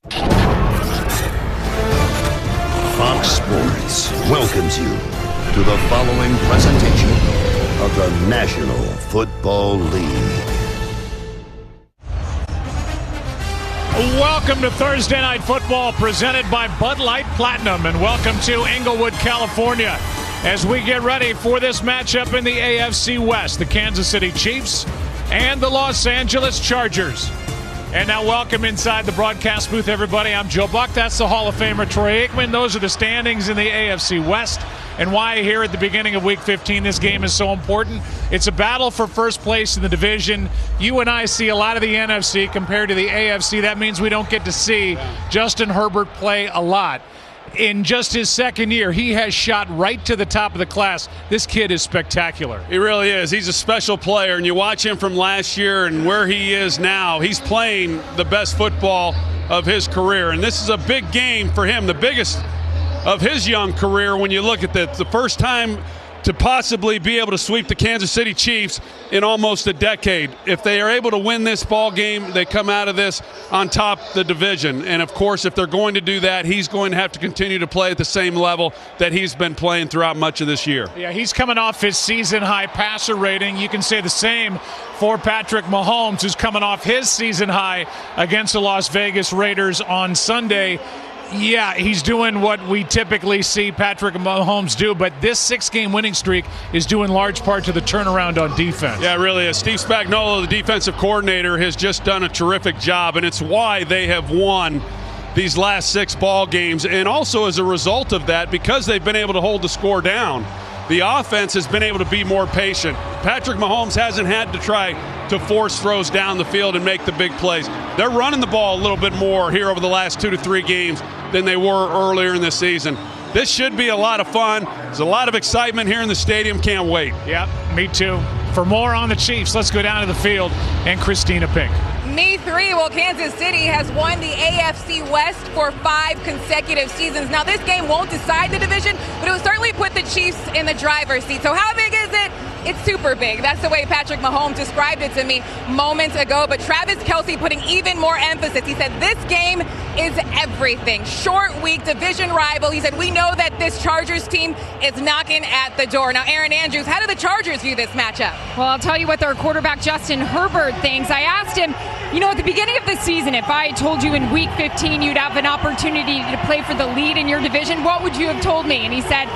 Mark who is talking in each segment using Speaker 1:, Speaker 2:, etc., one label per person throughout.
Speaker 1: Fox Sports welcomes you to the following presentation of the National Football League.
Speaker 2: Welcome to Thursday Night Football presented by Bud Light Platinum, and welcome to Inglewood, California, as we get ready for this matchup in the AFC West, the Kansas City Chiefs and the Los Angeles Chargers. And now welcome inside the broadcast booth, everybody. I'm Joe Buck. That's the Hall of Famer Troy Aikman. Those are the standings in the AFC West, and why here at the beginning of Week 15 this game is so important. It's a battle for first place in the division. You and I see a lot of the NFC compared to the AFC. That means we don't get to see Justin Herbert play a lot. In just his second year, he has shot right to the top of the class. This kid is spectacular.
Speaker 3: He really is. He's a special player, and you watch him from last year and where he is now. He's playing the best football of his career, and this is a big game for him, the biggest of his young career when you look at this. The first time to possibly be able to sweep the Kansas City Chiefs in almost a decade. If they are able to win this ball game, they come out of this on top of the division. And, of course, if they're going to do that, he's going to have to continue to play at the same level that he's been playing throughout much of this year.
Speaker 2: Yeah, he's coming off his season-high passer rating. You can say the same for Patrick Mahomes, who's coming off his season-high against the Las Vegas Raiders on Sunday. Yeah, he's doing what we typically see Patrick Mahomes do, but this 6-game winning streak is due in large part to the turnaround on defense.
Speaker 3: Yeah, it really is. Steve Spagnuolo, the defensive coordinator, has just done a terrific job, and it's why they have won these last 6 ball games. And also as a result of that, because they've been able to hold the score down, the offense has been able to be more patient. Patrick Mahomes hasn't had to try to force throws down the field and make the big plays. They're running the ball a little bit more here over the last 2 to 3 games than they were earlier in the season. This should be a lot of fun. There's a lot of excitement here in the stadium. Can't wait.
Speaker 2: Yeah, me too. For more on the Chiefs, let's go down to the field and Christina Pink.
Speaker 4: Me 3. Well, Kansas City has won the AFC West for 5 consecutive seasons. Now, this game won't decide the division, but it will certainly put the Chiefs in the driver's seat. So how big is it? It's super big. That's the way Patrick Mahomes described it to me moments ago. But Travis Kelce putting even more emphasis. He said this game is everything. Short week, division rival. He said we know that this Chargers team is knocking at the door. Now, Erin Andrews, how do the Chargers view this matchup?
Speaker 5: Well, I'll tell you what their quarterback Justin Herbert thinks. I asked him, at the beginning of the season, if I told you in Week 15 you'd have an opportunity to play for the lead in your division, what would you have told me? And he said,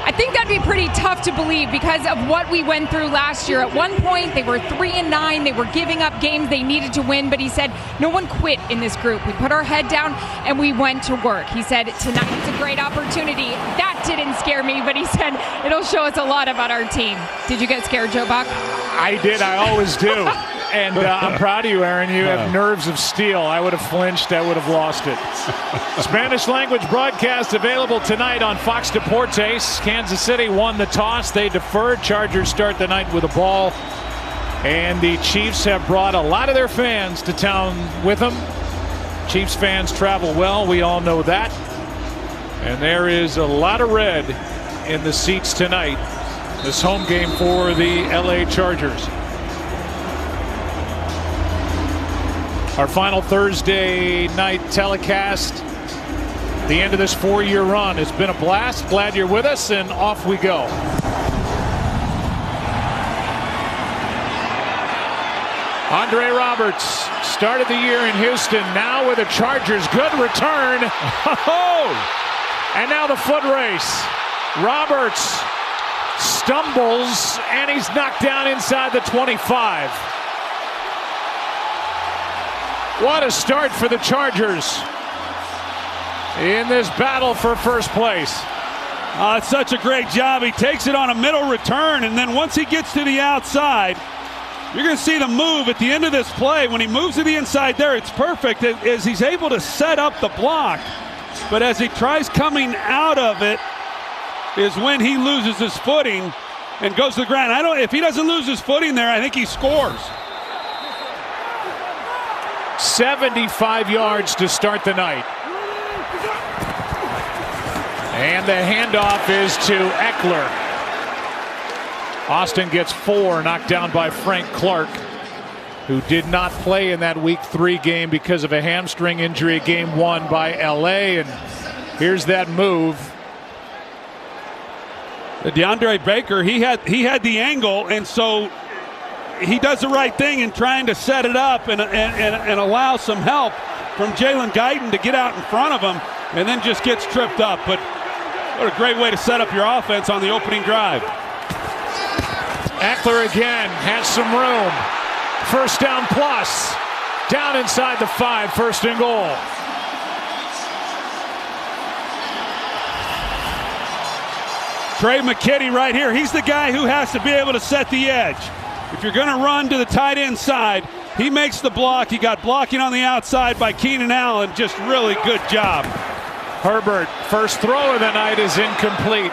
Speaker 5: I think that'd be pretty tough to believe because of what we went through last year. At one point, they were 3-9. They were giving up games they needed to win, but he said, no one quit in this group. We put our head down and we went to work. He said, tonight is a great opportunity. That didn't scare me, but he said, it'll show us a lot about our team. Did you get scared, Joe Buck?
Speaker 2: I did. I always do. And I'm proud of you, Aaron. You have nerves of steel. I would have flinched. I would have lost it. Spanish language broadcast available tonight on Fox Deportes. Kansas City won the toss. They deferred. Chargers start the night with a ball. And the Chiefs have brought a lot of their fans to town with them. Chiefs fans travel well. We all know that. And there is a lot of red in the seats tonight. This home game for the LA Chargers. Our final Thursday night telecast. The end of this 4-year run. It's been a blast. Glad you're with us, and off we go. Andre Roberts started the year in Houston, now with the Chargers. Good return. And now the foot race. Roberts stumbles, and he's knocked down inside the 25. What a start for the Chargers in this battle for first place.
Speaker 3: It's such a great job. He takes it on a middle return, and then once he gets to the outside, you're going to see the move at the end of this play. When he moves to the inside there, it's perfect as he's able to set up the block. But as he tries coming out of it is when he loses his footing and goes to the ground. If he doesn't lose his footing there, I think he scores.
Speaker 2: 75 yards to start the night. And the handoff is to Eckler. Austin gets 4, knocked down by Frank Clark. who did not play in that Week 3 game because of a hamstring injury, game 1 by LA. And here's that move.
Speaker 3: DeAndre Baker, he had the angle, and so he does the right thing in trying to set it up and allow some help from Jalen Guyton to get out in front of him, and then just gets tripped up. But what a great way to set up your offense on the opening drive.
Speaker 2: Eckler again has some room. First down plus. Down inside the 5, first and goal.
Speaker 3: Trey McKitty right here. He's the guy who has to be able to set the edge. If you're going to run to the tight end side, he makes the block. He got blocking on the outside by Keenan Allen. Just really good job.
Speaker 2: Herbert, first throw of the night is incomplete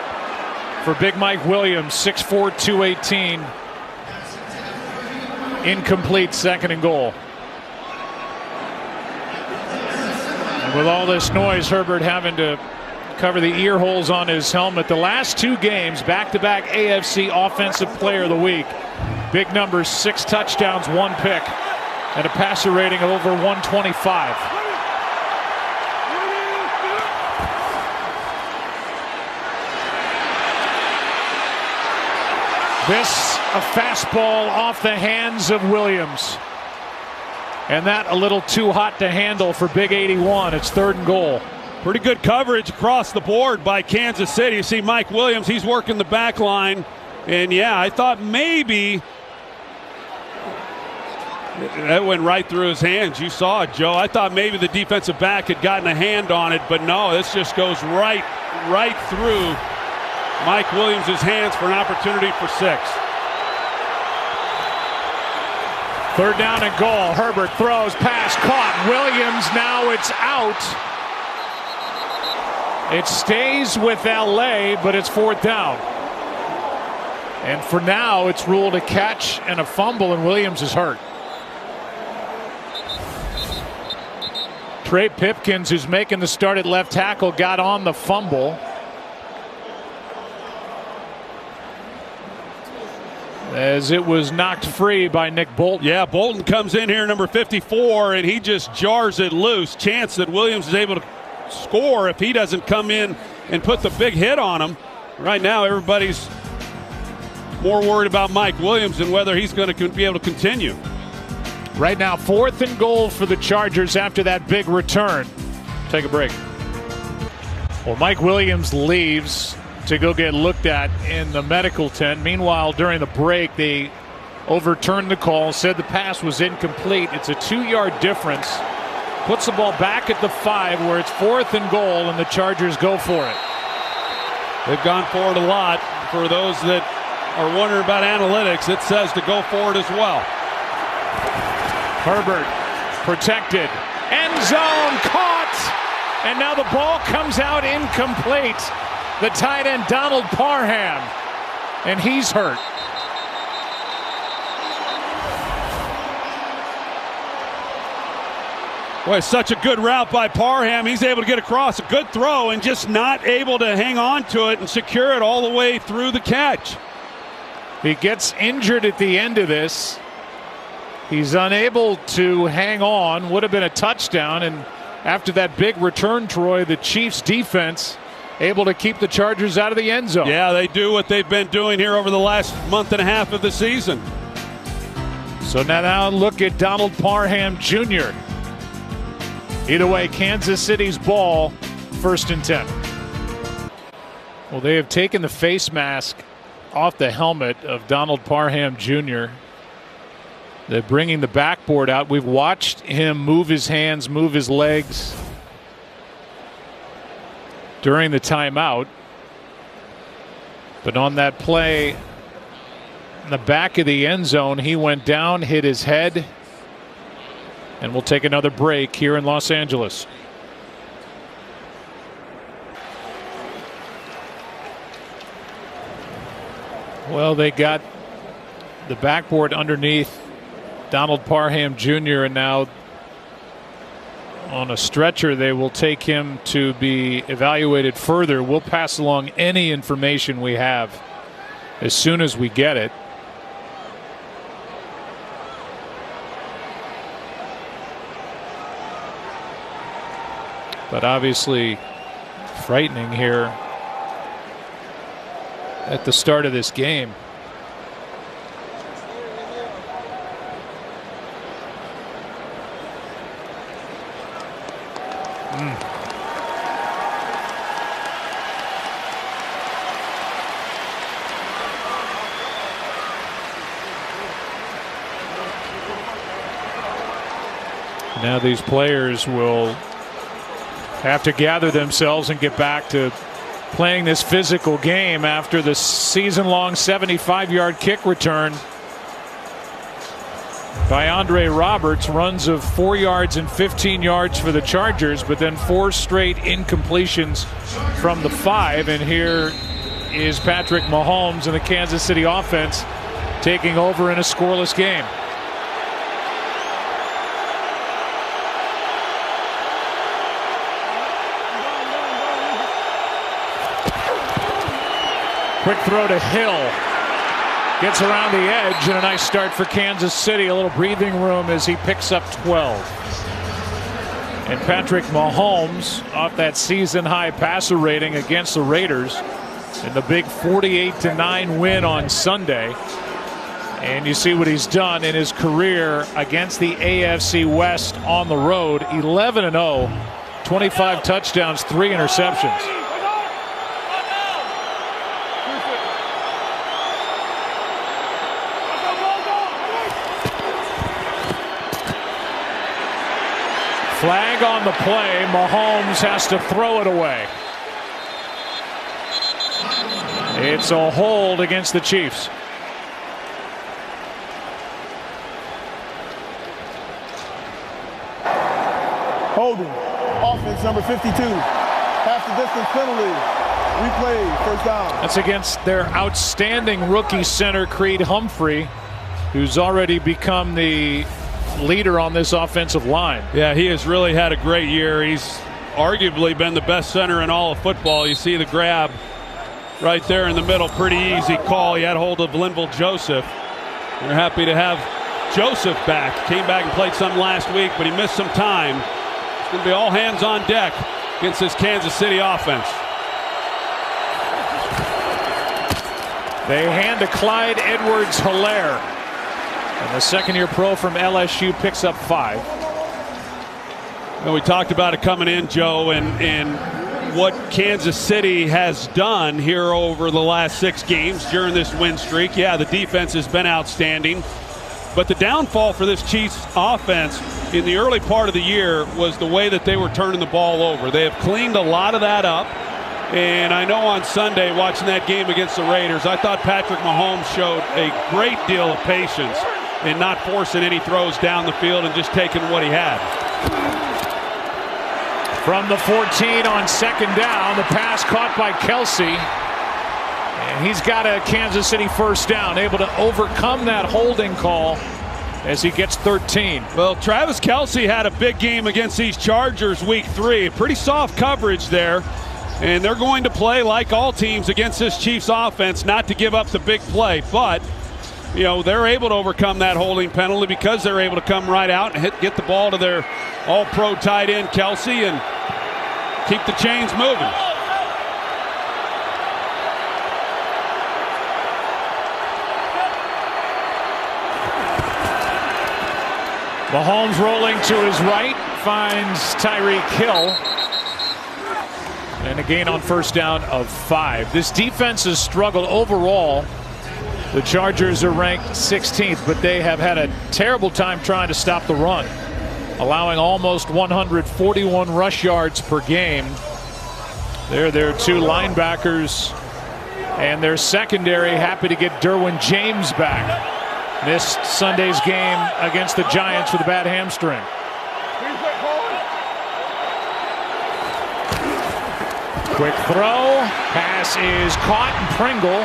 Speaker 2: for Big Mike Williams, 6'4", 218. Incomplete, second and goal. And with all this noise, Herbert having to cover the ear holes on his helmet. The last 2 games, back-to-back AFC Offensive Player of the Week. Big numbers, 6 touchdowns, 1 pick, and a passer rating of over 125. This, a fastball off the hands of Williams. And that a little too hot to handle for Big 81. It's third and goal.
Speaker 3: Pretty good coverage across the board by Kansas City. You see Mike Williams, he's working the back line. And yeah, I thought maybe that went right through his hands. You saw it, Joe. I thought maybe the defensive back had gotten a hand on it, but no, this just goes right through Mike Williams' hands for an opportunity for 6.
Speaker 2: Third down and goal. Herbert throws, pass caught. Williams, now it's out. It stays with LA, but it's fourth down. And for now, it's ruled a catch and a fumble, and Williams is hurt. Trey Pipkins, who's making the start at left tackle, got on the fumble. As it was knocked free by Nick Bolton.
Speaker 3: Yeah, Bolton comes in here, number 54, and he just jars it loose. Chance that Williams is able to score if he doesn't come in and put the big hit on him. Right now, everybody's more worried about Mike Williams and whether he's going to be able to continue.
Speaker 2: Right now, fourth and goal for the Chargers after that big return. Take a break. Well, Mike Williams leaves to go get looked at in the medical tent. Meanwhile, during the break, they overturned the call, said the pass was incomplete. It's a 2-yard difference. Puts the ball back at the 5 where it's fourth and goal, and the Chargers go for it.
Speaker 3: They've gone for it a lot. For those that are wondering about analytics, it says to go for it as well.
Speaker 2: Herbert protected. End zone caught. And now the ball comes out incomplete. The tight end, Donald Parham. And he's hurt.
Speaker 3: Boy, such a good route by Parham. He's able to get across, a good throw, and just not able to hang on to it and secure it all the way through the catch.
Speaker 2: He gets injured at the end of this. He's unable to hang on. Would have been a touchdown. And after that big return, Troy, the Chiefs defense able to keep the Chargers out of the end zone.
Speaker 3: Yeah, they do what they've been doing here over the last month and a half of the season.
Speaker 2: So now look at Donald Parham Jr. Either way, Kansas City's ball, 1st and 10. Well, they have taken the face mask off the helmet of Donald Parham Jr. They're bringing the backboard out. We've watched him move his hands, move his legs during the timeout. But on that play in the back of the end zone, he went down, hit his head. And we'll take another break here in Los Angeles. Well, they got the backboard underneath Donald Parham Jr. and now on a stretcher they will take him to be evaluated further. We'll pass along any information we have as soon as we get it. but obviously frightening here at the start of this game. Now these players will have to gather themselves and get back to playing this physical game after the season-long 75-yard kick return by Andre Roberts. Runs of 4 yards and 15 yards for the Chargers, but then 4 straight incompletions from the 5. And here is Patrick Mahomes and the Kansas City offense taking over in a scoreless game. Quick throw to Hill. Gets around the edge, and a nice start for Kansas City. A little breathing room as he picks up 12. And Patrick Mahomes off that season-high passer rating against the Raiders in the big 48-9 win on Sunday. And you see what he's done in his career against the AFC West on the road. 11-0, 25 touchdowns, 3 interceptions. Flag on the play. Mahomes has to throw it away. It's a hold against the Chiefs.
Speaker 6: Holding. Offense number 52. Half the distance penalty. Replay. First down.
Speaker 2: That's against their outstanding rookie center, Creed Humphrey, who's already become the leader on this offensive line.
Speaker 3: Yeah, he has really had a great year. He's arguably been the best center in all of football. You see the grab right there in the middle. Pretty easy call. He had hold of Linval Joseph. We're happy to have Joseph back. Came back and played some last week, but he missed some time. It's going to be all hands on deck against this Kansas City offense.
Speaker 2: They hand to Clyde Edwards-Helaire. And the second-year pro from LSU picks up 5.
Speaker 3: And we talked about it coming in, Joe, and what Kansas City has done here over the last 6 games during this win streak. Yeah, the defense has been outstanding. But the downfall for this Chiefs offense in the early part of the year was the way that they were turning the ball over. They have cleaned a lot of that up. And I know on Sunday, watching that game against the Raiders, I thought Patrick Mahomes showed a great deal of patience and not forcing any throws down the field and just taking what he had.
Speaker 2: From the 14 on second down, the pass caught by Kelce. And he's got a Kansas City first down, able to overcome that holding call as he gets 13.
Speaker 3: Well, Travis Kelce had a big game against these Chargers week 3. Pretty soft coverage there. And they're going to play like all teams against this Chiefs offense, not to give up the big play. But you know, they're able to overcome that holding penalty because they're able to come right out and get the ball to their all-pro tight end, Kelce, and keep the chains moving.
Speaker 2: Mahomes rolling to his right, finds Tyreek Hill. And a gain on first down of 5. This defense has struggled overall. The Chargers are ranked 16th, but they have had a terrible time trying to stop the run, allowing almost 141 rush yards per game. They're their 2 linebackers and their secondary happy to get Derwin James back. Missed Sunday's game against the Giants with a bad hamstring. Quick throw. Pass is caught, and Pringle,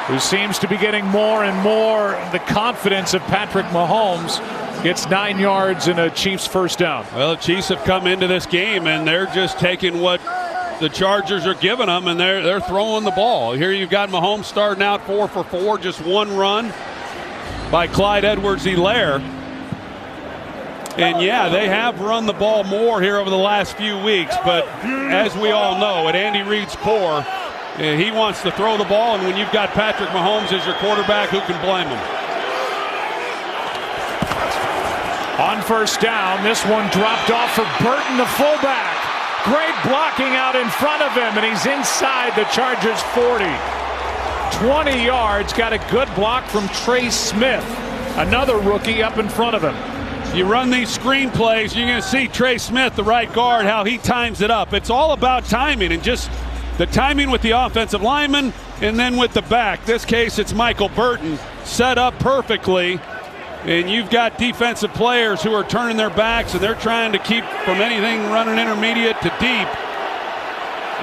Speaker 2: who seems to be getting more and more the confidence of Patrick Mahomes, gets 9 yards and a Chiefs first down.
Speaker 3: Well, the Chiefs have come into this game and they're just taking what the Chargers are giving them, and they're throwing the ball. Here you've got Mahomes starting out 4 for 4, just 1 run by Clyde Edwards-Helaire. And yeah, they have run the ball more here over the last few weeks, but as we all know, at Andy Reid's core, he wants to throw the ball, and when you've got Patrick Mahomes as your quarterback, who can blame him?
Speaker 2: On first down, this one dropped off for Burton, the fullback. Great blocking out in front of him, and he's inside the Chargers 40. 20 yards, got a good block from Trey Smith, another rookie up in front of him.
Speaker 3: You run these screen plays, you're going to see Trey Smith, the right guard, how he times it up. It's all about timing, and just the timing with the offensive lineman and then with the back. This case, it's Michael Burton, set up perfectly, and you've got defensive players who are turning their backs, and they're trying to keep from anything running intermediate to deep.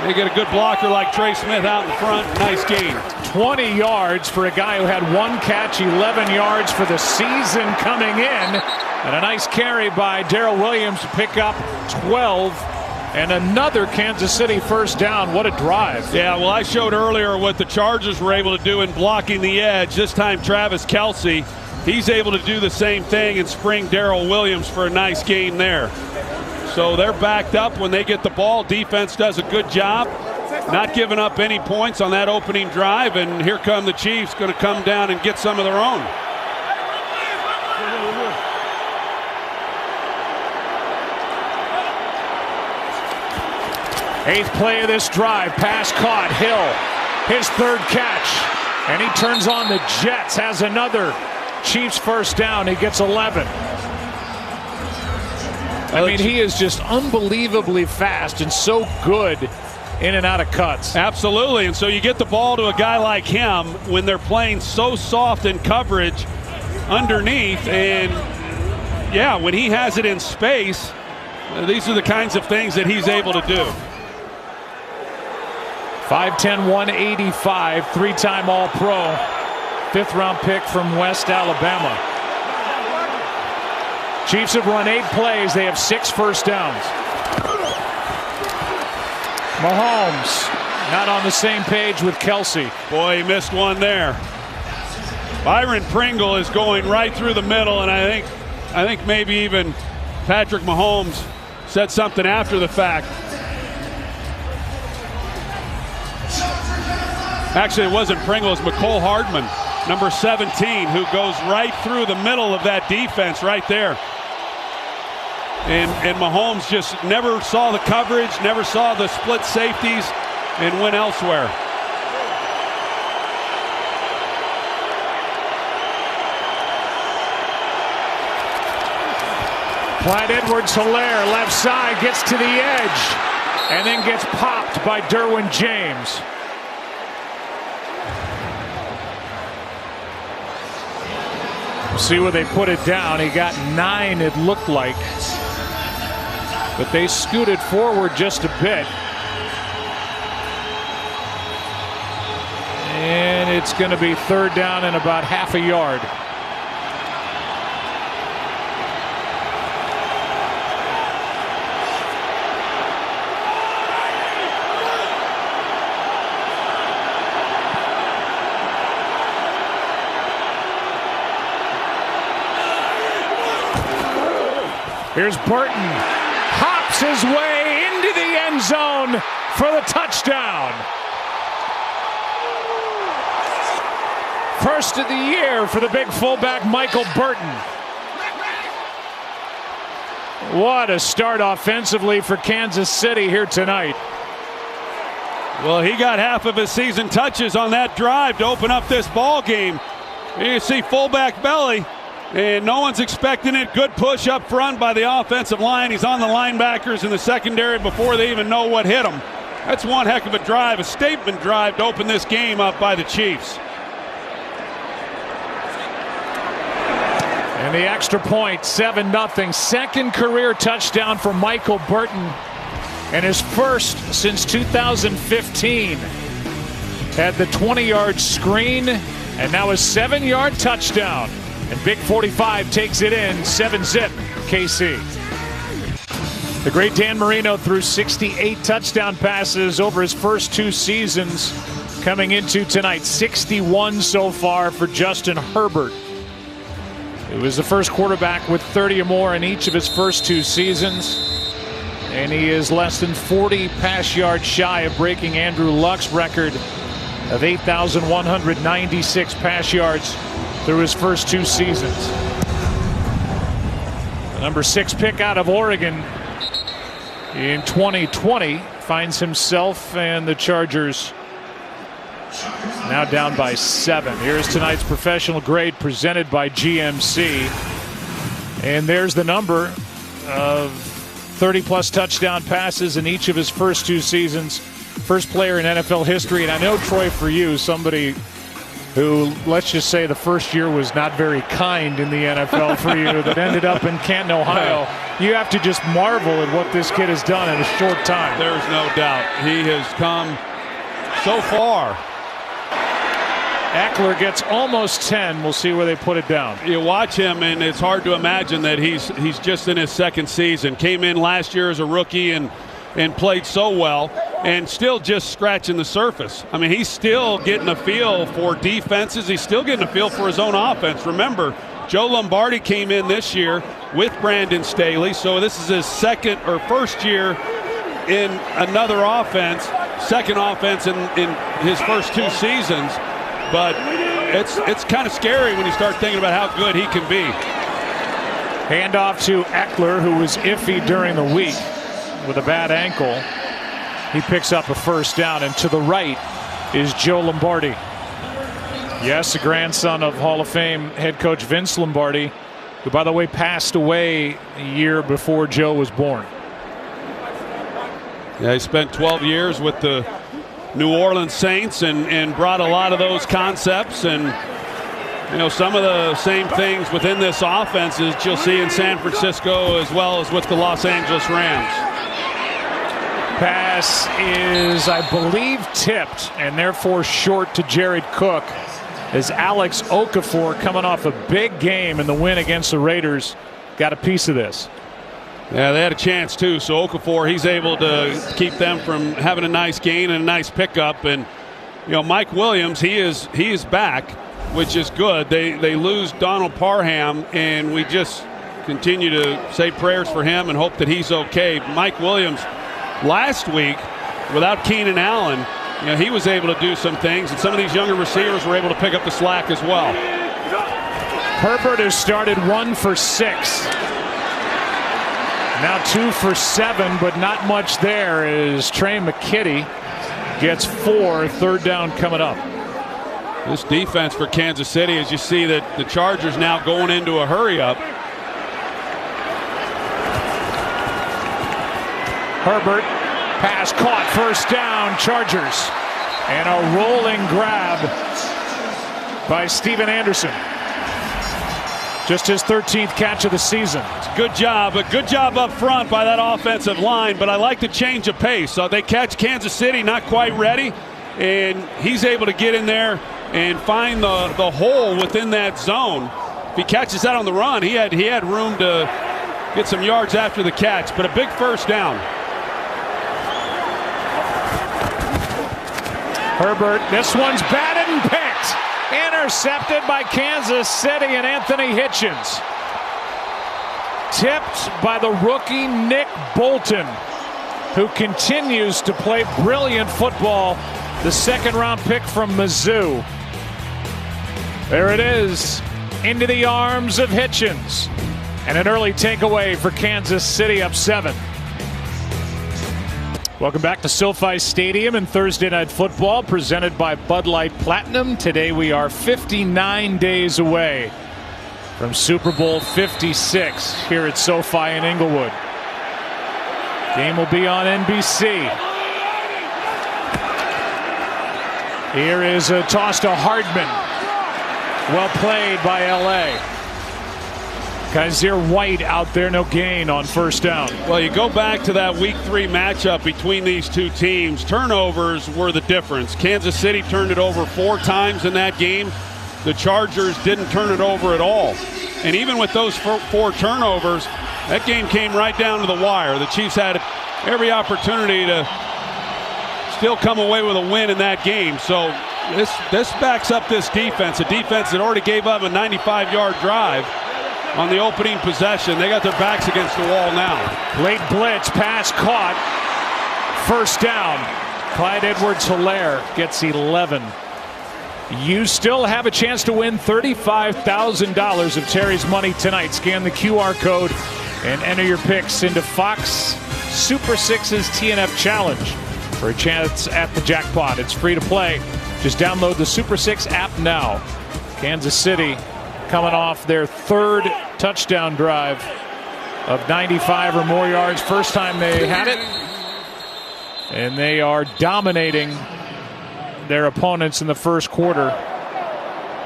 Speaker 3: They get a good blocker like Trey Smith out in front. Nice gain.
Speaker 2: 20 yards for a guy who had one catch, 11 yards for the season coming in. And a nice carry by Darrell Williams to pick up 12. And another Kansas City first down. What a drive.
Speaker 3: Yeah, well, I showed earlier what the Chargers were able to do in blocking the edge. This time Travis Kelce, he's able to do the same thing and spring Darrell Williams for a nice gain there. So they're backed up when they get the ball. Defense does a good job, not giving up any points on that opening drive. And here come the Chiefs, going to come down and get some of their own.
Speaker 2: Eighth play of this drive, pass caught, Hill, his third catch, and he turns on the Jets, has another Chiefs first down. He gets 11. I mean, he is just unbelievably fast and so good in and out of cuts.
Speaker 3: Absolutely, and so you get the ball to a guy like him when they're playing so soft in coverage underneath, and yeah, when he has it in space, these are the kinds of things that he's able to do.
Speaker 2: 5'10", 185, three-time All-Pro, fifth-round pick from West Alabama. Chiefs have run 8 plays. They have 6 first downs. Mahomes not on the same page with Kelce.
Speaker 3: Boy, he missed one there. Byron Pringle is going right through the middle, and I think maybe even Patrick Mahomes said something after the fact. Actually, it wasn't Pringle, it was Mecole Hardman, number 17, who goes right through the middle of that defense right there. And Mahomes just never saw the coverage, never saw the split safeties, and went elsewhere.
Speaker 2: Clyde Edwards-Helaire, left side, gets to the edge, and then gets popped by Derwin James. See where they put it down. He got 9, it looked like. But they scooted forward just a bit. And it's going to be third down and about half a yard. Here's Burton, hops his way into the end zone for the touchdown. First of the year for the big fullback Michael Burton. What a start offensively for Kansas City here tonight.
Speaker 3: Well, he got half of his season touches on that drive to open up this ball game. You see fullback belly. And no one's expecting it. Good push up front by the offensive line. He's on the linebackers in the secondary before they even know what hit him. That's one heck of a drive, a statement drive to open this game up by the Chiefs.
Speaker 2: And the extra point, 7-0. Second career touchdown for Michael Burton, and his first since 2015. Had the 20-yard screen, and now a 7-yard touchdown. And Big 45 takes it in, 7-zip, KC. The great Dan Marino threw 68 touchdown passes over his first 2 seasons. Coming into tonight, 61 so far for Justin Herbert. He was the first quarterback with 30 or more in each of his first 2 seasons. And he is less than 40 pass yards shy of breaking Andrew Luck's record of 8,196 pass yards through his first 2 seasons. The number 6 pick out of Oregon in 2020 finds himself and the Chargers now down by 7. Here's tonight's professional grade presented by GMC. And there's the number of 30-plus touchdown passes in each of his first 2 seasons. First player in NFL history. And I know, Troy, for you, somebody who, let's just say the first year was not very kind in the NFL for you, that ended up in Canton, Ohio. You have to just marvel at what this kid has done in a short time.
Speaker 3: There's no doubt. He has come so far.
Speaker 2: Eckler gets almost 10. We'll see where they put it down.
Speaker 3: You watch him, and it's hard to imagine that he's just in his 2nd season. Came in last year as a rookie and played so well, and still just scratching the surface. I mean, he's still getting a feel for defenses. He's still getting a feel for his own offense. Remember, Joe Lombardi came in this year with Brandon Staley, so this is his first year in another offense, second offense in his first 2 seasons. But it's kind of scary when you start thinking about how good he can be.
Speaker 2: Handoff to Eckler, who was iffy during the week with a bad ankle. He picks up a first down, and to the right is Joe Lombardi. Yes, the grandson of Hall of Fame head coach Vince Lombardi, who, by the way, passed away a year before Joe was born.
Speaker 3: Yeah, he spent 12 years with the New Orleans Saints and brought a lot of those concepts, and you know, some of the same things within this offense as you'll see in San Francisco as well as with the Los Angeles Rams.
Speaker 2: Pass is, I believe, tipped and therefore short to Jared Cook, as Alex Okafor, coming off a big game in the win against the Raiders, got a piece of this.
Speaker 3: Yeah, they had a chance too. So Okafor, he's able to keep them from having a nice gain and a nice pickup. And you know, Mike Williams, he is back, which is good. They lose Donald Parham, and we just continue to say prayers for him and hope that he's okay. Mike Williams, last week, without Keenan Allen, you know, he was able to do some things, and some of these younger receivers were able to pick up the slack as well.
Speaker 2: Herbert has started 1 for 6. Now 2 for 7, but not much there as Trey McKitty gets 4. Third down coming up.
Speaker 3: This defense for Kansas City, as you see that the Chargers now going into a hurry-up.
Speaker 2: Herbert, pass caught, first down, Chargers. And a rolling grab by Steven Anderson. Just his 13th catch of the season.
Speaker 3: Good job, a good job up front by that offensive line, but I like the change of pace. So they catch Kansas City not quite ready, and he's able to get in there and find the hole within that zone. If he catches that on the run, he had room to get some yards after the catch, but a big first down.
Speaker 2: Herbert, this one's batted and picked. Intercepted by Kansas City and Anthony Hitchens. Tipped by the rookie Nick Bolton, who continues to play brilliant football, the second-round pick from Mizzou. There it is, into the arms of Hitchens. And an early takeaway for Kansas City, up 7. Welcome back to SoFi Stadium and Thursday Night Football, presented by Bud Light Platinum. Today we are 59 days away from Super Bowl 56 here at SoFi in Inglewood. Game will be on NBC. Here is a toss to Hardman. Well played by LA. Kaiser White out there, no gain on first down.
Speaker 3: Well, you go back to that Week 3 matchup between these two teams. Turnovers were the difference. Kansas City turned it over 4 times in that game. The Chargers didn't turn it over at all. And even with those 4 turnovers, that game came right down to the wire. The Chiefs had every opportunity to still come away with a win in that game. So this backs up this defense, a defense that already gave up a 95-yard drive. on the opening possession. They got their backs against the wall now.
Speaker 2: Late blitz, pass caught. First down. Clyde Edwards-Helaire gets 11. You still have a chance to win $35,000 of Terry's money tonight. Scan the QR code and enter your picks into Fox Super 6's TNF Challenge for a chance at the jackpot. It's free to play. Just download the Super 6 app now. Kansas City coming off their third touchdown drive of 95 or more yards. First time they had it. And they are dominating their opponents in the first quarter.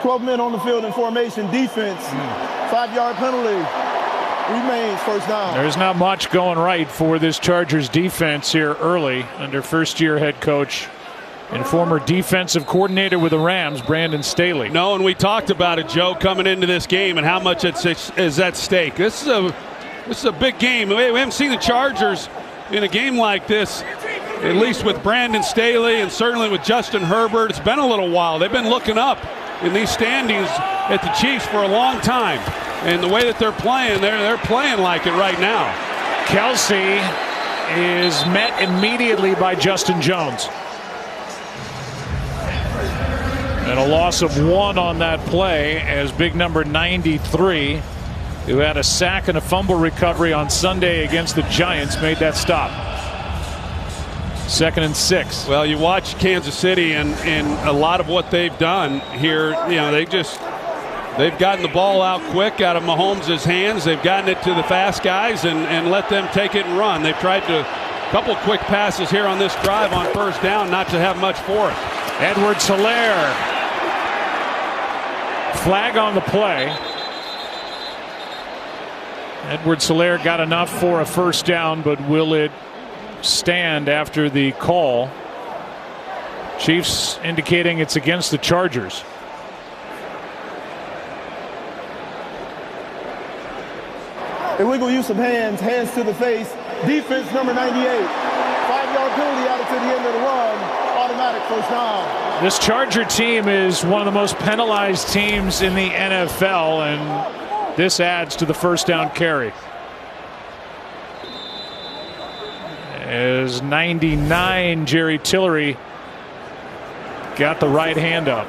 Speaker 6: 12 men on the field in formation. Defense. 5-yard penalty. Remains first down.
Speaker 2: There's not much going right for this Chargers defense here early under first-year head coach and former defensive coordinator with the Rams, Brandon Staley.
Speaker 3: No, and we talked about it, Joe, coming into this game and how much is at stake. This is a big game. We haven't seen the Chargers in a game like this, at least with Brandon Staley and certainly with Justin Herbert. It's been a little while. They've been looking up in these standings at the Chiefs for a long time. And the way that they're playing, they're playing like it right now.
Speaker 2: Kelsey is met immediately by Justin Jones. And a loss of 1 on that play as big number 93, who had a sack and a fumble recovery on Sunday against the Giants, made that stop. 2nd and 6.
Speaker 3: Well, you watch Kansas City and a lot of what they've done here, you know, they've gotten the ball out quick out of Mahomes' hands. They've gotten it to the fast guys and let them take it and run. They've tried to couple quick passes here on this drive on first down, not to have much for it.
Speaker 2: Edwards-Helaire. Flag on the play. Edwards-Helaire got enough for a first down, but will it stand after the call? Chiefs indicating it's against the Chargers.
Speaker 6: Illegal use of hands to the face. Defense number 98. 5-yard penalty added to the end of the run. Automatic first down.
Speaker 2: This Charger team is one of the most penalized teams in the NFL, and this adds to the first down carry. As 99, Jerry Tillery got the right hand up.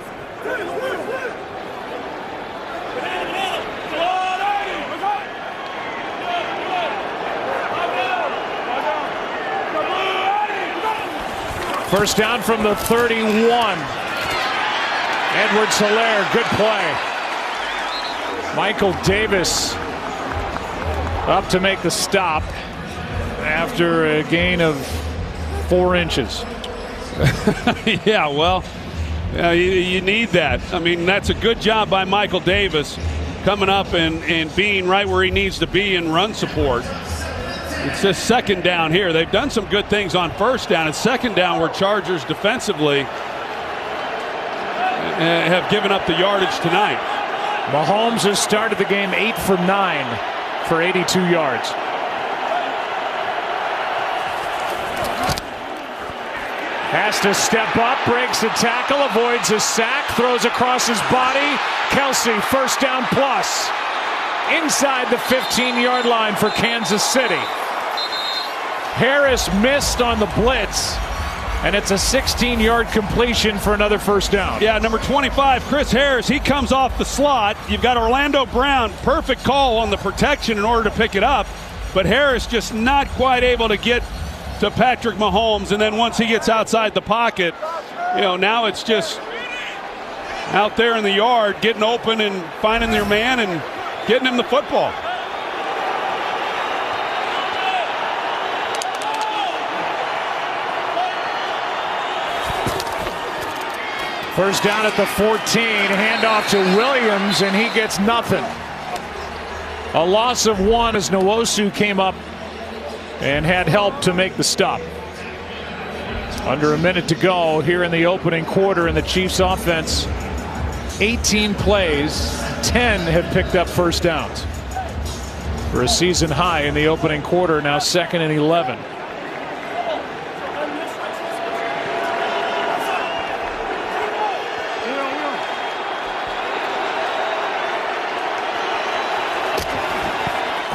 Speaker 2: First down from the 31. Edwards-Helaire, good play. Michael Davis up to make the stop after a gain of 4 inches.
Speaker 3: Yeah, well, you need that. I mean, that's a good job by Michael Davis coming up and being right where he needs to be in run support. It's just second down here. They've done some good things on first down. It's second down where Chargers defensively have given up the yardage tonight.
Speaker 2: Mahomes has started the game 8 for 9 for 82 yards. Has to step up, breaks the tackle, avoids a sack, throws across his body. Kelsey, first down plus. Inside the 15-yard line for Kansas City. Harris missed on the blitz, and it's a 16-yard completion for another first down.
Speaker 3: Yeah, number 25, Chris Harris, he comes off the slot. You've got Orlando Brown, perfect call on the protection in order to pick it up, but Harris just not quite able to get to Patrick Mahomes, and then once he gets outside the pocket, you know, now it's just out there in the yard, getting open and finding their man and getting him the football.
Speaker 2: First down at the 14, handoff to Williams, and he gets nothing. A loss of 1 as Nwosu came up and had help to make the stop. Under a minute to go here in the opening quarter, and the Chiefs offense, 18 plays, 10 have picked up first downs. For a season high in the opening quarter, now 2nd and 11.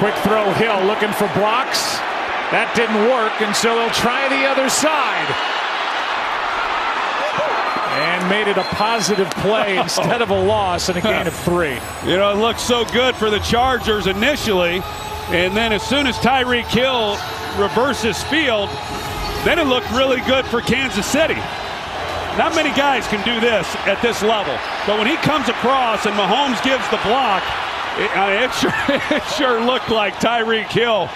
Speaker 2: Quick throw, Hill looking for blocks. That didn't work, and so they'll try the other side. And made it a positive play instead of a loss and a gain of 3.
Speaker 3: You know, it looked so good for the Chargers initially, and then as soon as Tyreek Hill reverses field, then it looked really good for Kansas City. Not many guys can do this at this level, but when he comes across and Mahomes gives the block, it sure looked like Tyreek Hill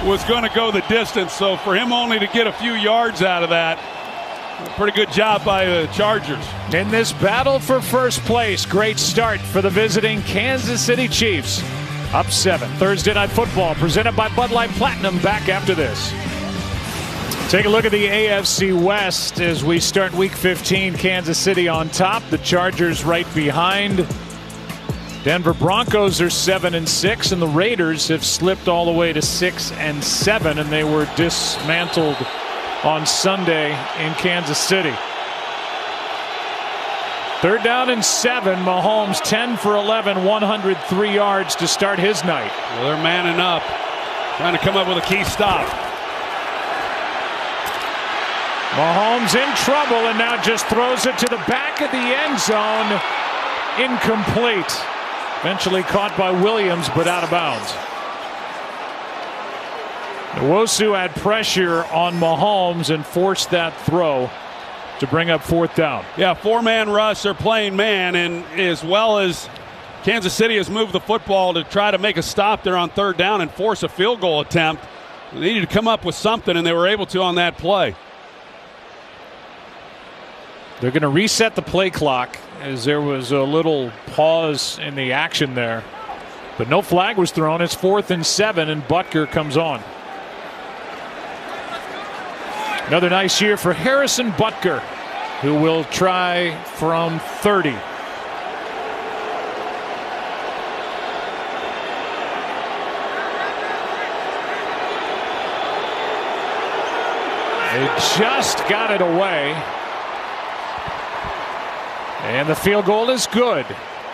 Speaker 3: was going to go the distance. So for him only to get a few yards out of that, pretty good job by the Chargers.
Speaker 2: In this battle for first place, great start for the visiting Kansas City Chiefs. Up 7. Thursday Night Football presented by Bud Light Platinum. Back after this. Take a look at the AFC West as we start Week 15. Kansas City on top. The Chargers right behind. Denver Broncos are 7-6, and the Raiders have slipped all the way to 6-7, and they were dismantled on Sunday in Kansas City. 3rd down and 7. Mahomes 10 for 11, 103 yards to start his night.
Speaker 3: Well, they're manning up, trying to come up with a key stop.
Speaker 2: Mahomes in trouble and now just throws it to the back of the end zone. Incomplete. Eventually caught by Williams, but out of bounds. Nwosu had pressure on Mahomes and forced that throw to bring up 4th down.
Speaker 3: Yeah, 4-man rush. They're playing man, and as well as Kansas City has moved the football to try to make a stop there on 3rd down and force a field goal attempt, they needed to come up with something, and they were able to on that play.
Speaker 2: They're going to reset the play clock as there was a little pause in the action there. But no flag was thrown. It's 4th and 7, and Butker comes on. Another nice year for Harrison Butker, who will try from 30. They just got it away. And the field goal is good.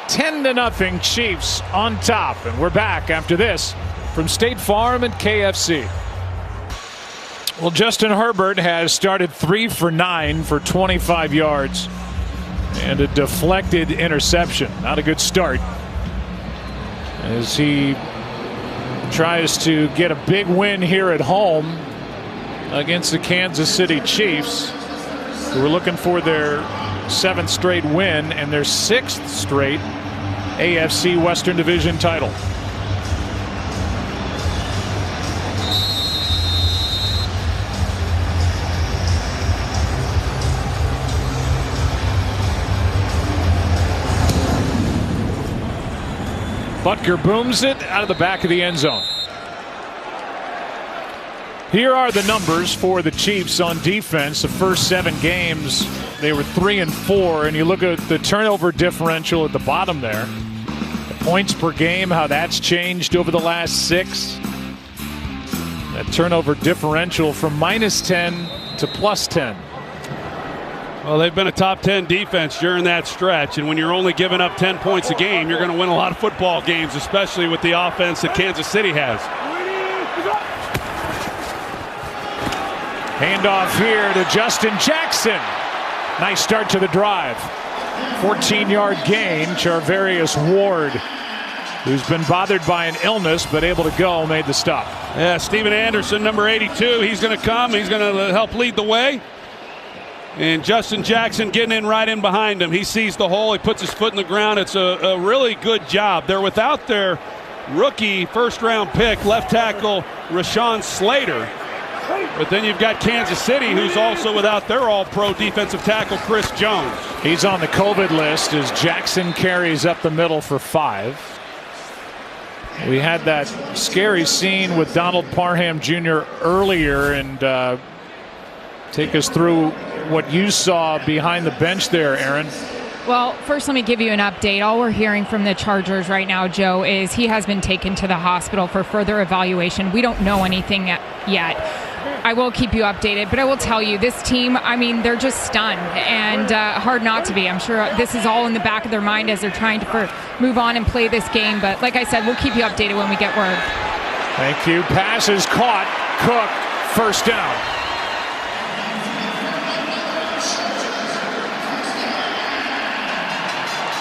Speaker 2: 10-0 Chiefs on top. And we're back after this from State Farm and KFC. Well, Justin Herbert has started 3 for 9 for 25 yards and a deflected interception. Not a good start as he tries to get a big win here at home against the Kansas City Chiefs, who are looking for their 7th straight win and their 6th straight AFC Western Division title. Butker booms it out of the back of the end zone. Here are the numbers for the Chiefs on defense. The first 7 games, they were 3-4, and you look at the turnover differential at the bottom there. The points per game, how that's changed over the last 6. That turnover differential from -10 to +10.
Speaker 3: Well, they've been a top 10 defense during that stretch, and when you're only giving up 10 points a game, you're going to win a lot of football games, especially with the offense that Kansas City has.
Speaker 2: Handoff here to Justin Jackson. Nice start to the drive. 14-yard gain. Charvarius Ward, who's been bothered by an illness but able to go, made the stop.
Speaker 3: Yeah, Steven Anderson, number 82. He's going to come. He's going to help lead the way. And Justin Jackson getting in right in behind him. He sees the hole. He puts his foot in the ground. It's a really good job. They're without their rookie first-round pick, left tackle Rashawn Slater. But then you've got Kansas City, who's also without their all-pro defensive tackle, Chris Jones.
Speaker 2: He's on the COVID list as Jackson carries up the middle for 5. We had that scary scene with Donald Parham Jr. earlier, and take us through what you saw behind the bench there, Aaron.
Speaker 5: Well, first let me give you an update. All we're hearing from the Chargers right now, Joe, is he has been taken to the hospital for further evaluation. We don't know anything yet. I will keep you updated, but I will tell you, this team, I mean, they're just stunned and hard not to be. I'm sure this is all in the back of their mind as they're trying to move on and play this game. But like I said, we'll keep you updated when we get word.
Speaker 2: Thank you. Pass is caught. Cook, first down.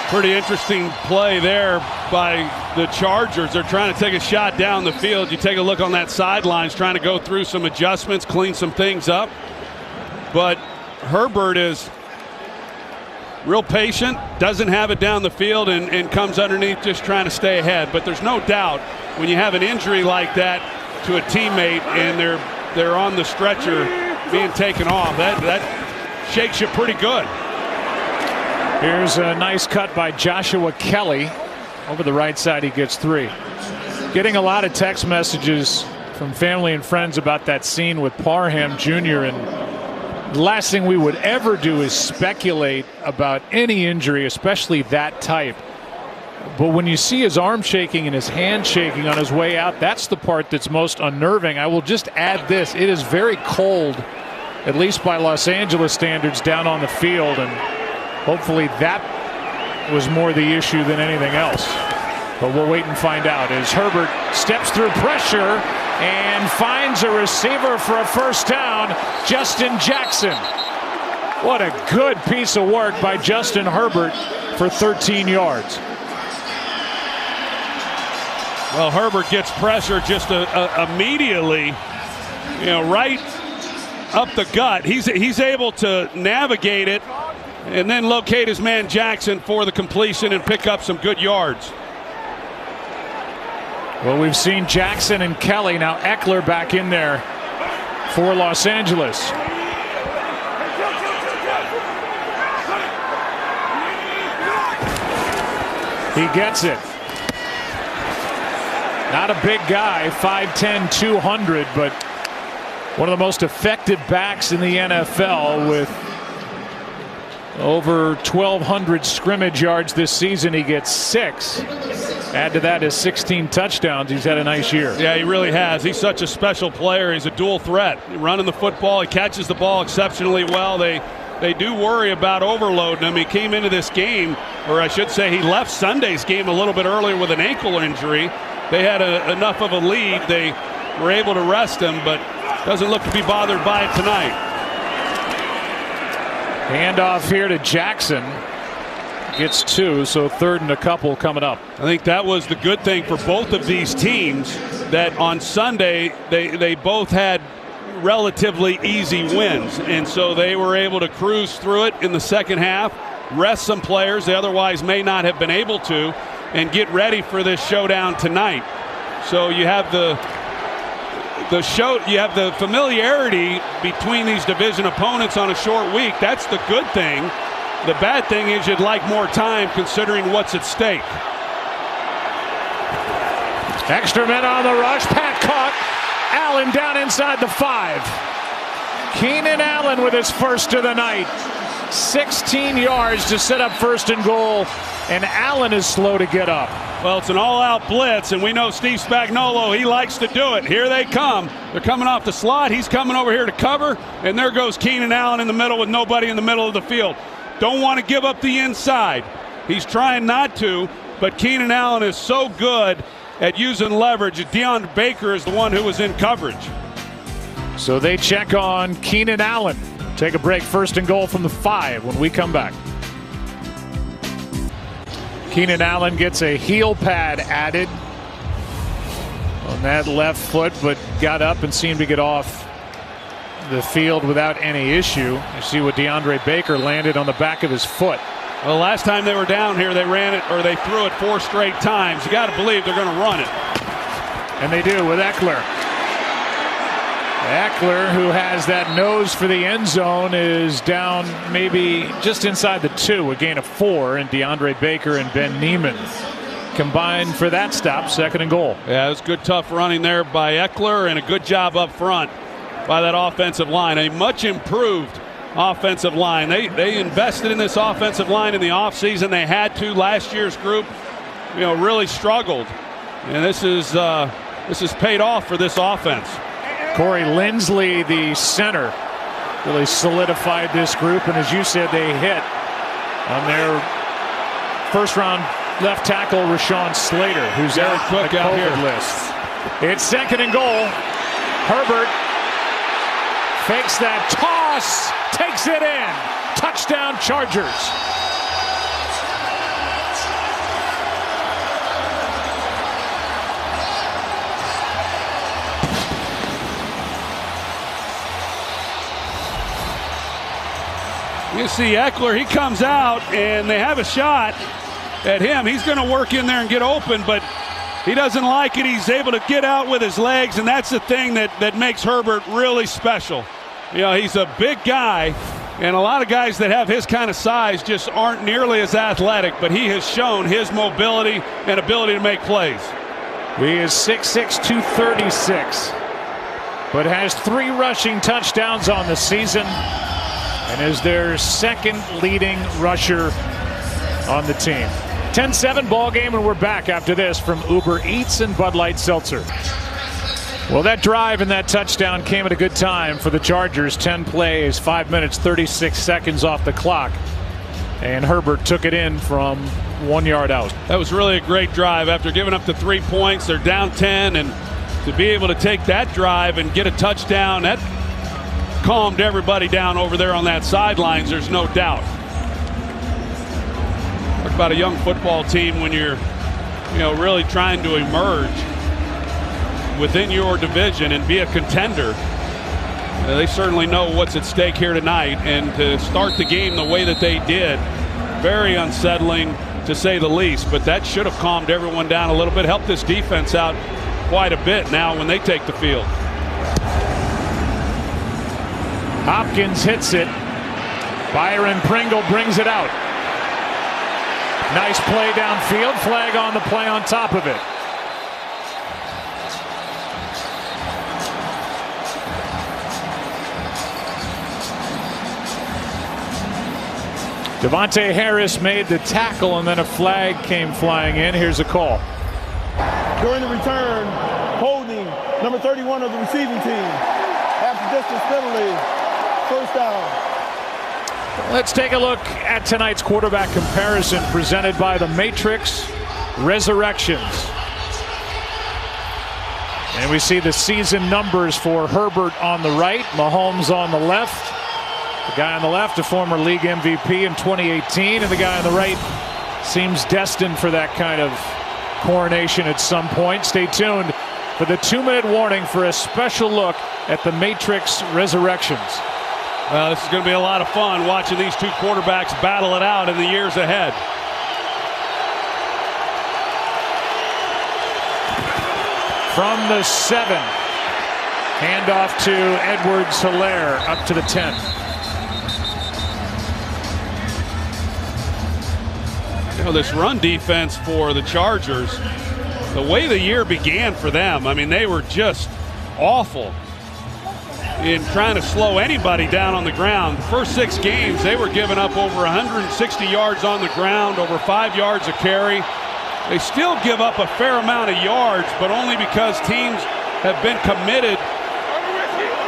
Speaker 3: Pretty interesting play there by the Chargers. They're trying to take a shot down the field. You take a look on that sidelines, trying to go through some adjustments, clean some things up. But Herbert is real patient, doesn't have it down the field, and comes underneath just trying to stay ahead. But there's no doubt when you have an injury like that to a teammate and they're on the stretcher being taken off, that shakes you pretty good.
Speaker 2: Here's a nice cut by Joshua Kelly. Over the right side, he gets 3. Getting a lot of text messages from family and friends about that scene with Parham Jr. And the last thing we would ever do is speculate about any injury, especially that type. But when you see his arm shaking and his hand shaking on his way out, that's the part that's most unnerving. I will just add this. It is very cold, at least by Los Angeles standards, down on the field. And hopefully that was more the issue than anything else. But we'll wait and find out as Herbert steps through pressure and finds a receiver for a first down, Justin Jackson. What a good piece of work by Justin Herbert for 13 yards.
Speaker 3: Well, Herbert gets pressure just immediately, right up the gut. He's able to navigate it and then locate his man Jackson for the completion and pick up some good yards.
Speaker 2: Well, we've seen Jackson and Kelly. Now Eckler back in there for Los Angeles. He gets it. Not a big guy, 5'10", 200, but one of the most effective backs in the NFL with over 1,200 scrimmage yards this season. He gets 6. Add to that his 16 touchdowns. He's had a nice year.
Speaker 3: Yeah, he really has. He's such a special player. He's a dual threat. Running the football, he catches the ball exceptionally well. They do worry about overloading him. He came into this game, or I should say he left Sunday's game a little bit earlier with an ankle injury. They had enough of a lead. They were able to rest him, but doesn't look to be bothered by it tonight.
Speaker 2: Handoff here to Jackson. Gets 2, so 3rd and a couple coming up.
Speaker 3: I think that was the good thing for both of these teams, that on Sunday they both had relatively easy wins, and so they were able to cruise through it in the second half, rest some players they otherwise may not have been able to, and get ready for this showdown tonight. So you have the familiarity between these division opponents on a short week. That's the good thing. The bad thing is you'd like more time considering what's at stake.
Speaker 2: Extra men on the rush. Pat caught. Allen down inside the 5. Keenan Allen with his first of the night. 16 yards to set up 1st and goal, and Allen is slow to get up.
Speaker 3: Well, it's an all-out blitz, and we know Steve Spagnuolo, he likes to do it. Here they come. They're coming off the slot. He's coming over here to cover, and there goes Keenan Allen in the middle with nobody in the middle of the field. Don't want to give up the inside. He's trying not to, but Keenan Allen is so good at using leverage. DeAndre Baker is the one who was in coverage.
Speaker 2: So they check on Keenan Allen. Take a break. 1st and goal from the 5 when we come back. Keenan Allen gets a heel pad added on that left foot, but got up and seemed to get off the field without any issue. You see what DeAndre Baker landed on the back of his foot.
Speaker 3: Well, last time they were down here, they ran it, or they threw it 4 straight times. You got to believe they're going to run it.
Speaker 2: And they do with Eckler. Eckler, who has that nose for the end zone, is down maybe just inside the 2, a gain of 4, and DeAndre Baker and Ben Neiman combined for that stop, 2nd and goal.
Speaker 3: Yeah, it was good, tough running there by Eckler, and a good job up front by that offensive line. A much improved offensive line. They invested in this offensive line in the offseason. They had to. Last year's group, really struggled, and this is paid off for this offense.
Speaker 2: Corey Linsley, the center, really solidified this group, and as you said, they hit on their first-round left tackle, Rashawn Slater, who's
Speaker 3: Jared
Speaker 2: out
Speaker 3: Cook
Speaker 2: on the
Speaker 3: out
Speaker 2: COVID
Speaker 3: here.
Speaker 2: list. It's 2nd and goal. Herbert fakes that toss, takes it in. Touchdown Chargers.
Speaker 3: You see Eckler, he comes out and they have a shot at him. He's going to work in there and get open, but he doesn't like it. He's able to get out with his legs, and that's the thing that makes Herbert really special. You know, he's a big guy, and a lot of guys that have his kind of size just aren't nearly as athletic, but he has shown his mobility and ability to make plays.
Speaker 2: He is 6'6", 236, but has 3 rushing touchdowns on the season and is their 2nd leading rusher on the team. 10-7 ball game, and we're back after this from Uber Eats and Bud Light Seltzer. Well, that drive and that touchdown came at a good time for the Chargers. 10 plays, 5 minutes, 36 seconds off the clock. And Herbert took it in from 1 yard out.
Speaker 3: That was really a great drive. After giving up the 3 points, they're down 10, and to be able to take that drive and get a touchdown, that calmed everybody down over there on that sidelines, there's no doubt. Talk about a young football team when you're, really trying to emerge within your division and be a contender. They certainly know what's at stake here tonight, and to start the game the way that they did, very unsettling to say the least, but that should have calmed everyone down a little bit, helped this defense out quite a bit now when they take the field.
Speaker 2: Hopkins hits it. Byron Pringle brings it out. Nice play downfield. Flag on the play on top of it. Devontae Harris made the tackle, and then a flag came flying in. Here's a call.
Speaker 6: During the return, holding number 31 of the receiving team. Half the distance penalty. First down.
Speaker 2: Let's take a look at tonight's quarterback comparison presented by the Matrix Resurrections. And we see the season numbers for Herbert on the right, Mahomes on the left. The guy on the left, a former league MVP in 2018, and the guy on the right seems destined for that kind of coronation at some point. Stay tuned for the 2-minute warning for a special look at the Matrix Resurrections.
Speaker 3: Well, this is going to be a lot of fun watching these two quarterbacks battle it out in the years ahead.
Speaker 2: From the 7, handoff to Edwards-Helaire up to the 10.
Speaker 3: This run defense for the Chargers, the way the year began for them, I mean, they were just awful in trying to slow anybody down on the ground. The first 6 games, they were giving up over 160 yards on the ground, over 5 yards a carry. They still give up a fair amount of yards, but only because teams have been committed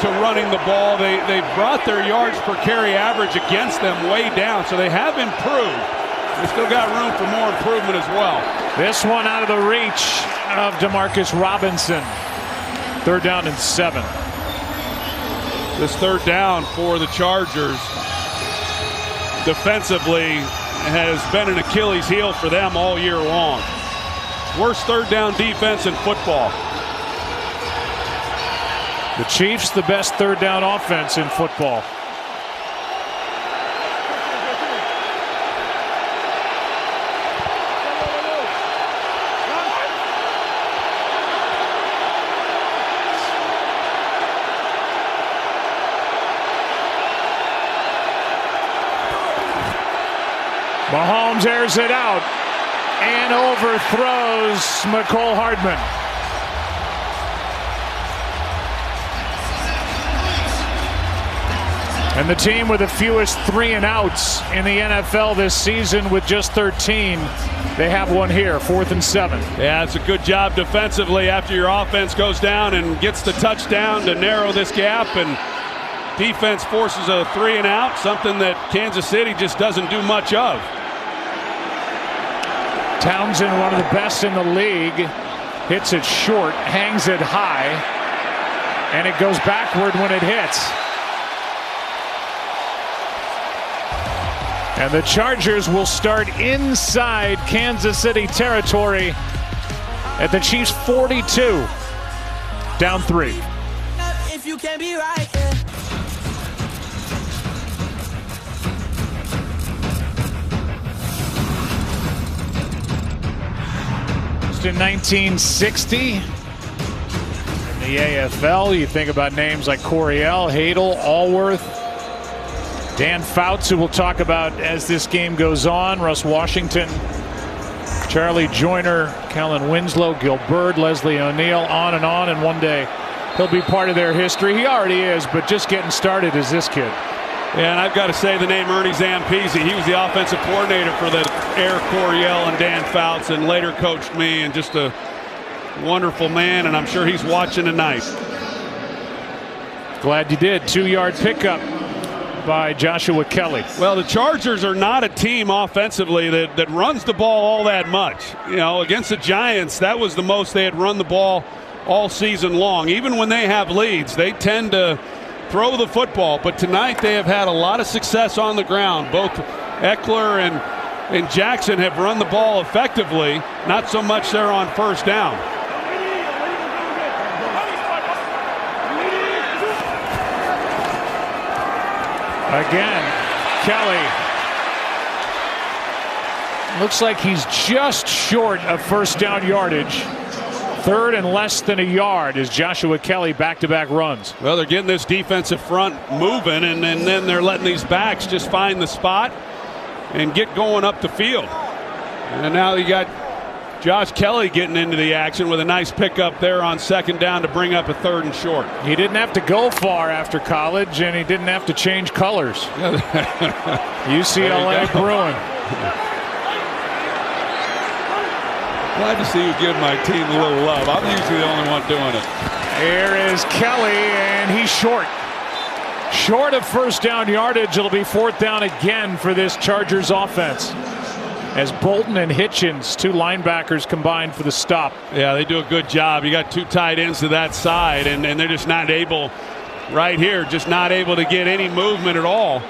Speaker 3: to running the ball. They brought their yards per carry average against them way down, so they have improved. They still got room for more improvement as well.
Speaker 2: This one out of the reach of Demarcus Robinson. 3rd down and 7.
Speaker 3: This 3rd down for the Chargers defensively has been an Achilles heel for them all year long. Worst 3rd down defense in football.
Speaker 2: The Chiefs, the best 3rd down offense in football. Mahomes airs it out and overthrows Mecole Hardman. And the team with the fewest 3-and-outs in the NFL this season with just 13. They have one here, 4th and 7.
Speaker 3: Yeah, it's a good job defensively after your offense goes down and gets the touchdown to narrow this gap, and defense forces a 3-and-out, something that Kansas City just doesn't do much of.
Speaker 2: Townsend, one of the best in the league. hits it short, hangs it high, and it goes backward when it hits. And the Chargers will start inside Kansas City territory at the Chiefs 42, down 3.
Speaker 7: If you can be right,
Speaker 2: Just in 1960, in the AFL, you think about names like Coryell, Hadel, Allworth, Dan Fouts, who we'll talk about as this game goes on, Russ Washington, Charlie Joyner, Kellen Winslow, Gil Bird, Leslie O'Neal, on, and one day he'll be part of their history. He already is, but just getting started is this kid.
Speaker 3: Yeah, and I've got to say the name Ernie Zampese. He was the offensive coordinator for the Air Coryell and Dan Fouts, and later coached me, and just a wonderful man, and I'm sure he's watching tonight.
Speaker 2: Glad you did. 2-yard pickup by Joshua Kelly.
Speaker 3: Well, the Chargers are not a team offensively that runs the ball all that much. You know, against the Giants, that was the most they had run the ball all season long. Even when they have leads, they tend to throw the football. But tonight they have had a lot of success on the ground. Both Eckler and Jackson have run the ball effectively. Not so much there on first down.
Speaker 2: Again, Kelly. Looks like he's just short of first down yardage. 3rd and less than a yard as Joshua Kelly back-to-back runs.
Speaker 3: Well, they're getting this defensive front moving, and then they're letting these backs just find the spot and get going up the field. And now you got Josh Kelly getting into the action with a nice pickup there on 2nd down to bring up a 3rd and short.
Speaker 2: He didn't have to go far after college, and he didn't have to change colors. UCLA Bruin.
Speaker 3: Glad to see you give my team a little love. I'm usually the only one doing it.
Speaker 2: Here is Kelly, and he's short. Short of first down yardage. It'll be 4th down again for this Chargers offense, as Bolton and Hitchens, 2 linebackers, combined for the stop.
Speaker 3: Yeah, they do a good job. You got 2 tight ends to that side, and they're just not able, right here, just not able to get any movement at all.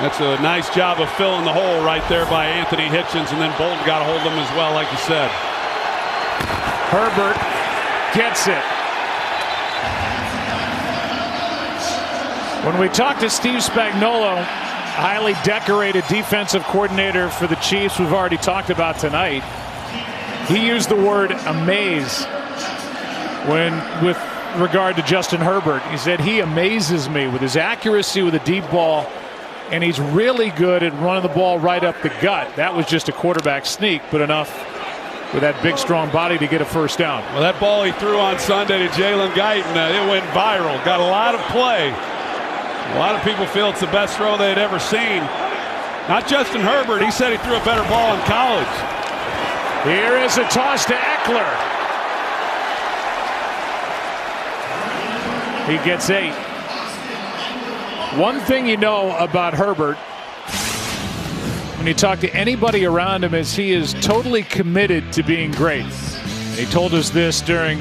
Speaker 3: That's a nice job of filling the hole right there by Anthony Hitchens, and then Bolton got a hold of him as well, like you said.
Speaker 2: Herbert gets it. When we talked to Steve Spagnuolo, highly decorated defensive coordinator for the Chiefs, we've already talked about tonight, he used the word amaze with regard to Justin Herbert. He said he amazes me with his accuracy with a deep ball, and he's really good at running the ball right up the gut. That was just a quarterback sneak, but enough with that big, strong body to get a first down.
Speaker 3: Well, that ball he threw on Sunday to Jalen Guyton, it went viral. Got a lot of play. A lot of people feel it's the best throw they had ever seen. Not Justin Herbert. He said he threw a better ball in college.
Speaker 2: Here is a toss to Eckler. He gets 8. One thing you know about Herbert, when you talk to anybody around him, is he is totally committed to being great. He told us this during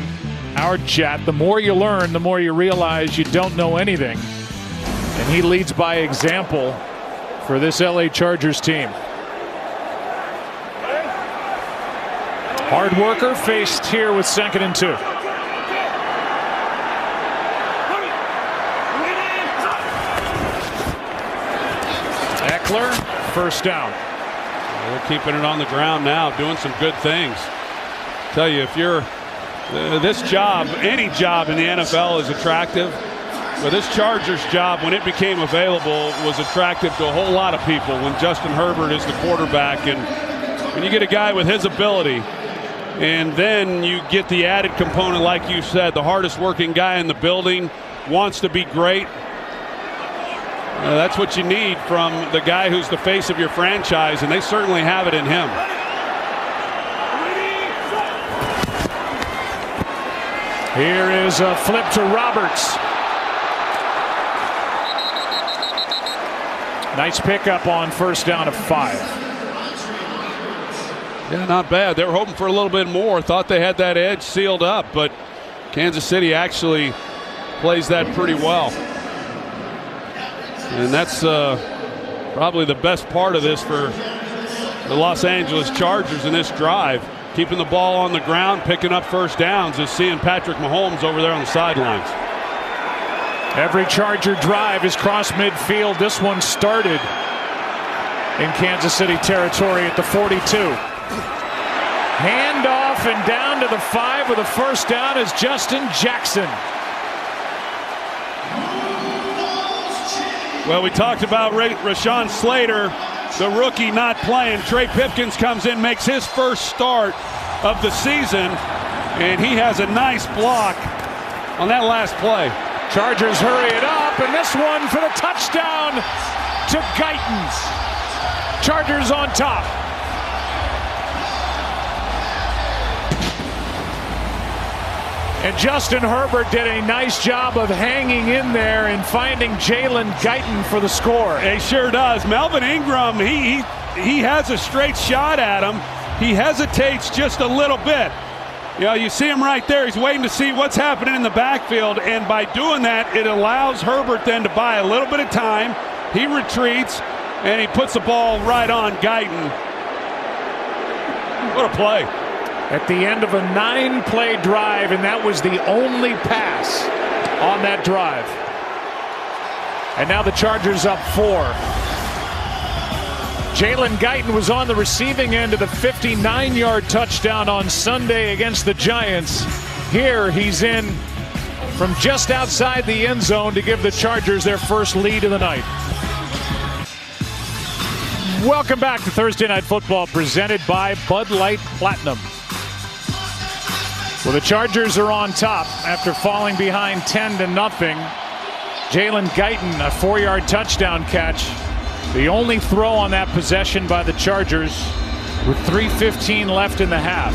Speaker 2: our chat. The more you learn, the more you realize you don't know anything. And he leads by example for this LA Chargers team. Hard worker faced here with 2nd and 2. Eckler, first down.
Speaker 3: They're keeping it on the ground now, doing some good things. Tell you, if you're this job, any job in the NFL is attractive. But this Chargers job, when it became available, was attractive to a whole lot of people when Justin Herbert is the quarterback. And when you get a guy with his ability, and then you get the added component, like you said, the hardest working guy in the building, wants to be great. That's what you need from the guy who's the face of your franchise, and they certainly have it in him.
Speaker 2: Here is a flip to Roberts. Nice pickup on first down of 5.
Speaker 3: Yeah, not bad. They were hoping for a little bit more. Thought they had that edge sealed up, but Kansas City actually plays that pretty well. And that's probably the best part of this for the Los Angeles Chargers in this drive. Keeping the ball on the ground, picking up first downs, is seeing Patrick Mahomes over there on the sidelines.
Speaker 2: Every Charger drive is cross midfield. This one started in Kansas City territory at the 42. Handoff and down to the 5 with a first down is Justin Jackson.
Speaker 3: Well, we talked about Rashawn Slater, the rookie, not playing. Trey Pipkins comes in, makes his first start of the season, and he has a nice block on that last play.
Speaker 2: Chargers hurry it up, and this one for the touchdown to Guyton. Chargers on top. And Justin Herbert did a nice job of hanging in there and finding Jalen Guyton for the score.
Speaker 3: He sure does. Melvin Ingram, he has a straight shot at him. He hesitates just a little bit. You know, you see him right there. He's waiting to see what's happening in the backfield, and by doing that, it allows Herbert then to buy a little bit of time. He retreats, and he puts the ball right on Guyton. What a play.
Speaker 2: At the end of a 9-play drive, and that was the only pass on that drive. And now the Chargers up 4. Jalen Guyton was on the receiving end of the 59-yard touchdown on Sunday against the Giants. Here he's in from just outside the end zone to give the Chargers their first lead of the night. Welcome back to Thursday Night Football, presented by Bud Light Platinum. Well, the Chargers are on top after falling behind 10-0. Jalen Guyton, a 4-yard touchdown catch. The only throw on that possession by the Chargers with 3:15 left in the half.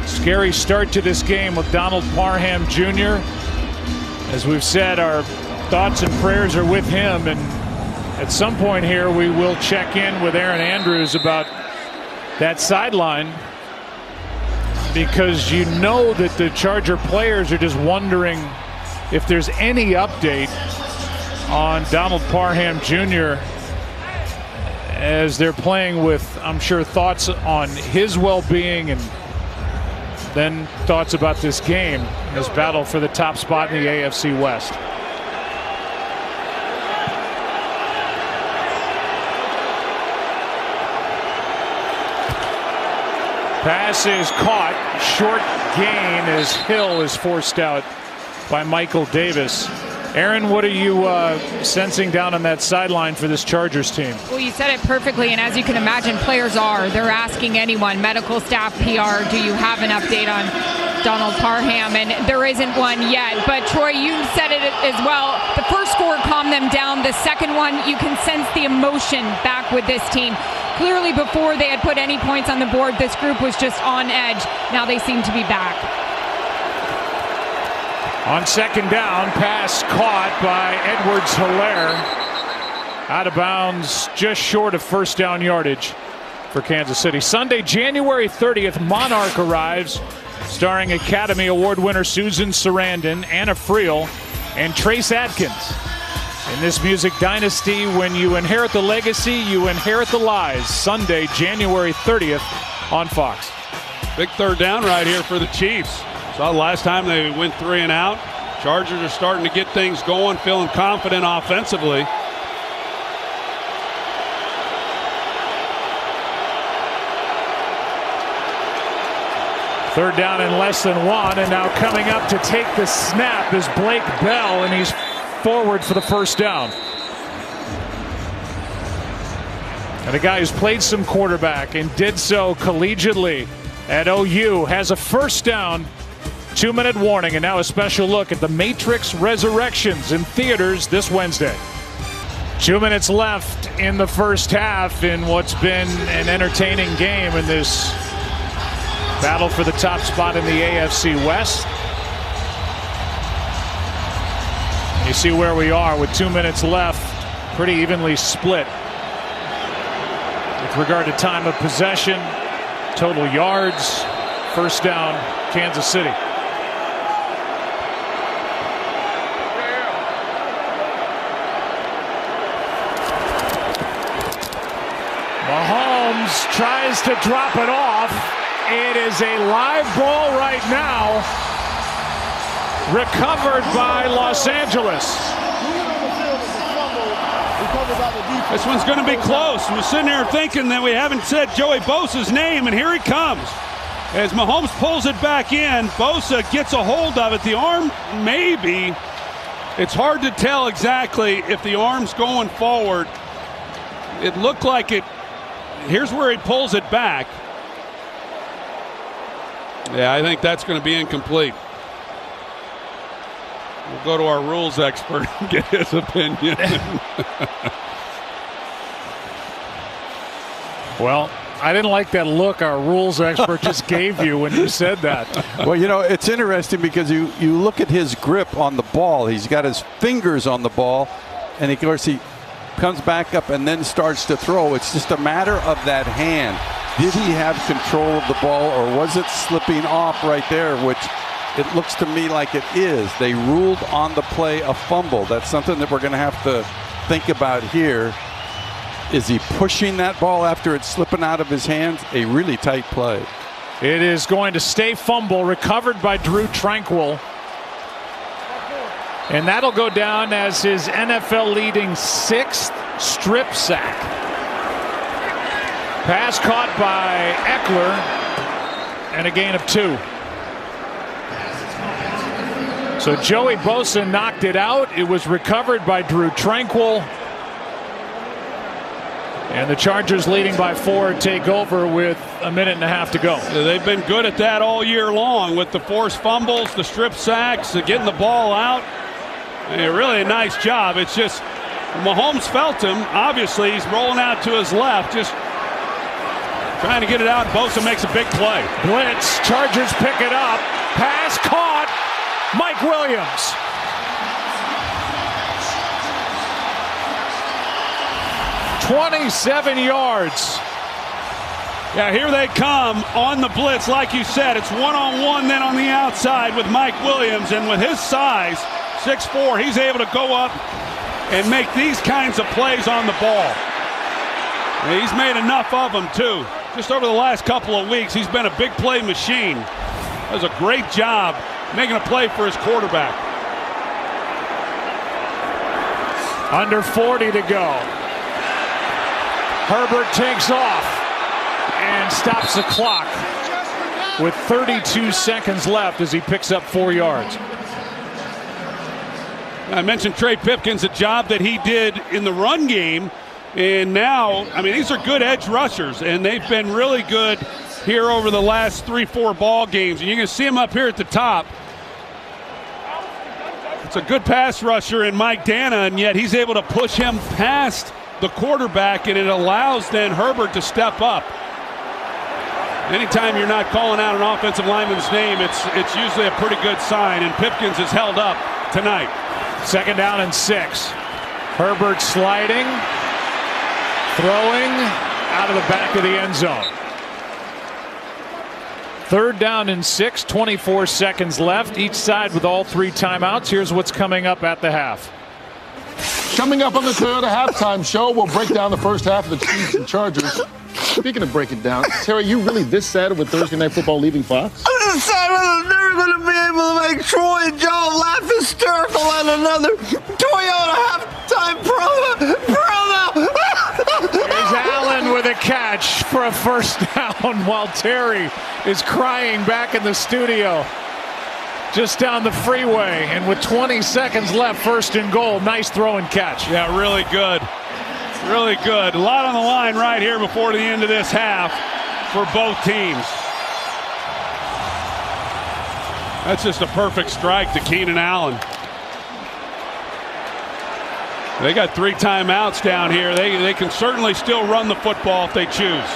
Speaker 2: Scary start to this game with Donald Parham Jr. As we've said, our thoughts and prayers are with him, and at some point here we will check in with Aaron Andrews about that sideline, because you know that the Charger players are just wondering if there's any update on Donald Parham Jr. as they're playing with, I'm sure, thoughts on his well-being and then thoughts about this game, this battle for the top spot in the AFC West. Pass is caught. Short gain as Hill is forced out by Michael Davis. Aaron, what are you sensing down on that sideline for this Chargers team?
Speaker 5: Well, you said it perfectly, and as you can imagine, players are. They're asking anyone, medical staff, PR, do you have an update on Donald Parham? And there isn't one yet. But, Troy, you said it as well. The first score calmed them down. The second one, you can sense the emotion back with this team. Clearly, before they had put any points on the board, this group was just on edge. Now they seem to be back.
Speaker 2: On second down, pass caught by Edwards-Helaire. Out of bounds, just short of first down yardage for Kansas City. Sunday, January 30th, Monarch arrives, starring Academy Award winner Susan Sarandon, Anna Friel, and Trace Adkins. In this music dynasty, when you inherit the legacy, you inherit the lies. Sunday, January 30th on Fox.
Speaker 3: Big third down right here for the Chiefs. Saw the last time they went 3 and out. Chargers are starting to get things going, feeling confident offensively.
Speaker 2: Third down in less than 1, and now coming up to take the snap is Blake Bell, and he's forward for the first down. And a guy who's played some quarterback and did so collegiately at OU has a first down. 2-minute warning, and now a special look at The Matrix Resurrections in theaters this Wednesday. 2 minutes left in the first half in what's been an entertaining game in this battle for the top spot in the AFC West. You see where we are with 2 minutes left, pretty evenly split with regard to time of possession. Total yards, first down, Kansas City. Mahomes tries to drop it off. It is a live ball right now. Recovered by Los Angeles.
Speaker 3: This one's going to be close. We're sitting here thinking that we haven't said Joey Bosa's name, and here he comes. As Mahomes pulls it back in, Bosa gets a hold of it. The arm, maybe. It's hard to tell exactly if the arm's going forward. It looked like it. Here's where he pulls it back. Yeah, I think that's going to be incomplete. We'll go to our rules expert and get his opinion.
Speaker 2: Well, I didn't like that look our rules expert just gave you when you said that.
Speaker 8: Well, you know, it's interesting because you look at his grip on the ball. He's got his fingers on the ball, and of course he comes back up and then starts to throw. It's just a matter of that hand. Did he have control of the ball, or was it slipping off right there, which it looks to me like it is. They ruled on the play a fumble. That's something that we're going to have to think about here. Is he pushing that ball after it's slipping out of his hands? A really tight play.
Speaker 2: It is going to stay fumble, recovered by Drew Tranquill. And that'll go down as his NFL leading 6th strip sack. Pass caught by Eckler, and a gain of 2. So Joey Bosa knocked it out. It was recovered by Drew Tranquill. And the Chargers, leading by 4, take over with a minute and a half to go.
Speaker 3: They've been good at that all year long with the forced fumbles, the strip sacks, getting the ball out. Really a nice job. It's just Mahomes felt him. Obviously, he's rolling out to his left, just trying to get it out. Bosa makes a big play.
Speaker 2: Blitz. Chargers pick it up. Pass caught. Mike Williams. "27 yards.
Speaker 3: Yeah, here they come on the blitz. Like you said, it's one-on-one then on the outside with Mike Williams. And with his size, 6'4", he's able to go up and make these kinds of plays on the ball. And he's made enough of them, too. Just over the last couple of weeks, he's been a big play machine. Does a great job making a play for his quarterback.
Speaker 2: Under 40 to go. Herbert takes off and stops the clock with 32 seconds left as he picks up 4 yards.
Speaker 3: I mentioned Trey Pipkins, a job that he did in the run game. And now, I mean, these are good edge rushers, and they've been really good here over the last 3-4 ball games. And you can see him up here at the top. It's a good pass rusher in Mike Dana, and yet he's able to push him past the quarterback, and it allows then Herbert to step up. Anytime you're not calling out an offensive lineman's name, it's usually a pretty good sign, and Pipkins is held up tonight.
Speaker 2: 2nd down and 6. Herbert sliding, throwing out of the back of the end zone. 3rd down and 6, 24 seconds left, each side with all 3 timeouts. Here's what's coming up at the half.
Speaker 6: Coming up on the Toyota Halftime Show, we'll break down the first half of the Chiefs and Chargers. Speaking of breaking down, Terry, you really this sad with Thursday Night Football leaving Fox?
Speaker 9: I'm just sad I'm never going to be able to make Troy and Joe laugh hysterical at another Toyota Halftime promo.
Speaker 2: Here's Allen with a catch for a first down while Terry is crying back in the studio. Just down the freeway, and with 20 seconds left, 1st and goal. Nice throw and catch.
Speaker 3: Yeah, really good. Really good. A lot on the line right here before the end of this half for both teams. That's just a perfect strike to Keenan Allen. They got 3 timeouts down here. They can certainly still run the football if they choose.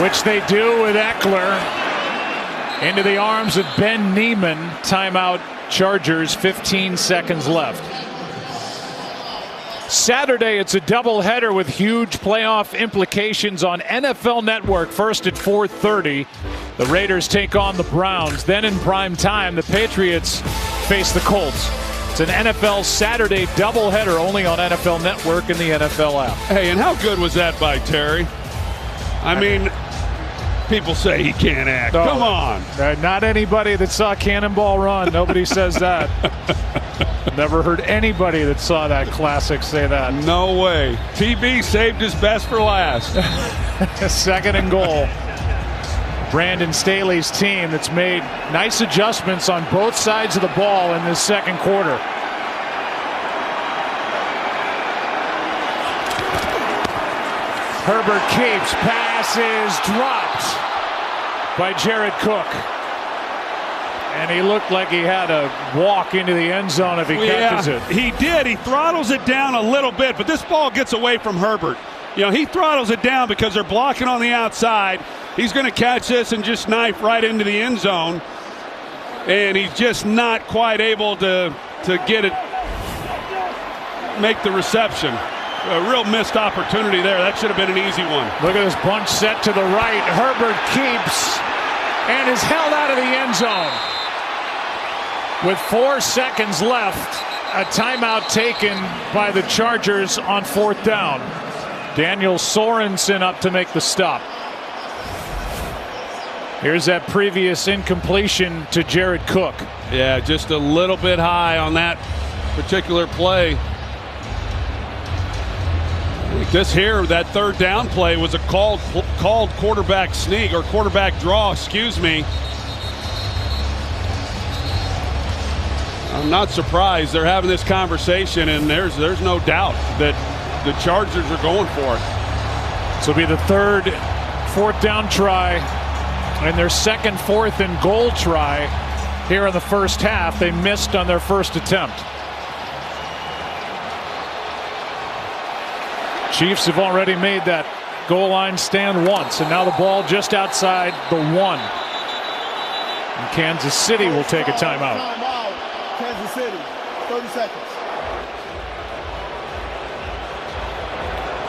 Speaker 2: Which they do with Eckler. Into the arms of Ben Neiman. Timeout Chargers, 15 seconds left. Saturday, it's a doubleheader with huge playoff implications on NFL Network. First at 4:30, the Raiders take on the Browns. Then in prime time, the Patriots face the Colts. It's an NFL Saturday doubleheader only on NFL Network and the NFL app.
Speaker 3: Hey, and how good was that by Terry? I mean, people say he can't act.
Speaker 2: No,
Speaker 3: come on.
Speaker 2: Not anybody that saw Cannonball Run. Nobody says that. Never heard anybody that saw that classic say that.
Speaker 3: No way. TB saved his best for last.
Speaker 2: Second and goal. Brandon Staley's team that's made nice adjustments on both sides of the ball in this second quarter. Herbert keeps, pass is dropped by Jared Cook. And he looked like he had to walk into the end zone if he catches it.
Speaker 3: He did. He throttles it down a little bit, but this ball gets away from Herbert. You know, he throttles it down because they're blocking on the outside. He's going to catch this and just knife right into the end zone. And he's just not quite able to get it, make the reception. A real missed opportunity there. That should have been an easy one.
Speaker 2: Look at this bunch set to the right. Herbert keeps and is held out of the end zone. With 4 seconds left, a timeout taken by the Chargers on 4th down. Daniel Sorensen up to make the stop. Here's that previous incompletion to Jared Cook.
Speaker 3: Yeah, just a little bit high on that particular play. This here, that 3rd down play was a called quarterback sneak or quarterback draw, excuse me. I'm not surprised they're having this conversation, and there's no doubt that the Chargers are going for it.
Speaker 2: This will be the 3rd 4th down try and their 2nd 4th and goal try here in the first half. They missed on their first attempt. Chiefs have already made that goal line stand once, and now the ball just outside the 1. And Kansas City will take a timeout.
Speaker 6: Kansas City, 30 seconds.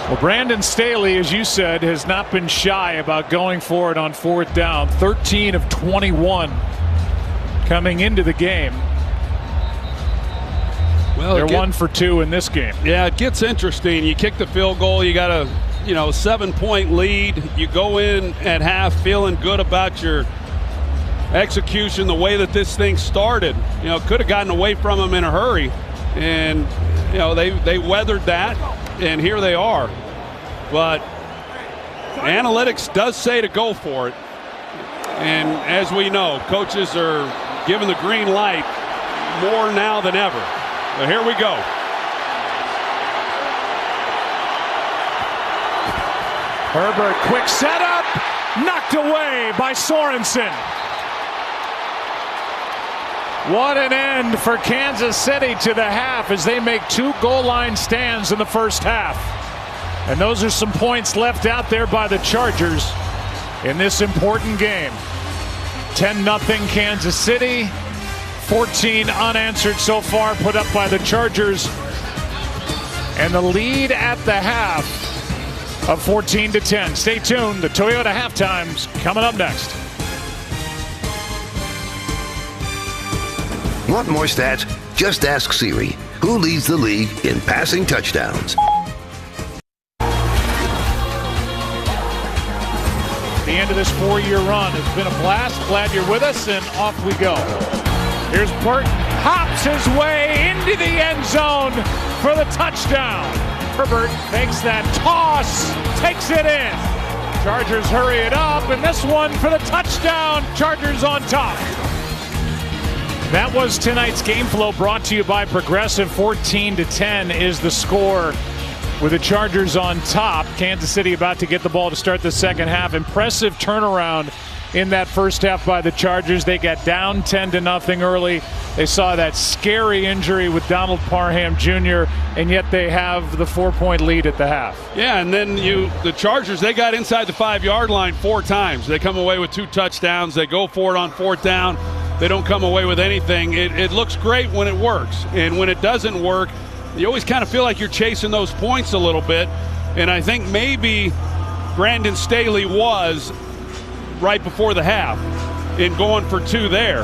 Speaker 2: Well, Brandon Staley, as you said, has not been shy about going for it on 4th down. 13 of 21 coming into the game. Well, they're 1 for 2 in this game.
Speaker 3: Yeah, it gets interesting. You kick the field goal, you got a 7-point lead. You go in at half feeling good about your execution, the way that this thing started. Could have gotten away from them in a hurry, and they weathered that, and here they are. But analytics does say to go for it, and as we know, coaches are giving the green light more now than ever. So here we go.
Speaker 2: Herbert, quick setup, knocked away by Sorensen. What an end for Kansas City to the half as they make 2 goal line stands in the first half. And those are some points left out there by the Chargers in this important game. 10-0 Kansas City. 14 unanswered so far put up by the Chargers. And the lead at the half of 14-10. Stay tuned. The Toyota Halftime's coming up next.
Speaker 1: Want more stats? Just ask Siri. Who leads the league in passing touchdowns?
Speaker 2: The end of this 4-year run has been a blast. Glad you're with us, and off we go. Here's Burton, hops his way into the end zone for the touchdown. Herbert makes that toss, takes it in. Chargers hurry it up, and this one for the touchdown. Chargers on top. That was tonight's game flow, brought to you by Progressive. 14-10 is the score, with the Chargers on top. Kansas City about to get the ball to start the second half. Impressive turnaround in that first half by the Chargers. They got down 10-0 early. They saw that scary injury with Donald Parham Jr., and yet they have the 4-point lead at the half.
Speaker 3: Yeah, and then the Chargers, they got inside the 5-yard line 4 times. They come away with 2 touchdowns. They go for it on 4th down. They don't come away with anything. It looks great when it works, and when it doesn't work, you always kind of feel like you're chasing those points a little bit. And I think maybe Brandon Staley was right before the half in going for 2 there.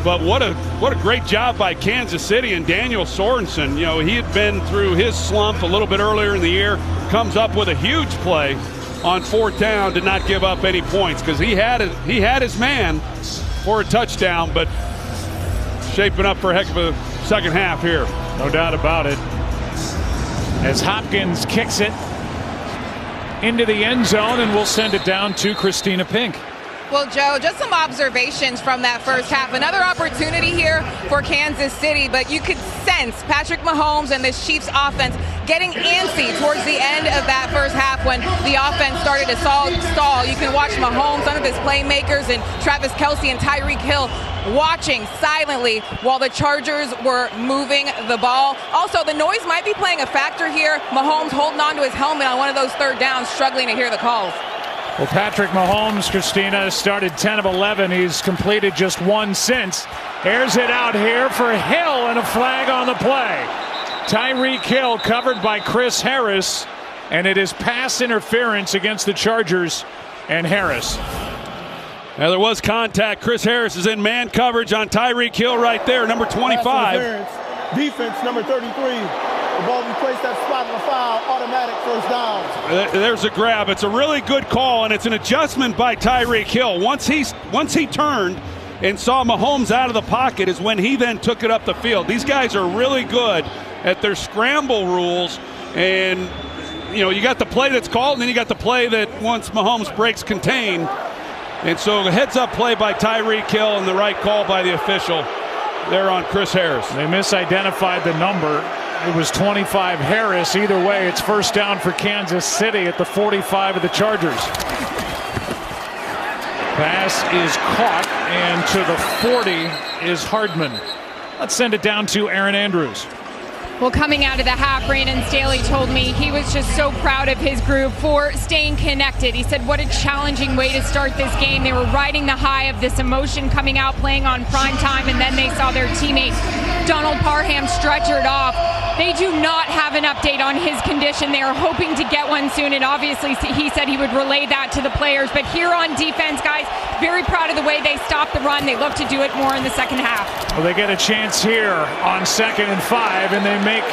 Speaker 3: But what a great job by Kansas City and Daniel Sorensen. You know, he had been through his slump a little bit earlier in the year, comes up with a huge play on 4th down to not give up any points, because he had his man for a touchdown, but shaping up for a heck of a second half here.
Speaker 2: No doubt about it. As Hopkins kicks it into the end zone, and we'll send it down to Christina Pink.
Speaker 4: Well, Joe, just some observations from that first half. Another opportunity here for Kansas City, but you could sense Patrick Mahomes and this Chiefs offense getting antsy towards the end of that first half when the offense started to stall. You can watch Mahomes, some of his playmakers, and Travis Kelce and Tyreek Hill watching silently while the Chargers were moving the ball. Also, the noise might be playing a factor here. Mahomes holding on to his helmet on one of those 3rd downs, struggling to hear the calls.
Speaker 2: Well, Patrick Mahomes, Christina, started 10 of 11. He's completed just 1 since. Airs it out here for Hill, and a flag on the play. Tyreek Hill covered by Chris Harris, and it is pass interference against the Chargers and Harris.
Speaker 3: Now, there was contact. Chris Harris is in man coverage on Tyreek Hill right there, number 25.
Speaker 6: Defense, number 33. The ball be placed that spot in the foul, automatic 1st down.
Speaker 3: There's a grab. It's a really good call, and it's an adjustment by Tyreek Hill. Once he turned and saw Mahomes out of the pocket is when he then took it up the field. These guys are really good at their scramble rules, and you know, you got the play that's called, and then you got the play that once Mahomes breaks contain. And so the heads-up play by Tyreek Hill and the right call by the official there on Chris Harris.
Speaker 2: They misidentified the number. It was 25 Harris. Either way, it's 1st down for Kansas City at the 45 of the Chargers. Pass is caught, and to the 40 is Hardman. Let's send it down to Erin Andrews.
Speaker 5: Well, coming out of the half, Brandon Staley told me he was just so proud of his group for staying connected. He said what a challenging way to start this game. They were riding the high of this emotion coming out, playing on prime time, and then they saw their teammate Donald Parham stretchered off. They do not have an update on his condition. They are hoping to get one soon, and obviously he said he would relay that to the players. But here on defense, guys, very proud of the way they stopped the run. They look to do it more in the second half.
Speaker 2: Well, they get a chance here on 2nd and 5, and they make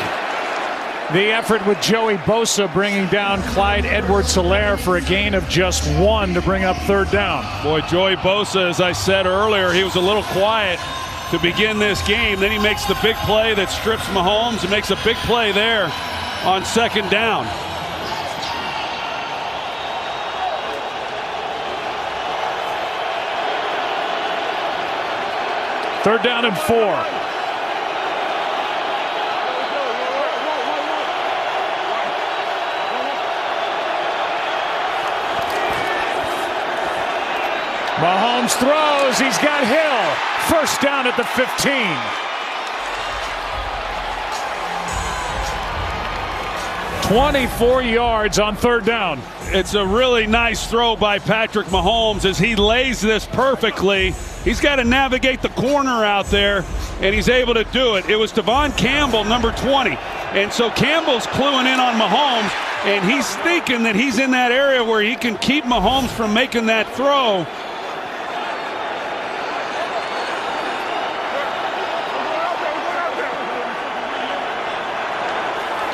Speaker 2: the effort with Joey Bosa bringing down Clyde Edwards-Helaire for a gain of just 1 to bring up 3rd down.
Speaker 3: Boy, Joey Bosa, as I said earlier, he was a little quiet to begin this game. Then he makes the big play that strips Mahomes and makes a big play there on 2nd down.
Speaker 2: Third down and 4. Mahomes throws. He's got Hill. 1st down at the 15. "24 yards on 3rd down.
Speaker 3: It's a really nice throw by Patrick Mahomes as he lays this perfectly. He's got to navigate the corner out there, and he's able to do it. It was Devon Campbell, number 20. And so Campbell's cluing in on Mahomes, and he's thinking that he's in that area where he can keep Mahomes from making that throw.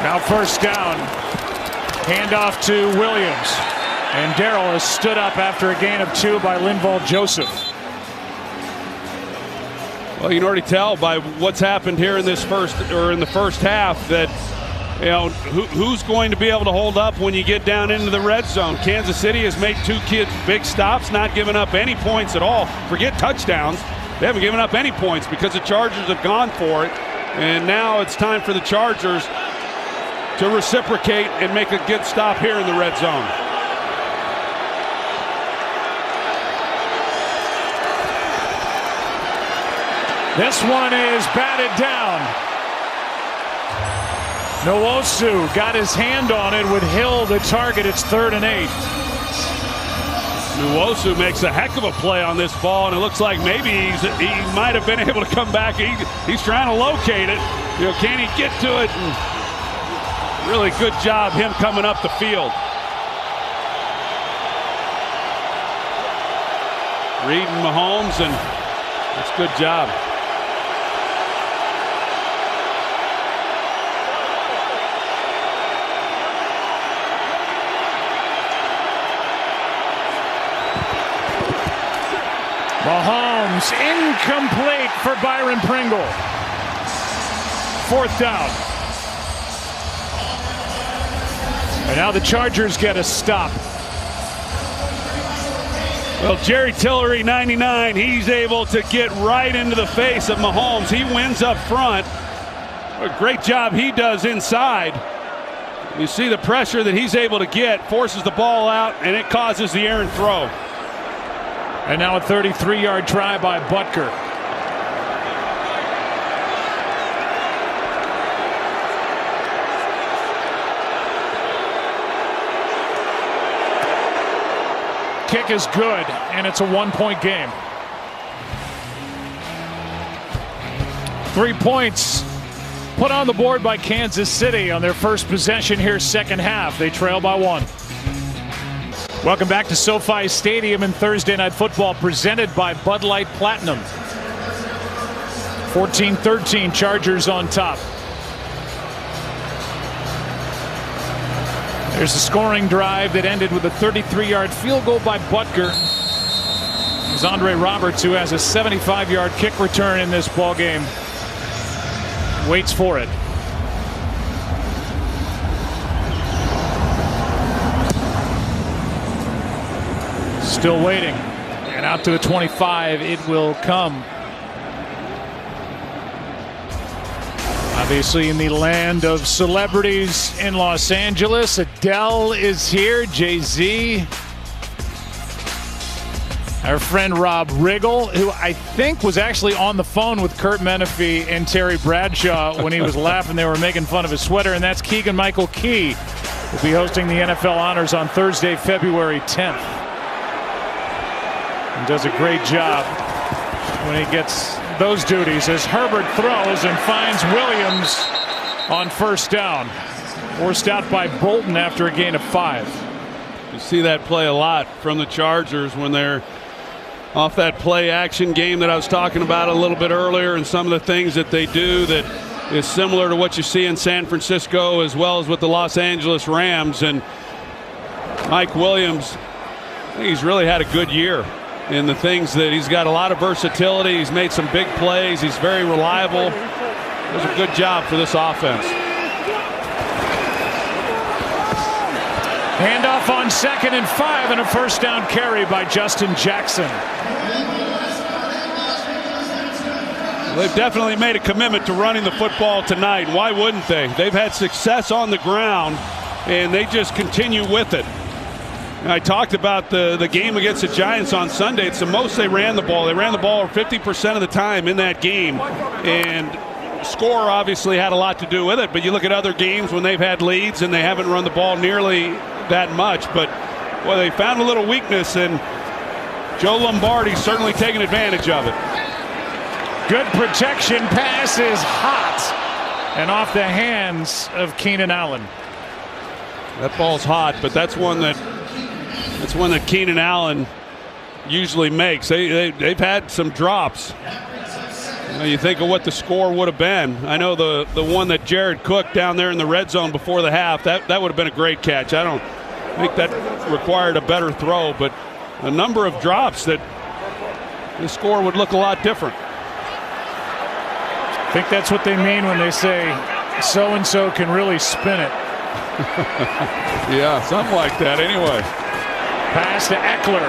Speaker 2: Now 1st down. Handoff to Williams. And Darrell has stood up after a gain of 2 by Linval Joseph.
Speaker 3: Well, you can already tell by what's happened here in the first half that, you know, who's going to be able to hold up when you get down into the red zone. Kansas City has made 2 big stops, not giving up any points at all. Forget touchdowns. They haven't given up any points because the Chargers have gone for it. And now it's time for the Chargers to reciprocate and make a good stop here in the red zone.
Speaker 2: This one is batted down. Nwosu got his hand on it with Hill the target. It's 3rd and 8.
Speaker 3: Nwosu makes a heck of a play on this ball, and it looks like maybe he might have been able to come back. He's trying to locate it. You know, can he get to it? Really good job him coming up the field. Reading Mahomes, and that's a good job.
Speaker 2: Mahomes incomplete for Byron Pringle. 4th down. And now the Chargers get a stop.
Speaker 3: Well, Jerry Tillery, 99, he's able to get right into the face of Mahomes. He wins up front. A great job he does inside. You see the pressure that he's able to get, forces the ball out, and it causes the errant throw.
Speaker 2: And now a 33-yard try by Butker. Kick is good, and it's a 1-point game. 3 points put on the board by Kansas City on their first possession here, second half. They trail by 1. Welcome back to SoFi Stadium and Thursday Night Football, presented by Bud Light Platinum. 14-13, Chargers on top. There's a scoring drive that ended with a 33-yard field goal by Butker. It was Andre Roberts, who has a 75-yard kick return in this ball game. Waits for it. Still waiting. And out to the 25 it will come. Obviously in the land of celebrities in Los Angeles, Adele is here, Jay-Z. Our friend Rob Riggle, who I think was actually on the phone with Kurt Menefee and Terry Bradshaw when he was laughing. They were making fun of his sweater, and that's Keegan-Michael Key. Will be hosting the NFL Honors on Thursday, February 10th. And does a great job when he gets those duties as Herbert throws and finds Williams on first down. Forced out by Bolton after a gain of 5.
Speaker 3: You see that play a lot from the Chargers when they're off that play action game that I was talking about a little bit earlier, and some of the things that they do that is similar to what you see in San Francisco as well as with the Los Angeles Rams. And Mike Williams, I think he's really had a good year in the things that he's got a lot of versatility. He's made some big plays. He's very reliable. It was a good job for this offense.
Speaker 2: Handoff on 2nd and 5 and a first down carry by Justin Jackson.
Speaker 3: They've definitely made a commitment to running the football tonight. Why wouldn't they? They've had success on the ground, and they just continue with it. I talked about the game against the Giants on Sunday. It's the most they ran the ball. They ran the ball 50% of the time in that game. And score obviously had a lot to do with it. But you look at other games when they've had leads and they haven't run the ball nearly that much. But, well, they found a little weakness, and Joe Lombardi's certainly taking advantage of it.
Speaker 2: Good protection. Pass is hot and off the hands of Keenan Allen.
Speaker 3: That ball's hot, but that's one that Keenan Allen usually makes. They've had some drops. You think of what the score would have been. I know the one that Jared Cook down there in the red zone before the half, that would have been a great catch. I don't think that required a better throw, but a number of drops that the score would look a lot different.
Speaker 2: I think that's what they mean when they say so-and-so can really spin it.
Speaker 3: Yeah, something like that anyway.
Speaker 2: Pass to Eckler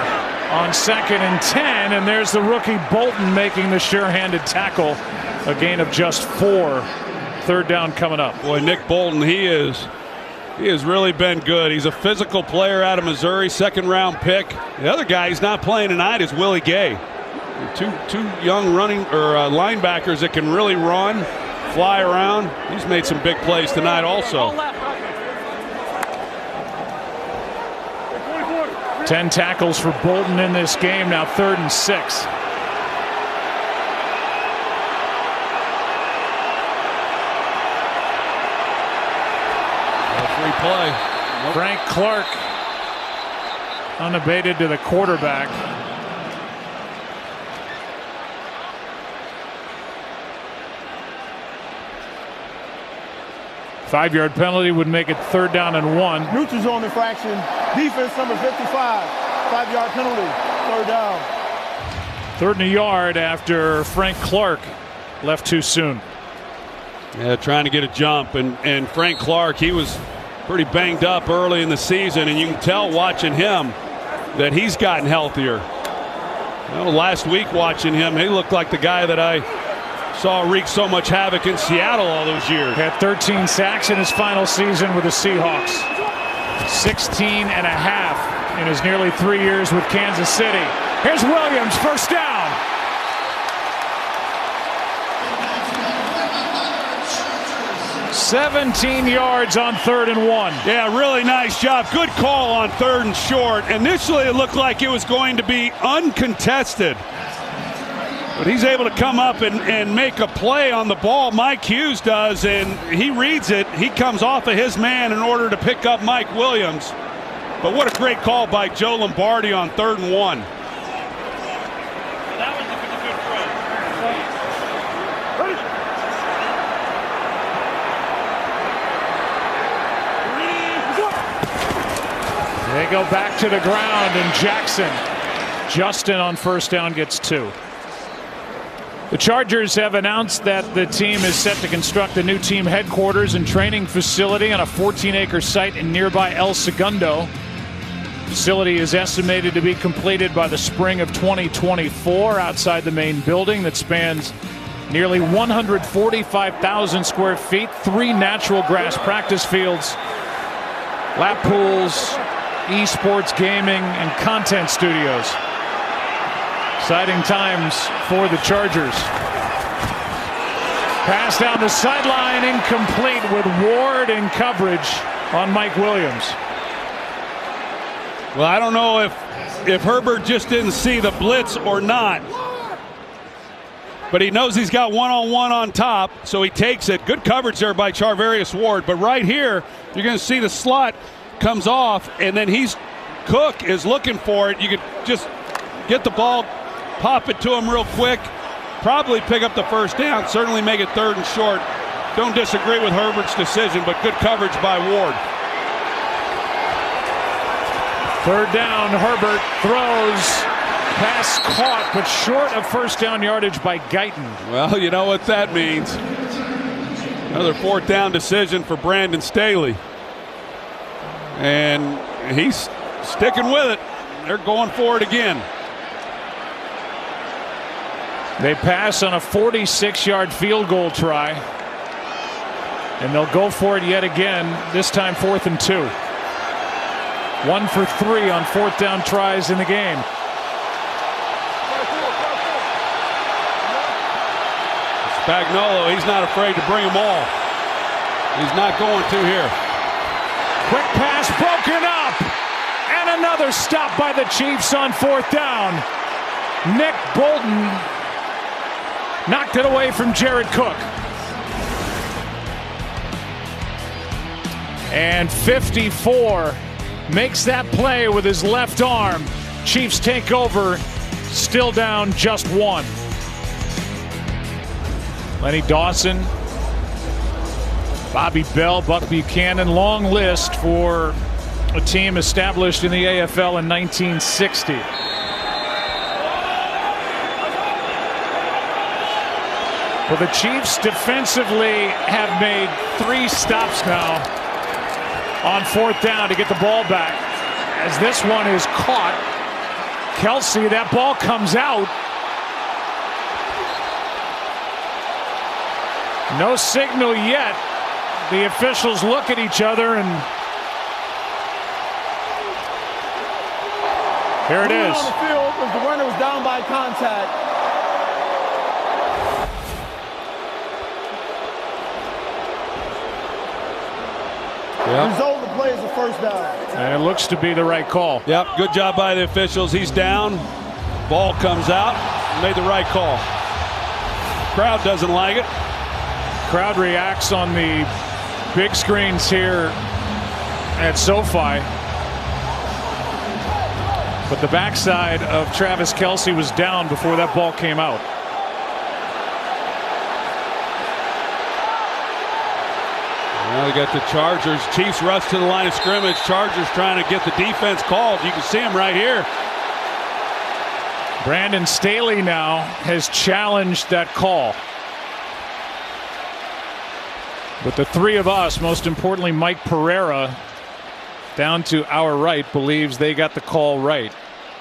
Speaker 2: on 2nd and 10, and there's the rookie Bolton making the sure-handed tackle. A gain of just 4. Third down coming up.
Speaker 3: Boy, Nick Bolton, he has really been good. He's a physical player out of Missouri, 2nd-round pick. The other guy who's not playing tonight is Willie Gay. Two young linebackers that can really run, fly around. He's made some big plays tonight also.
Speaker 2: 10 tackles for Bolton in this game. Now 3rd and 6.
Speaker 3: play.
Speaker 2: Frank Clark unabated to the quarterback. Five-yard penalty would make it 3rd down and 1.
Speaker 6: Neutral zone infraction. Defense number 55. 5-yard penalty. 3rd down.
Speaker 2: 3rd and a yard after Frank Clark left too soon.
Speaker 3: Yeah, trying to get a jump. And Frank Clark, he was pretty banged up early in the season, and you can tell watching him that he's gotten healthier. Last week watching him, he looked like the guy that I saw wreak so much havoc in Seattle all those years.
Speaker 2: Had 13 sacks in his final season with the Seahawks. 16 and a half in his nearly 3 years with Kansas City. Here's Williams, 1st down. $17 yards on 3rd and 1.
Speaker 3: Yeah, really nice job. Good call on 3rd and short. Initially, it looked like it was going to be uncontested. But he's able to come up and make a play on the ball. Mike Hughes does, and he reads it. He comes off of his man in order to pick up Mike Williams. But what a great call by Joe Lombardi on 3rd and 1. That was a good
Speaker 2: throw. They go back to the ground, and Jackson, Justin on 1st down, gets 2. The Chargers have announced that the team is set to construct a new team headquarters and training facility on a 14-acre site in nearby El Segundo. The facility is estimated to be completed by the spring of 2024 outside the main building that spans nearly 145,000 square feet, 3 natural grass practice fields, lap pools, esports gaming, and content studios. Exciting times for the Chargers. Pass down the sideline, incomplete with Ward in coverage on Mike Williams.
Speaker 3: Well, I don't know if Herbert just didn't see the blitz or not. But he knows he's got one-on-one on top, so he takes it. Good coverage there by Charvarius Ward. But right here, you're going to see the slot comes off, and then Cook is looking for it. You could just get the ball, pop it to him real quick, probably pick up the 1st down, certainly make it 3rd and short. Don't disagree with Herbert's decision, but good coverage by Ward.
Speaker 2: 3rd down, Herbert throws, pass caught, but short of 1st down yardage by Guyton.
Speaker 3: Well, you know what that means. Another 4th down decision for Brandon Staley. And he's sticking with it. They're going for it again.
Speaker 2: They pass on a 46-yard field goal try. And they'll go for it yet again, this time 4th and 2. 1 for 3 on 4th down tries in the game.
Speaker 3: Spagnuolo, he's not afraid to bring them all. He's not going to here.
Speaker 2: Quick pass broken up. And another stop by the Chiefs on 4th down. Nick Bolton knocked it away from Jared Cook. And 54 makes that play with his left arm. Chiefs take over, still down just 1. Lenny Dawson, Bobby Bell, Buck Buchanan, long list for a team established in the AFL in 1960. Well, the Chiefs defensively have made 3 stops now on 4th down to get the ball back. As this one is caught, Kelsey, that ball comes out. No signal yet. The officials look at each other, and here it is.
Speaker 6: On the field as the runner was down by contact.
Speaker 3: Yep.
Speaker 6: Result of the play is a 1st down.
Speaker 2: And it looks to be the right call.
Speaker 3: Yep, good job by the officials. He's down. Ball comes out. Made the right call. Crowd doesn't like it.
Speaker 2: Crowd reacts on the big screens here at SoFi. But the backside of Travis Kelce was down before that ball came out.
Speaker 3: Well, we got the Chargers. Chiefs rush to the line of scrimmage. Chargers trying to get the defense called. You can see him right here.
Speaker 2: Brandon Staley now has challenged that call. But the three of us, most importantly Mike Pereira, down to our right, believes they got the call right.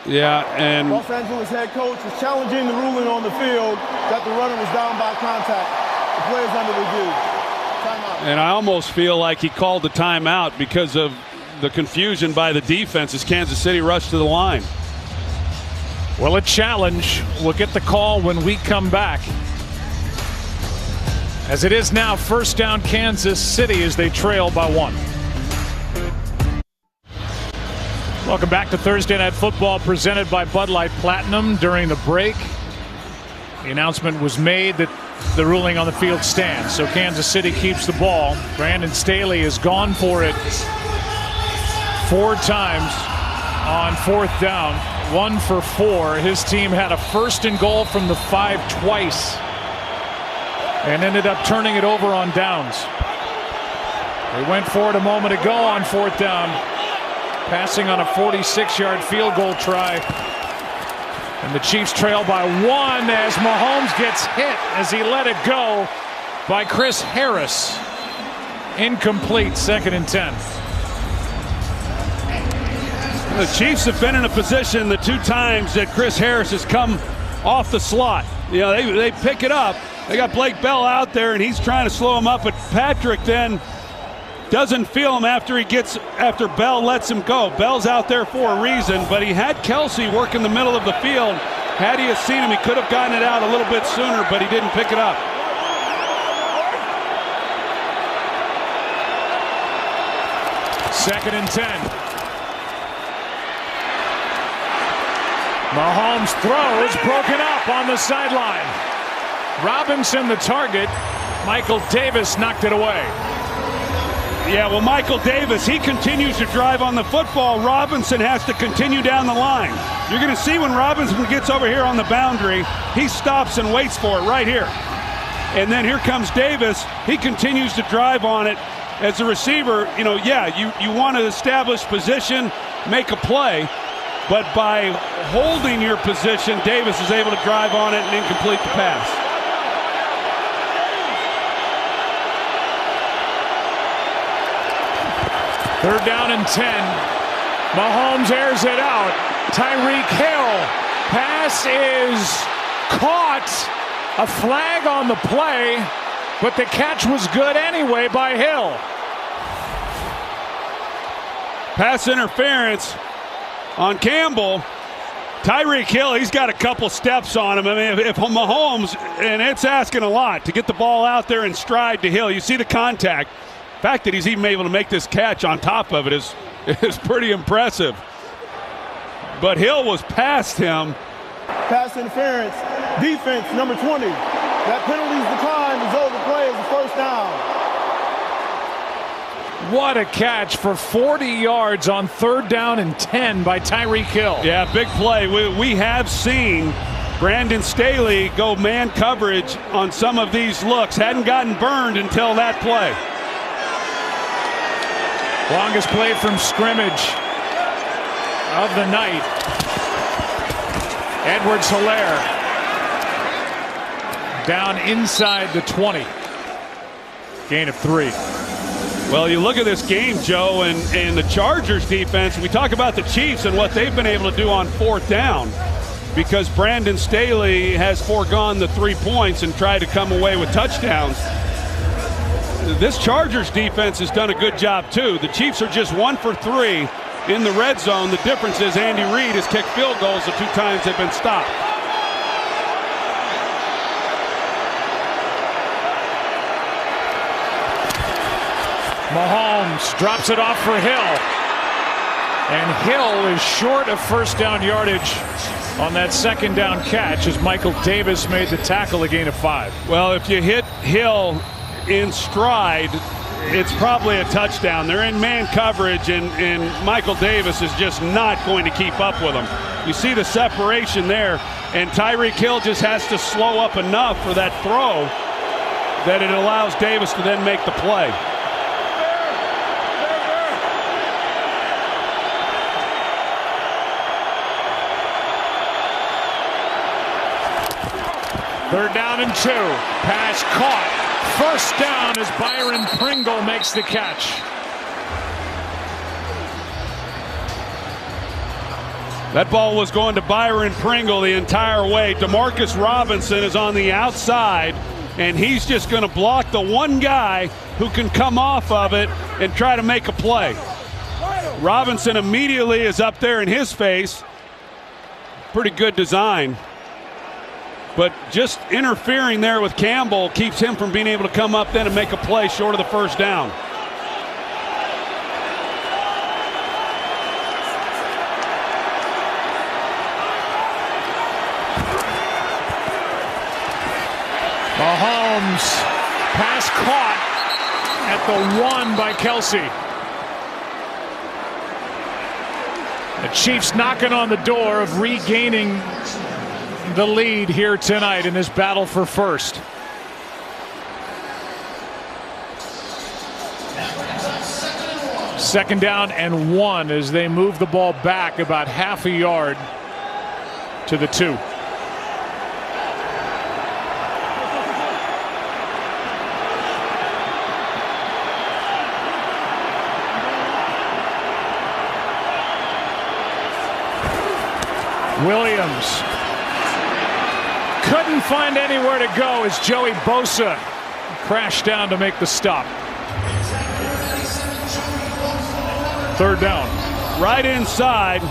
Speaker 3: Yeah, and
Speaker 6: Los Angeles head coach is challenging the ruling on the field that the runner was down by contact. The play is under review. Timeout.
Speaker 3: And I almost feel like he called the timeout because of the confusion by the defense as Kansas City rushed to the line.
Speaker 2: Well, a challenge. We'll get the call when we come back. As it is now, first down Kansas City as they trail by 1. Welcome back to Thursday Night Football presented by Bud Light Platinum. During the break, the announcement was made that the ruling on the field stands. So Kansas City keeps the ball. Brandon Staley has gone for it 4 times on 4th down. 1 for 4. His team had a 1st and goal from the 5 twice and ended up turning it over on downs. They went for it a moment ago on 4th down, passing on a 46-yard field goal try. And the Chiefs trail by 1 as Mahomes gets hit as he let it go by Chris Harris. Incomplete, 2nd and 10.
Speaker 3: The Chiefs have been in a position the 2 times that Chris Harris has come off the slot. You know, they pick it up. They got Blake Bell out there, and he's trying to slow him up, but Patrick then doesn't feel him after Bell lets him go. Bell's out there for a reason, but he had Kelce work in the middle of the field. Had he seen him, he could have gotten it out a little bit sooner, but he didn't pick it up.
Speaker 2: Second and 10. Mahomes throws, broken up on the sideline. Robinson the target. Michael Davis knocked it away.
Speaker 3: Yeah, well, Michael Davis, he continues to drive on the football. Robinson has to continue down the line. You're going to see when Robinson gets over here on the boundary, he stops and waits for it right here. And then here comes Davis. He continues to drive on it. As a receiver, you know, yeah, you want to establish position, make a play. But by holding your position, Davis is able to drive on it and incomplete the pass.
Speaker 2: Third down and 10. Mahomes airs it out. Tyreek Hill. Pass is caught. A flag on the play, but the catch was good anyway by Hill.
Speaker 3: Pass interference on Campbell. Tyreek Hill, he's got a couple steps on him. I mean, if Mahomes, and it's asking a lot to get the ball out there in stride to Hill. You see the contact. The fact that he's even able to make this catch on top of it is pretty impressive. But Hill was past him.
Speaker 6: Pass interference. Defense, number 20. That penalty's declined. Result of the play is a first down.
Speaker 2: What a catch for 40 yards on 3rd down and 10 by Tyreek Hill.
Speaker 3: Yeah, big play. We have seen Brandon Staley go man coverage on some of these looks. Hadn't gotten burned until that play.
Speaker 2: Longest play from scrimmage of the night. Edwards-Helaire down inside the 20. Gain of 3.
Speaker 3: Well, you look at this game, Joe, and the Chargers defense. We talk about the Chiefs and what they've been able to do on 4th down because Brandon Staley has foregone the 3 points and tried to come away with touchdowns. This Chargers defense has done a good job, too. The Chiefs are just 1 for 3 in the red zone. The difference is Andy Reid has kicked field goals the 2 times they've been stopped.
Speaker 2: Mahomes drops it off for Hill. And Hill is short of first down yardage on that 2nd down catch as Michael Davis made the tackle, a gain of 5.
Speaker 3: Well, if you hit Hill in stride, it's probably a touchdown. They're in man coverage, and Michael Davis is just not going to keep up with them. You see the separation there, and Tyreek Hill just has to slow up enough for that throw that it allows Davis to then make the play.
Speaker 2: Third down and 2. Pass caught. First down as Byron Pringle makes the catch.
Speaker 3: That ball was going to Byron Pringle the entire way. Demarcus Robinson is on the outside, and he's just going to block the one guy who can come off of it and try to make a play. Robinson immediately is up there in his face. Pretty good design. But just interfering there with Campbell keeps him from being able to come up then and make a play short of the first down.
Speaker 2: Mahomes, pass caught at the 1 by Kelce. The Chiefs knocking on the door of regaining the lead here tonight in this battle for first. Second down and 1 as they move the ball back about half a yard to the 2. Williams couldn't find anywhere to go as Joey Bosa crashed down to make the stop. Third down.
Speaker 3: Right inside.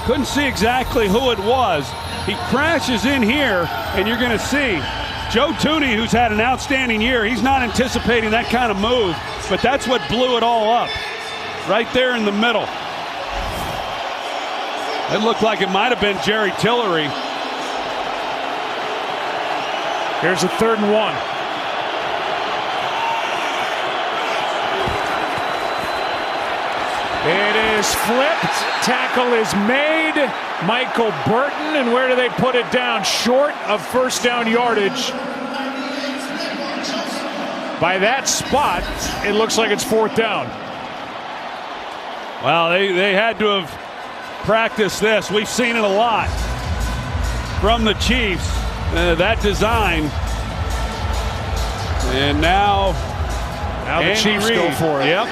Speaker 3: Couldn't see exactly who it was. He crashes in here, and you're going to see Joe Thuney, who's had an outstanding year. He's not anticipating that kind of move, but that's what blew it all up. Right there in the middle. It looked like it might have been Jerry Tillery.
Speaker 2: Here's a 3rd and 1. It is flipped. Tackle is made. Michael Burton, and where do they put it down? Short of first down yardage. By that spot, it looks like it's 4th down.
Speaker 3: Well, they had to have practiced this. We've seen it a lot from the Chiefs. That design, and now
Speaker 2: the Chiefs go for it.
Speaker 3: Yep.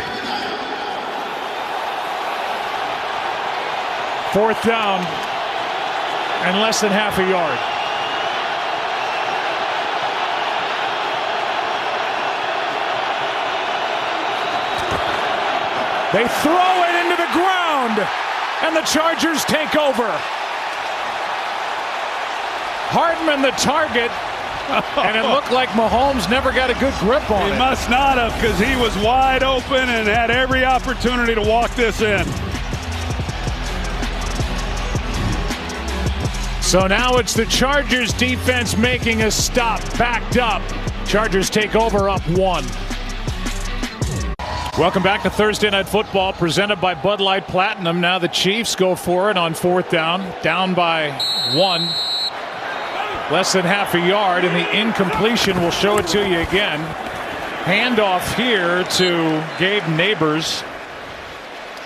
Speaker 2: 4th down and less than half a yard. They throw it into the ground, and the Chargers take over. Hardman the target, and it looked like Mahomes never got a good grip on it.
Speaker 3: He must not have, because he was wide open and had every opportunity to walk this in.
Speaker 2: So now it's the Chargers defense making a stop, backed up. Chargers take over up 1. Welcome back to Thursday Night Football, presented by Bud Light Platinum. Now the Chiefs go for it on 4th down by 1. Less than half a yard, and the incompletion will show it to you again. Handoff here to Gabe Neighbors.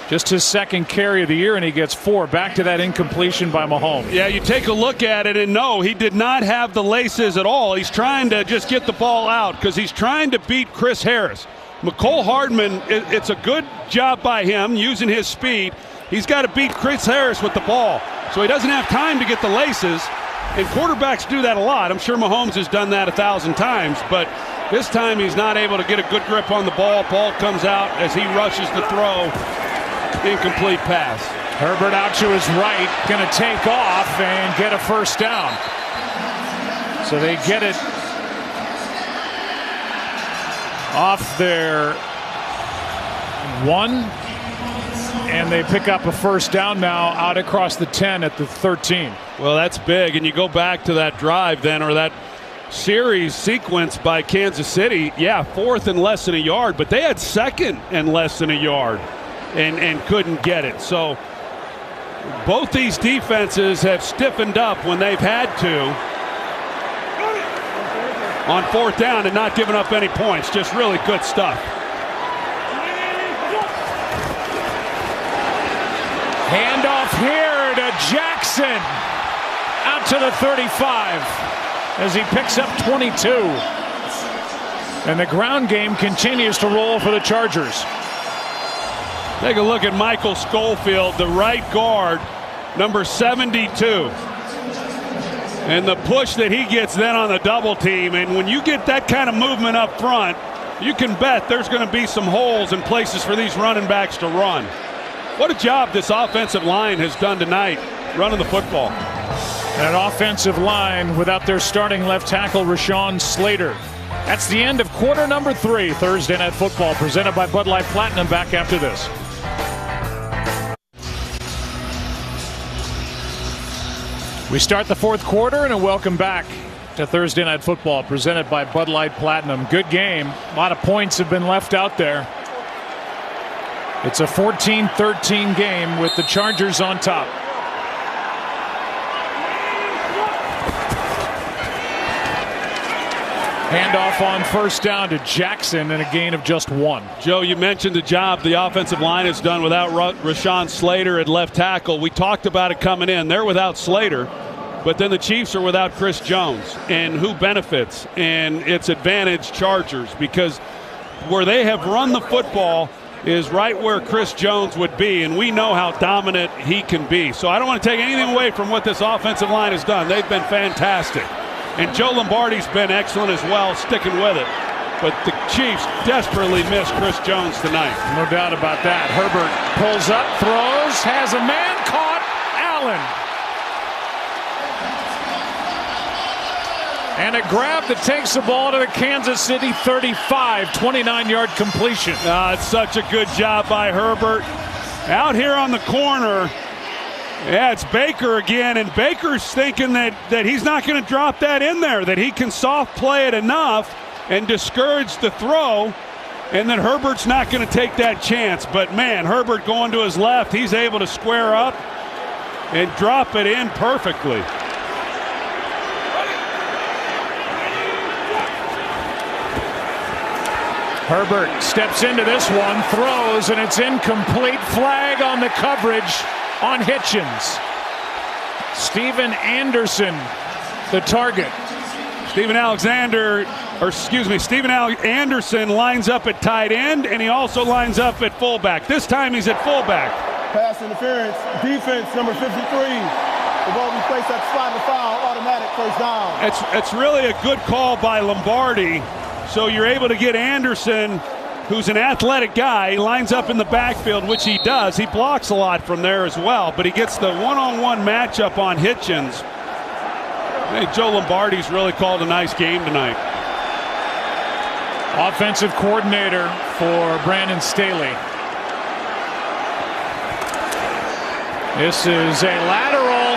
Speaker 2: Just his 2nd carry of the year, and he gets 4. Back to that incompletion by Mahomes.
Speaker 3: Yeah, you take a look at it, and no, he did not have the laces at all. He's trying to just get the ball out because he's trying to beat Chris Harris. Mecole Hardman, it's a good job by him using his speed. He's got to beat Chris Harris with the ball, so he doesn't have time to get the laces. And quarterbacks do that a lot. I'm sure Mahomes has done that 1,000 times, but this time he's not able to get a good grip on the ball. Ball comes out as he rushes to throw. Incomplete pass.
Speaker 2: Herbert out to his right, going to take off and get a first down. So they get it off their 1, and they pick up a first down now out across the 10 at the 13.
Speaker 3: Well, that's big, and you go back to that drive then, or that series sequence by Kansas City, yeah, 4th and less than a yard, but they had 2nd and less than a yard and couldn't get it. So both these defenses have stiffened up when they've had to on 4th down and not giving up any points. Just really good stuff.
Speaker 2: Handoff here to Jackson. Out to the 35 as he picks up 22. And the ground game continues to roll for the Chargers.
Speaker 3: Take a look at Michael Schofield, the right guard, number 72. And the push that he gets then on the double team. And when you get that kind of movement up front, you can bet there's going to be some holes and places for these running backs to run. What a job this offensive line has done tonight running the football.
Speaker 2: And an offensive line without their starting left tackle, Rashawn Slater. That's the end of quarter number 3, Thursday Night Football, presented by Bud Light Platinum. Back after this. We start the 4th quarter, and a welcome back to Thursday Night Football, presented by Bud Light Platinum. Good game. A lot of points have been left out there. It's a 14-13 game with the Chargers on top. Handoff on 1st down to Jackson and a gain of just 1.
Speaker 3: Joe, you mentioned the job the offensive line has done without Rashawn Slater at left tackle. We talked about it coming in. They're without Slater, but then the Chiefs are without Chris Jones. And who benefits? And it's advantage Chargers, because where they have run the football is right where Chris Jones would be, and we know how dominant he can be. So I don't want to take anything away from what this offensive line has done. They've been fantastic. And Joe Lombardi's been excellent as well, sticking with it. But the Chiefs desperately miss Chris Jones tonight.
Speaker 2: No doubt about that. Herbert pulls up, throws, has a man caught, Allen. And a grab that takes the ball to the Kansas City 35, 29-yard completion.
Speaker 3: It's such a good job by Herbert. Out here on the corner, yeah, it's Baker again, and Baker's thinking that he's not going to drop that in there, that he can soft play it enough and discourage the throw, and that Herbert's not going to take that chance. But, man, Herbert going to his left, he's able to square up and drop it in perfectly.
Speaker 2: Herbert steps into this one, throws, and it's incomplete. Flag on the coverage on Hitchens. Steven Anderson, the target.
Speaker 3: Steven Anderson lines up at tight end, and he also lines up at fullback. This time he's at fullback.
Speaker 6: Pass interference, defense number 53. The ball be placed at spot of foul, automatic 1st down.
Speaker 3: It's really a good call by Lombardi. So you're able to get Anderson, who's an athletic guy. He lines up in the backfield, which he does. He blocks a lot from there as well, but he gets the one-on-one matchup on Hitchens. I think Joe Lombardi's really called a nice game tonight.
Speaker 2: Offensive coordinator for Brandon Staley. This is a lateral.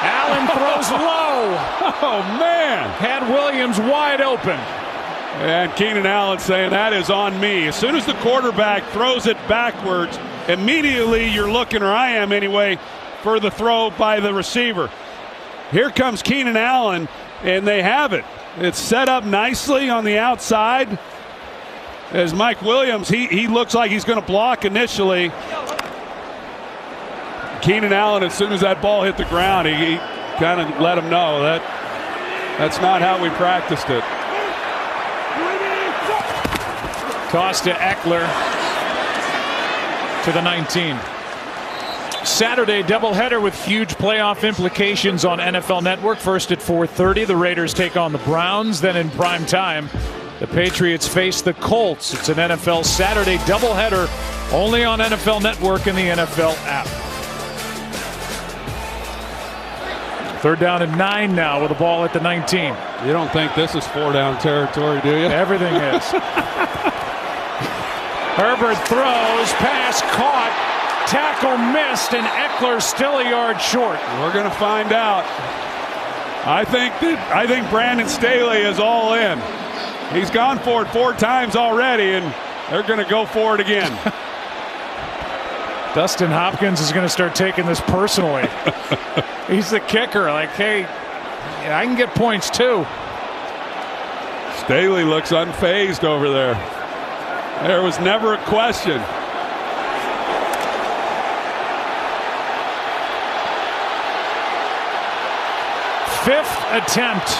Speaker 2: Allen throws low.
Speaker 3: Oh, man.
Speaker 2: Had Williams wide open.
Speaker 3: And Keenan Allen saying, that is on me. As soon as the quarterback throws it backwards, immediately you're looking, or I am anyway, for the throw by the receiver. Here comes Keenan Allen, and they have it. It's set up nicely on the outside. As Mike Williams, he looks like he's going to block initially. Keenan Allen, as soon as that ball hit the ground, he kind of let him know that's not how we practiced it.
Speaker 2: Toss to Eckler to the 19. Saturday doubleheader with huge playoff implications on NFL Network. First at 4:30, the Raiders take on the Browns. Then in prime time, the Patriots face the Colts. It's an NFL Saturday doubleheader only on NFL Network and the NFL app. 3rd down and 9 now with the ball at the 19.
Speaker 3: You don't think this is 4-down territory, do you?
Speaker 2: Everything is. Herbert throws, pass caught, tackle missed, and Eckler still a yard short.
Speaker 3: We're going to find out. I think Brandon Staley is all in. He's gone for it 4 times already, and they're going to go for it again.
Speaker 2: Dustin Hopkins is going to start taking this personally. He's the kicker. Like, hey, I can get points too.
Speaker 3: Staley looks unfazed over there. There was never a question.
Speaker 2: Fifth attempt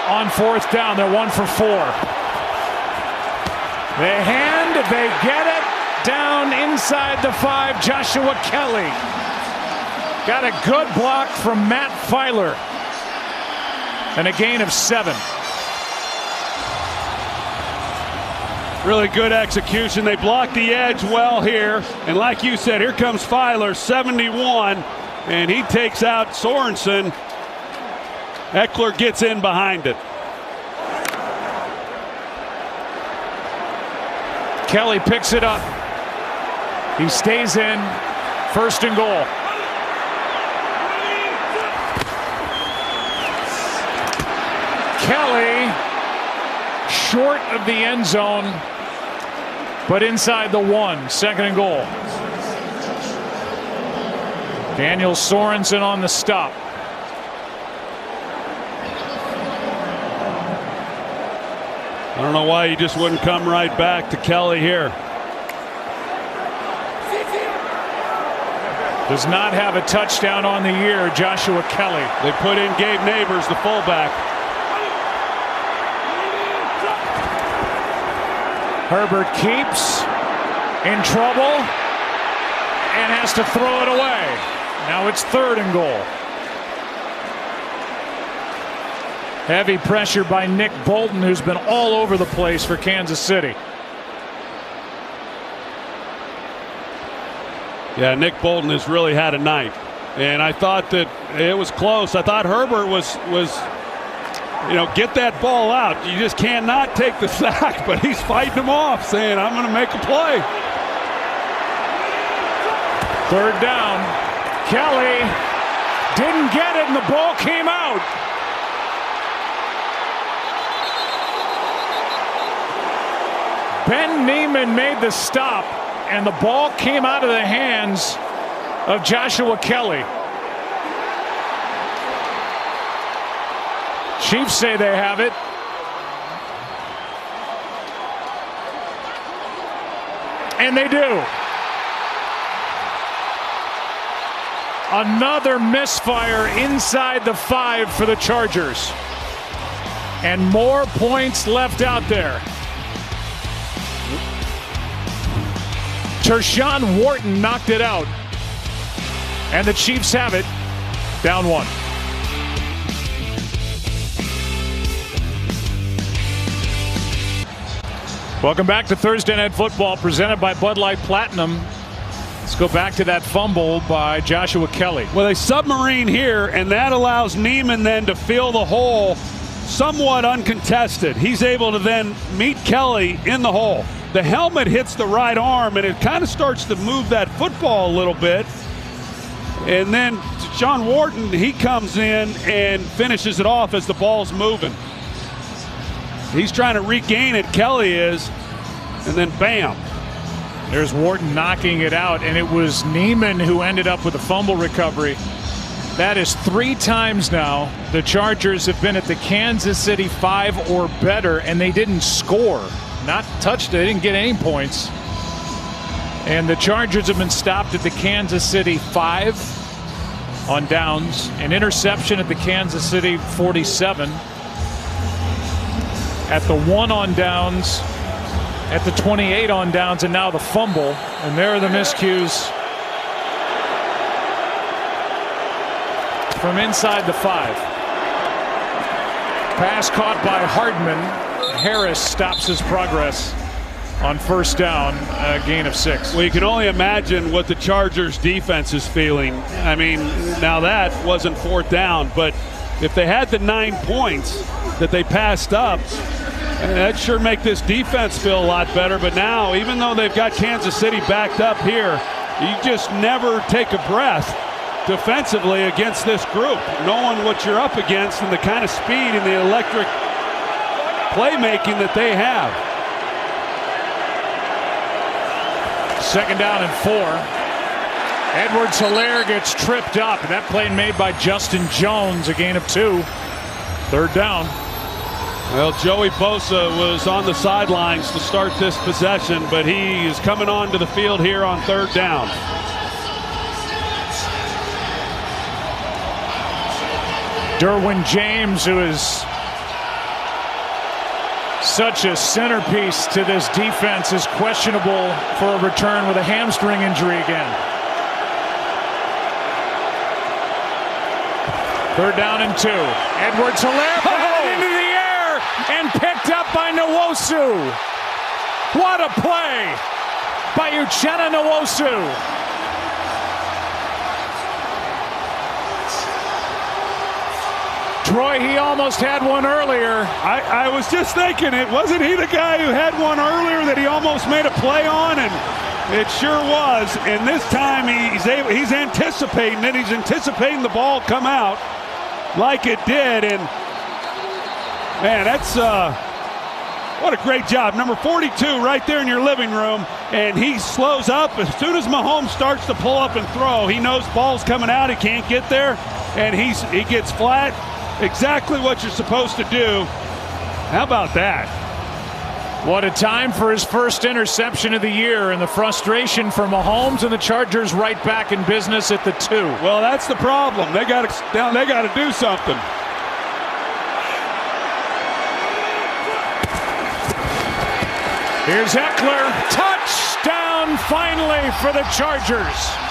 Speaker 2: on 4th down. They're 1 for 4. They hand, they get it. Down inside the 5, Joshua Kelly. Got a good block from Matt Filer. And a gain of 7.
Speaker 3: Really good execution. They blocked the edge well here. And like you said, here comes Filer, 71. And he takes out Sorensen. Eckler gets in behind it.
Speaker 2: Kelly picks it up. He stays in. 1st and goal. Kelly short of the end zone, but inside the 1. 2nd and goal. Daniel Sorensen on the stop.
Speaker 3: I don't know why he just wouldn't come right back to Kelly here.
Speaker 2: Does not have a touchdown on the year, Joshua Kelly.
Speaker 3: They put in Gabe Neighbors, the fullback.
Speaker 2: Herbert keeps in trouble and has to throw it away. Now it's 3rd and goal. Heavy pressure by Nick Bolton, who's been all over the place for Kansas City.
Speaker 3: Yeah, Nick Bolton has really had a night. And I thought that it was close. I thought Herbert was get that ball out. You just cannot take the sack, but he's fighting him off, saying, I'm going to make a play.
Speaker 2: 3rd down. Kelly didn't get it, and the ball came out. Ben Neiman made the stop, and the ball came out of the hands of Joshua Kelly. Chiefs say they have it. And they do. Another misfire inside the 5 for the Chargers. And more points left out there. Tershawn Wharton knocked it out. And the Chiefs have it. Down 1. Welcome back to Thursday Night Football, presented by Bud Light Platinum. Let's go back to that fumble by Joshua Kelly.
Speaker 3: Well, they submarine here, and that allows Neiman then to fill the hole somewhat uncontested. He's able to then meet Kelly in the hole. The helmet hits the right arm, and it kind of starts to move that football a little bit. And then Sean Wharton, he comes in and finishes it off as the ball's moving. He's trying to regain it, Kelly is, and then bam.
Speaker 2: There's Wharton knocking it out, and it was Neiman who ended up with a fumble recovery. That is 3 times now the Chargers have been at the Kansas City 5 or better, and they didn't score. Not touched, they didn't get any points. And the Chargers have been stopped at the Kansas City 5 on downs. An interception at the Kansas City 47. At the 1 on downs, at the 28 on downs, and now the fumble. And there are the miscues from inside the 5. Pass caught by Hardman. Harris stops his progress on 1st down, a gain of 6.
Speaker 3: Well, you can only imagine what the Chargers defense is feeling. I mean, now that wasn't 4th down, but if they had the 9 points that they passed up, that sure make this defense feel a lot better. But now, even though they've got Kansas City backed up here, you just never take a breath defensively against this group, knowing what you're up against and the kind of speed and the electric playmaking that they have.
Speaker 2: 2nd down and 4. Edwards-Helaire gets tripped up. That play made by Justin Jones, a gain of 2. 3rd down.
Speaker 3: Well, Joey Bosa was on the sidelines to start this possession, but he is coming onto the field here on 3rd down.
Speaker 2: Derwin James, who is such a centerpiece to this defense, is questionable for a return with a hamstring injury again. 3rd down and 2. Edwards-Helaire batted into the air and picked up by Nwosu. What a play by Uchenna Nwosu. Troy, he almost had one earlier.
Speaker 3: I was just thinking, wasn't he the guy who had one earlier that he almost made a play on? And it sure was. And this time he's anticipating it. He's anticipating the ball come out like it did. And man, that's what a great job. Number 42 right there in your living room. And he slows up as soon as Mahomes starts to pull up and throw. He knows ball's coming out. He can't get there. And he gets flat. Exactly what you're supposed to do. How about that?
Speaker 2: What a time for his first interception of the year, and the frustration for Mahomes, and the Chargers right back in business at the 2.
Speaker 3: Well, that's the problem. They got to do something.
Speaker 2: Here's Eckler. Touchdown finally for the Chargers.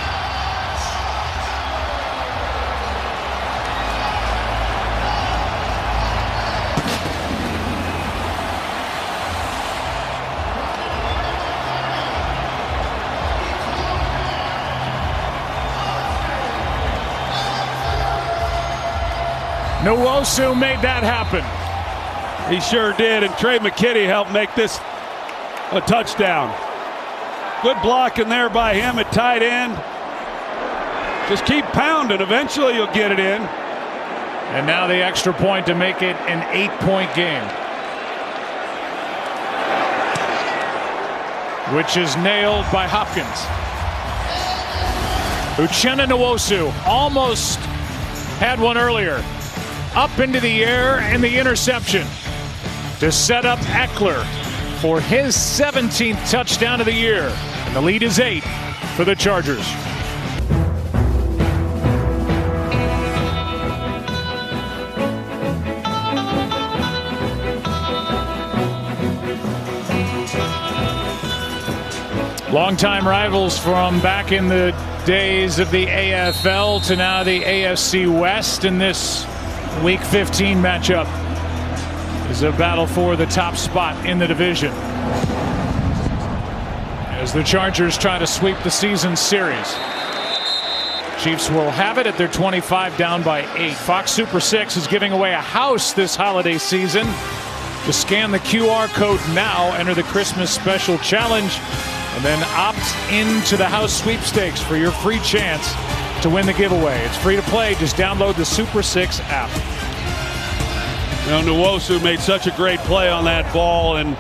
Speaker 2: Nwosu made that happen.
Speaker 3: He sure did, and Trey McKitty helped make this a touchdown. Good blocking there by him at tight end. Just keep pounding. Eventually you'll get it in.
Speaker 2: And now the extra point to make it an 8-point game, which is nailed by Hopkins. Uchenna Nwosu almost had one earlier. Up into the air, and the interception to set up Eckler for his 17th touchdown of the year. And the lead is 8 for the Chargers. Longtime rivals from back in the days of the AFL to now the AFC West in this Week 15 matchup is a battle for the top spot in the division, as the Chargers try to sweep the season series. Chiefs will have it at their 25, down by 8. Fox Super 6 is giving away a house this holiday season. To scan the QR code now, enter the Christmas special challenge, and then opt into the house sweepstakes for your free chance to win the giveaway. It's free to play. Just download the Super 6 app.
Speaker 3: You know, Nwosu made such a great play on that ball, and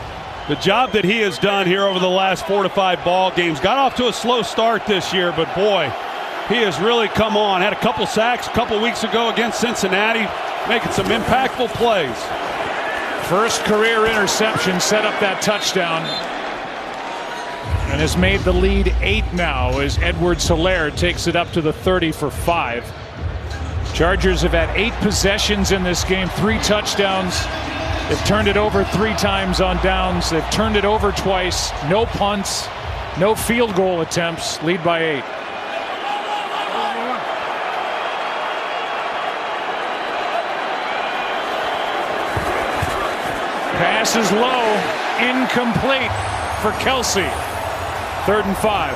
Speaker 3: the job that he has done here over the last 4 to 5 ball games. Got off to a slow start this year, but boy, he has really come on. Had a couple sacks a couple weeks ago against Cincinnati, making some impactful plays.
Speaker 2: First career interception set up that touchdown, and has made the lead 8 now as Edwards-Helaire takes it up to the 30 for 5. Chargers have had 8 possessions in this game, 3 touchdowns. They've turned it over 3 times on downs. They've turned it over twice. No punts, no field goal attempts. Lead by 8. Pass is low, incomplete for Kelsey. 3rd and 5.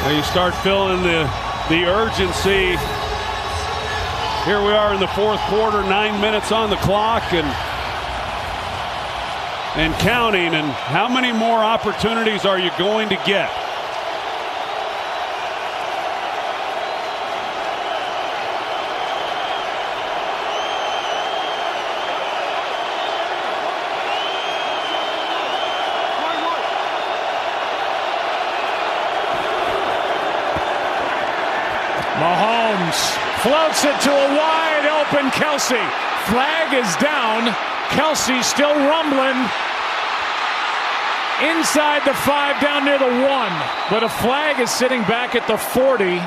Speaker 3: Now you start feeling the urgency. Here we are in the 4th quarter, 9 minutes on the clock, and and counting, and how many more opportunities are you going to get?
Speaker 2: Mahomes floats it to a wide open Kelce. Flag is down. Kelce still rumbling inside the 5 down near the 1. But a flag is sitting back at the 40.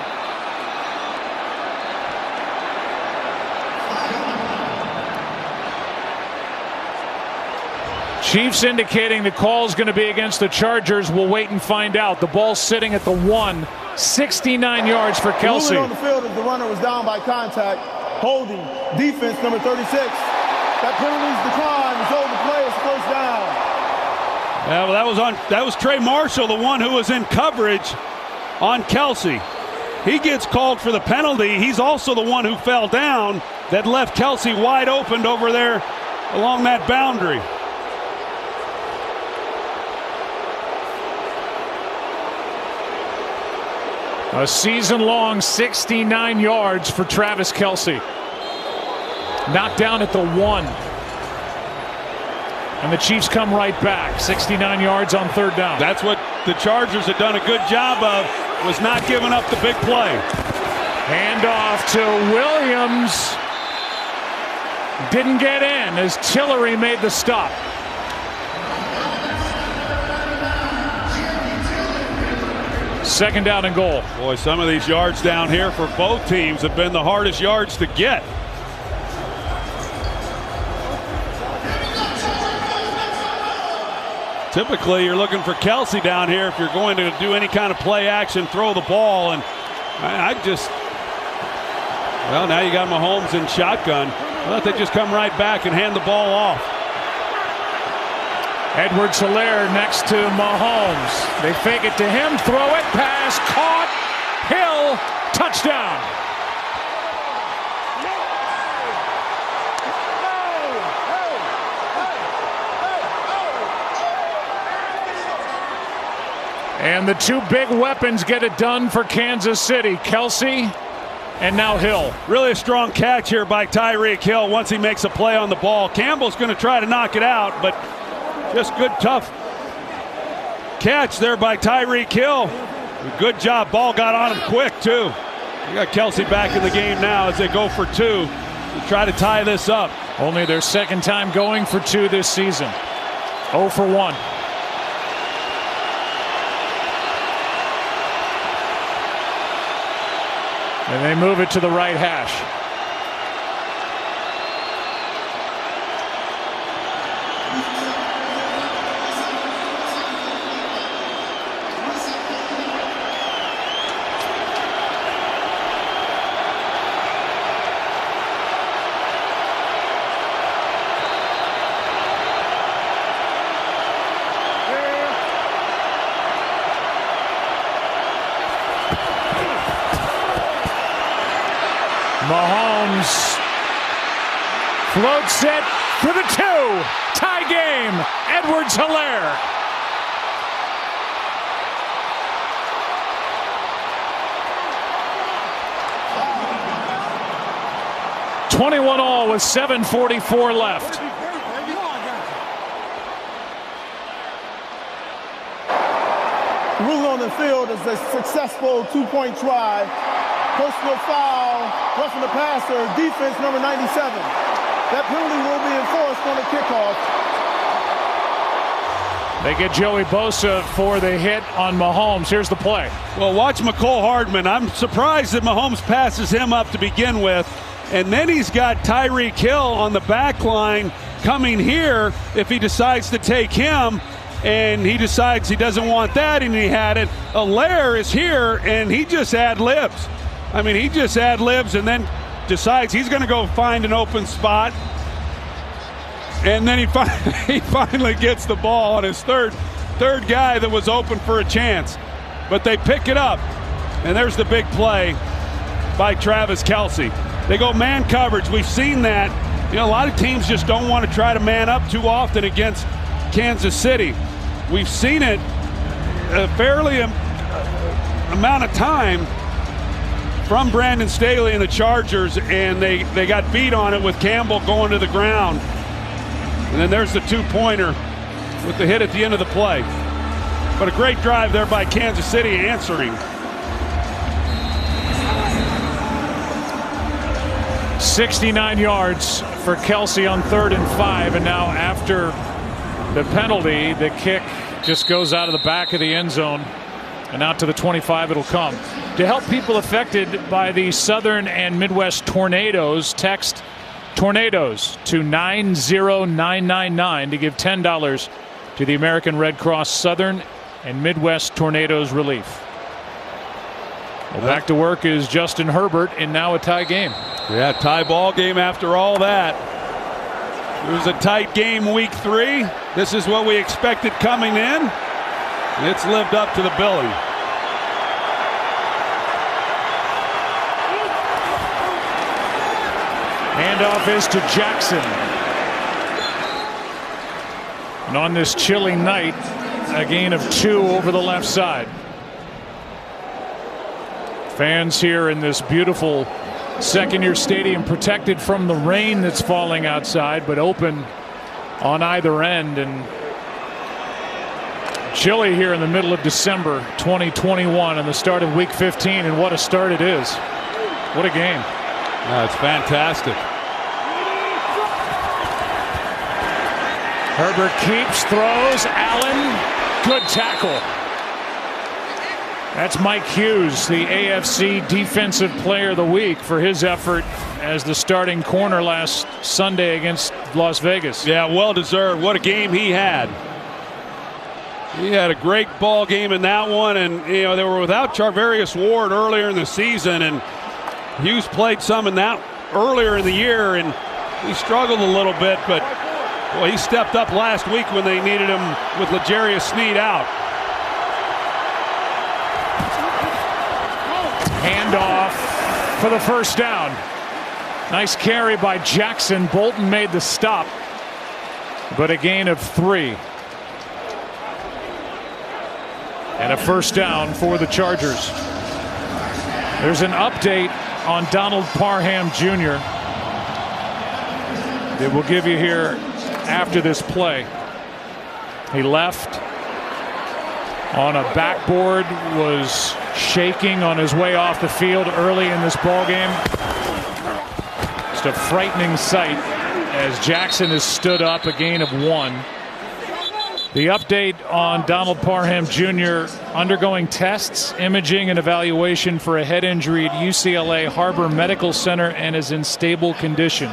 Speaker 2: Chiefs indicating the call is going to be against the Chargers. We'll wait and find out. The ball's sitting at the 1. 69 yards for Kelce.
Speaker 6: Moving on the field as the runner was down by contact. Holding. Defense number 36. That penalty's declined. Result of the play is first down.
Speaker 3: Yeah, well, that was Trey Marshall, the one who was in coverage on Kelce. He gets called for the penalty. He's also the one who fell down that left Kelce wide open over there along that boundary.
Speaker 2: A season-long 69 yards for Travis Kelce. Knocked down at the 1. And the Chiefs come right back. 69 yards on third down.
Speaker 3: That's what the Chargers have done a good job of, was not giving up the big play.
Speaker 2: Handoff to Williams. Didn't get in as Tillery made the stop. Second down and goal.
Speaker 3: Boy, some of these yards down here for both teams have been the hardest yards to get. Typically, you're looking for Kelce down here if you're going to do any kind of play action, throw the ball. And well, now you got Mahomes in shotgun. Let they just come right back and hand the ball off.
Speaker 2: Edwards-Helaire next to Mahomes. They fake it to him, throw it, pass, caught, Hill, touchdown. And the two big weapons get it done for Kansas City. Kelce and now Hill.
Speaker 3: Really a strong catch here by Tyreek Hill once he makes a play on the ball. Campbell's going to try to knock it out, but just good, tough catch there by Tyreek Hill. Good job. Ball got on him quick, too. You got Kelce back in the game now as they go for 2 to try to tie this up.
Speaker 2: Only their second time going for 2 this season. 0 for 1. And they move it to the right hash. Mahomes floats it for the 2. Tie game. Edwards-Helaire. $21-all with 7:44 left.
Speaker 6: Ruling on the field is a successful 2-point try. Personal foul, roughing the passer, defense number 97. That penalty will be enforced on the kickoff.
Speaker 2: They get Joey Bosa for the hit on Mahomes. Here's the play.
Speaker 3: Well, watch McCole Hardman. I'm surprised that Mahomes passes him up to begin with. And then he's got Tyreek Hill on the back line coming here if he decides to take him. And he decides he doesn't want that, and he had it. Helaire is here, and he just ad-libs. I mean, he just ad-libs and then decides he's going to go find an open spot. And then he finally gets the ball on his third guy that was open for a chance. But they pick it up. And there's the big play by Travis Kelce. They go man coverage. We've seen that. You know, a lot of teams just don't want to try to man up too often against Kansas City. We've seen it a fairly amount of time from Brandon Staley and the Chargers, and they got beat on it with Campbell going to the ground. And then there's the two-pointer with the hit at the end of the play. But a great drive there by Kansas City answering.
Speaker 2: 69 yards for Kelsey on 3rd and 5, and now after the penalty, the kick just goes out of the back of the end zone and out to the 25 it'll come. To help people affected by the Southern and Midwest tornadoes, text tornadoes to 90999 to give $10 to the American Red Cross Southern and Midwest Tornadoes Relief. Well, back to work is Justin Herbert in now a tie game.
Speaker 3: Yeah, tie ball game after all that. It was a tight game week 3. This is what we expected coming in. And it's lived up to the billing.
Speaker 2: Handoff is to Jackson. And on this chilly night, a gain of 2 over the left side. Fans here in this beautiful second-year stadium, protected from the rain that's falling outside, but open on either end, and chilly here in the middle of December 2021 and the start of week 15, and what a start it is. What a game.
Speaker 3: It's fantastic.
Speaker 2: Herbert keeps, throws, Allen, good tackle. That's Mike Hughes, the AFC Defensive Player of the Week, for his effort as the starting corner last Sunday against Las Vegas.
Speaker 3: Yeah, well deserved. What a game he had. He had a great ball game in that one, and they were without Charvarius Ward earlier in the season, and Hughes played some in that earlier in the year, and he struggled a little bit, but boy, he stepped up last week when they needed him with L'Jarius Sneed out.
Speaker 2: Handoff for the first down. Nice carry by Jackson. Bolton made the stop, but a gain of 3. And a first down for the Chargers. There's an update on Donald Parham Jr. that we'll give you here after this play. He left on a backboard, was shaking on his way off the field early in this ball game. Just a frightening sight as Jackson has stood up, a gain of 1. The update on Donald Parham Jr. undergoing tests, imaging, and evaluation for a head injury at UCLA Harbor Medical Center and is in stable condition.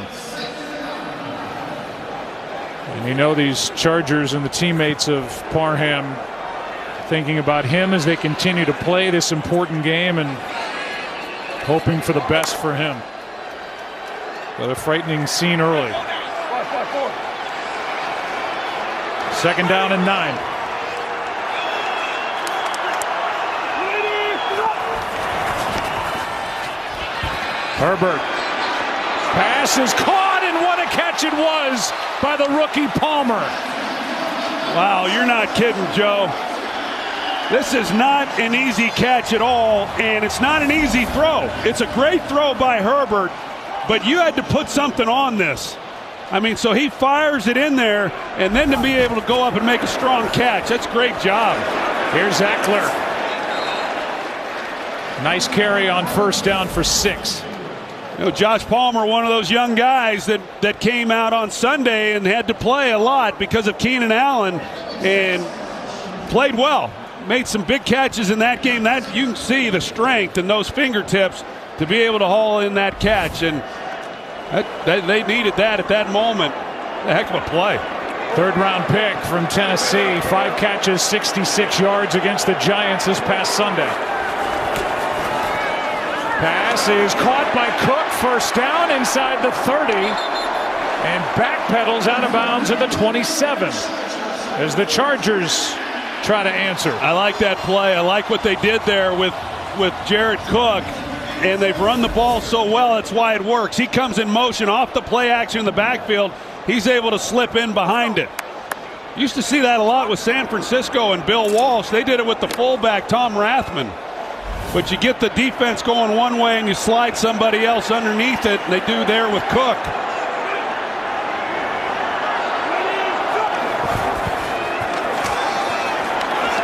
Speaker 2: And these Chargers and the teammates of Parham thinking about him as they continue to play this important game and hoping for the best for him. But a frightening scene early. 2nd down and 9. Herbert. Pass is caught, and what a catch it was by the rookie Palmer.
Speaker 3: Wow, you're not kidding, Joe. This is not an easy catch at all, and it's not an easy throw. It's a great throw by Herbert, but you had to put something on this. I mean, so he fires it in there, and then to be able to go up and make a strong catch, that's a great job.
Speaker 2: Here's Eckler. Nice carry on first down for 6.
Speaker 3: Josh Palmer, one of those young guys that came out on Sunday and had to play a lot because of Keenan Allen, and played well. Made some big catches in that game. That you can see the strength in those fingertips to be able to haul in that catch, and they needed that at that moment. A heck of a play.
Speaker 2: 3rd round pick from Tennessee. 5 catches, 66 yards against the Giants this past Sunday. Pass is caught by Cook. First down inside the 30. And backpedals out of bounds at the 27. As the Chargers try to answer.
Speaker 3: I like that play. I like what they did there with Jared Cook. And they've run the ball so well, that's why it works. He comes in motion off the play action in the backfield. He's able to slip in behind it. Used to see that a lot with San Francisco and Bill Walsh. They did it with the fullback, Tom Rathman. But you get the defense going one way and you slide somebody else underneath it, and they do there with Cook.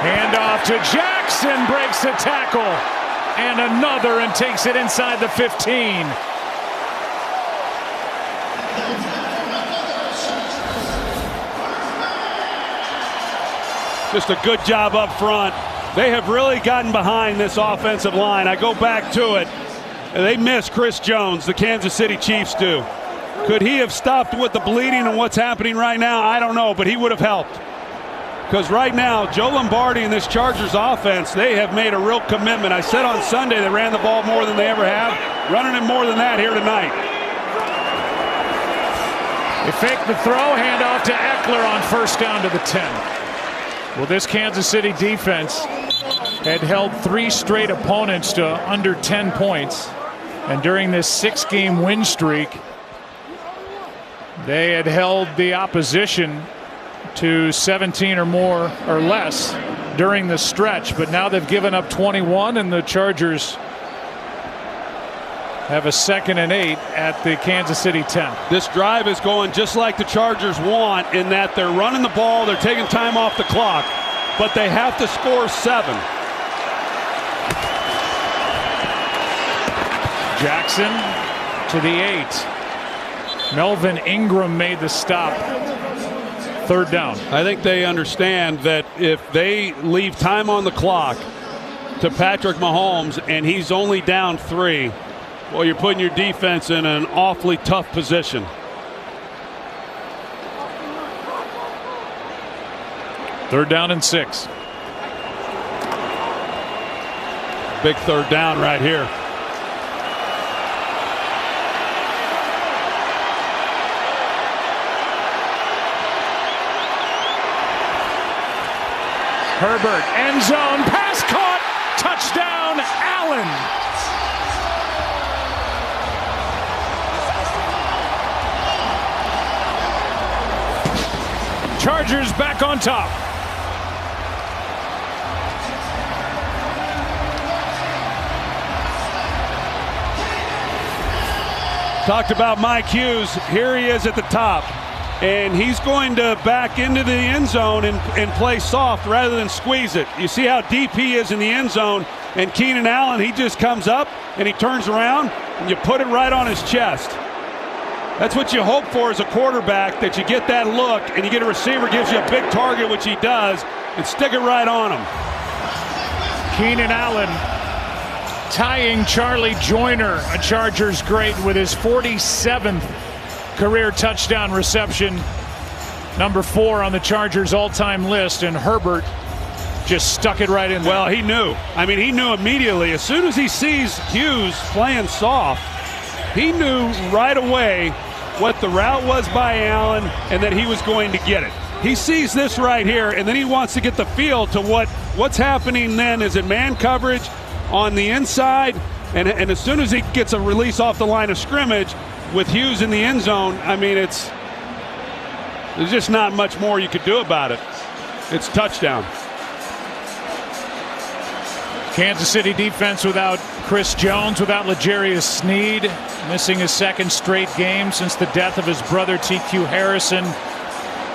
Speaker 2: Handoff to Jackson, breaks the tackle. And another, and takes it inside the 15.
Speaker 3: Just a good job up front. They have really gotten behind this offensive line. I go back to it. They miss Chris Jones, the Kansas City Chiefs do. Could he have stopped with the bleeding and what's happening right now? I don't know, but he would have helped. Because right now, Joe Lombardi and this Chargers offense, they have made a real commitment. I said on Sunday they ran the ball more than they ever have. Running it more than that here tonight.
Speaker 2: They fake the throw, handoff to Eckler on first down to the 10. Well, this Kansas City defense had held 3 straight opponents to under 10 points. And during this 6-game win streak, they had held the opposition to 17 or more or less during the stretch. But now they've given up 21, and the Chargers have a 2nd and 8 at the Kansas City 10.
Speaker 3: This drive is going just like the Chargers want, in that they're running the ball, they're taking time off the clock, but they have to score 7.
Speaker 2: Jackson to the 8. Melvin Ingram made the stop. 3rd down.
Speaker 3: I think they understand that if they leave time on the clock to Patrick Mahomes and he's only down 3, well, you're putting your defense in an awfully tough position.
Speaker 2: Third down and 6.
Speaker 3: Big 3rd down right here.
Speaker 2: Herbert, end zone, pass caught, touchdown, Allen. Chargers back on top.
Speaker 3: Talked about Mike Hughes. Here he is at the top. And he's going to back into the end zone and play soft rather than squeeze it. You see how deep he is in the end zone. And Keenan Allen, he just comes up and he turns around and you put it right on his chest. That's what you hope for as a quarterback, that you get that look and you get a receiver, gives you a big target, which he does, and stick it right on him.
Speaker 2: Keenan Allen tying Charlie Joyner, a Chargers great, with his 47th career touchdown reception, number 4 on the Chargers all-time list, and Herbert just stuck it right in there.
Speaker 3: Well, he knew. I mean, he knew immediately. As soon as he sees Hughes playing soft, he knew right away what the route was by Allen and that he was going to get it. He sees this right here, and then he wants to get the feel to what's happening then. Is it man coverage on the inside? And as soon as he gets a release off the line of scrimmage with Hughes in the end zone, I mean, there's just not much more you could do about it. It's touchdown.
Speaker 2: Kansas City defense without Chris Jones, without L'Jarius Sneed, missing his 2nd straight game since the death of his brother T.Q. Harrison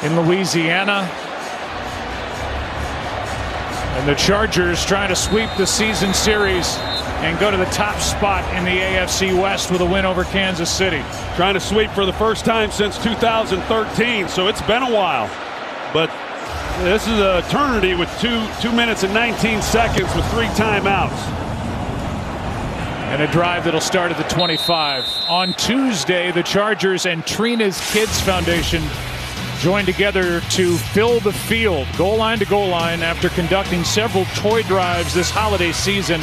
Speaker 2: in Louisiana. And the Chargers trying to sweep the season series and go to the top spot in the AFC West with a win over Kansas City.
Speaker 3: Trying to sweep for the first time since 2013, so it's been a while. But this is an eternity with 2 minutes and 19 seconds with 3 timeouts.
Speaker 2: And a drive that'll start at the 25. On Tuesday, the Chargers and Trina's Kids Foundation joined together to fill the field, goal line to goal line, after conducting several toy drives this holiday season.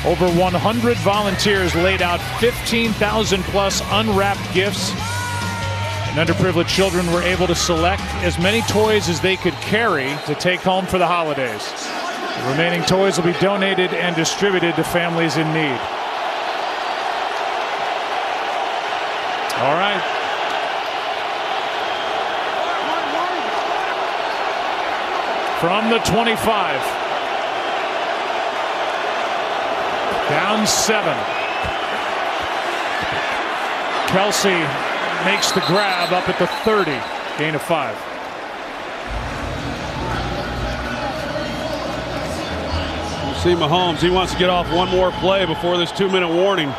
Speaker 2: Over 100 volunteers laid out 15,000 plus unwrapped gifts. And underprivileged children were able to select as many toys as they could carry to take home for the holidays. The remaining toys will be donated and distributed to families in need. All right. from the 25. Down 7. Kelsey makes the grab up at the 30. Gain of 5.
Speaker 3: You see Mahomes, he wants to get off one more play before this 2-minute warning.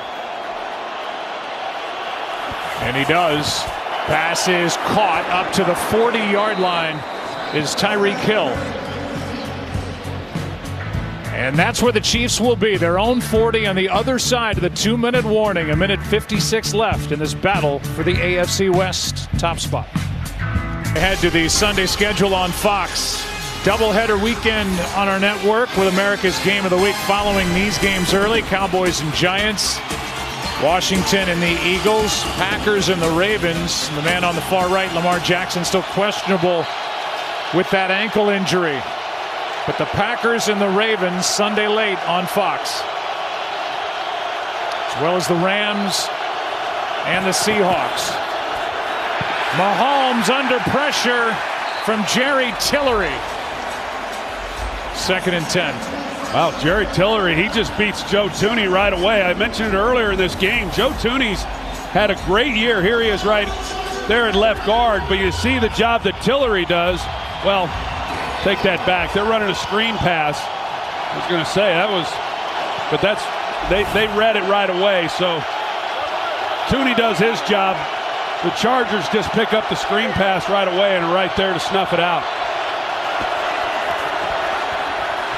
Speaker 2: And he does. Pass is caught up to the 40-yard line is Tyreek Hill. And that's where the Chiefs will be. Their own 40 on the other side of the 2-minute warning. 1:56 left in this battle for the AFC West top spot. Ahead to the Sunday schedule on Fox. Doubleheader weekend on our network with America's Game of the Week following these games early. Cowboys and Giants. Washington and the Eagles, Packers and the Ravens. The man on the far right, Lamar Jackson, still questionable with that ankle injury. But the Packers and the Ravens Sunday late on Fox. As well as the Rams and the Seahawks. Mahomes under pressure from Jerry Tillery. 2nd and 10.
Speaker 3: Wow, Jerry Tillery, he just beats Joe Thuney right away. I mentioned it earlier in this game. Joe Thuney's had a great year. Here he is right there at left guard. But you see the job that Tillery does. Well, take that back. They're running a screen pass. I was going to say that was, but that's they read it right away. So Thuney does his job. The Chargers just pick up the screen pass right away and are right there to snuff it out.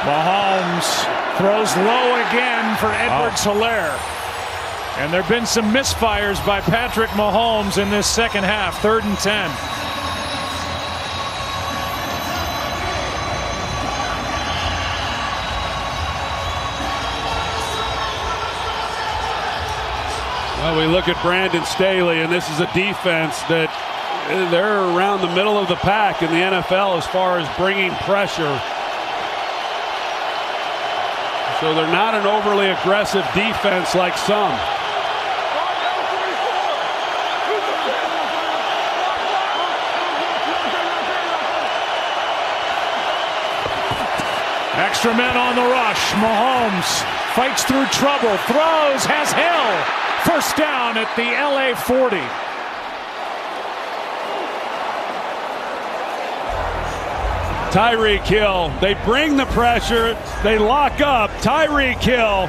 Speaker 2: Mahomes throws low again for Edwards-Helaire. And there have been some misfires by Patrick Mahomes in this second half. 3rd and 10.
Speaker 3: Well, we look at Brandon Staley, and this is a defense that they're around the middle of the pack in the NFL as far as bringing pressure. So they're not an overly aggressive defense like some.
Speaker 2: Extra men on the rush. Mahomes fights through trouble, throws, has Hill. 1st down at the LA 40.
Speaker 3: Tyreek Hill, they bring the pressure, they lock up. Tyreek Hill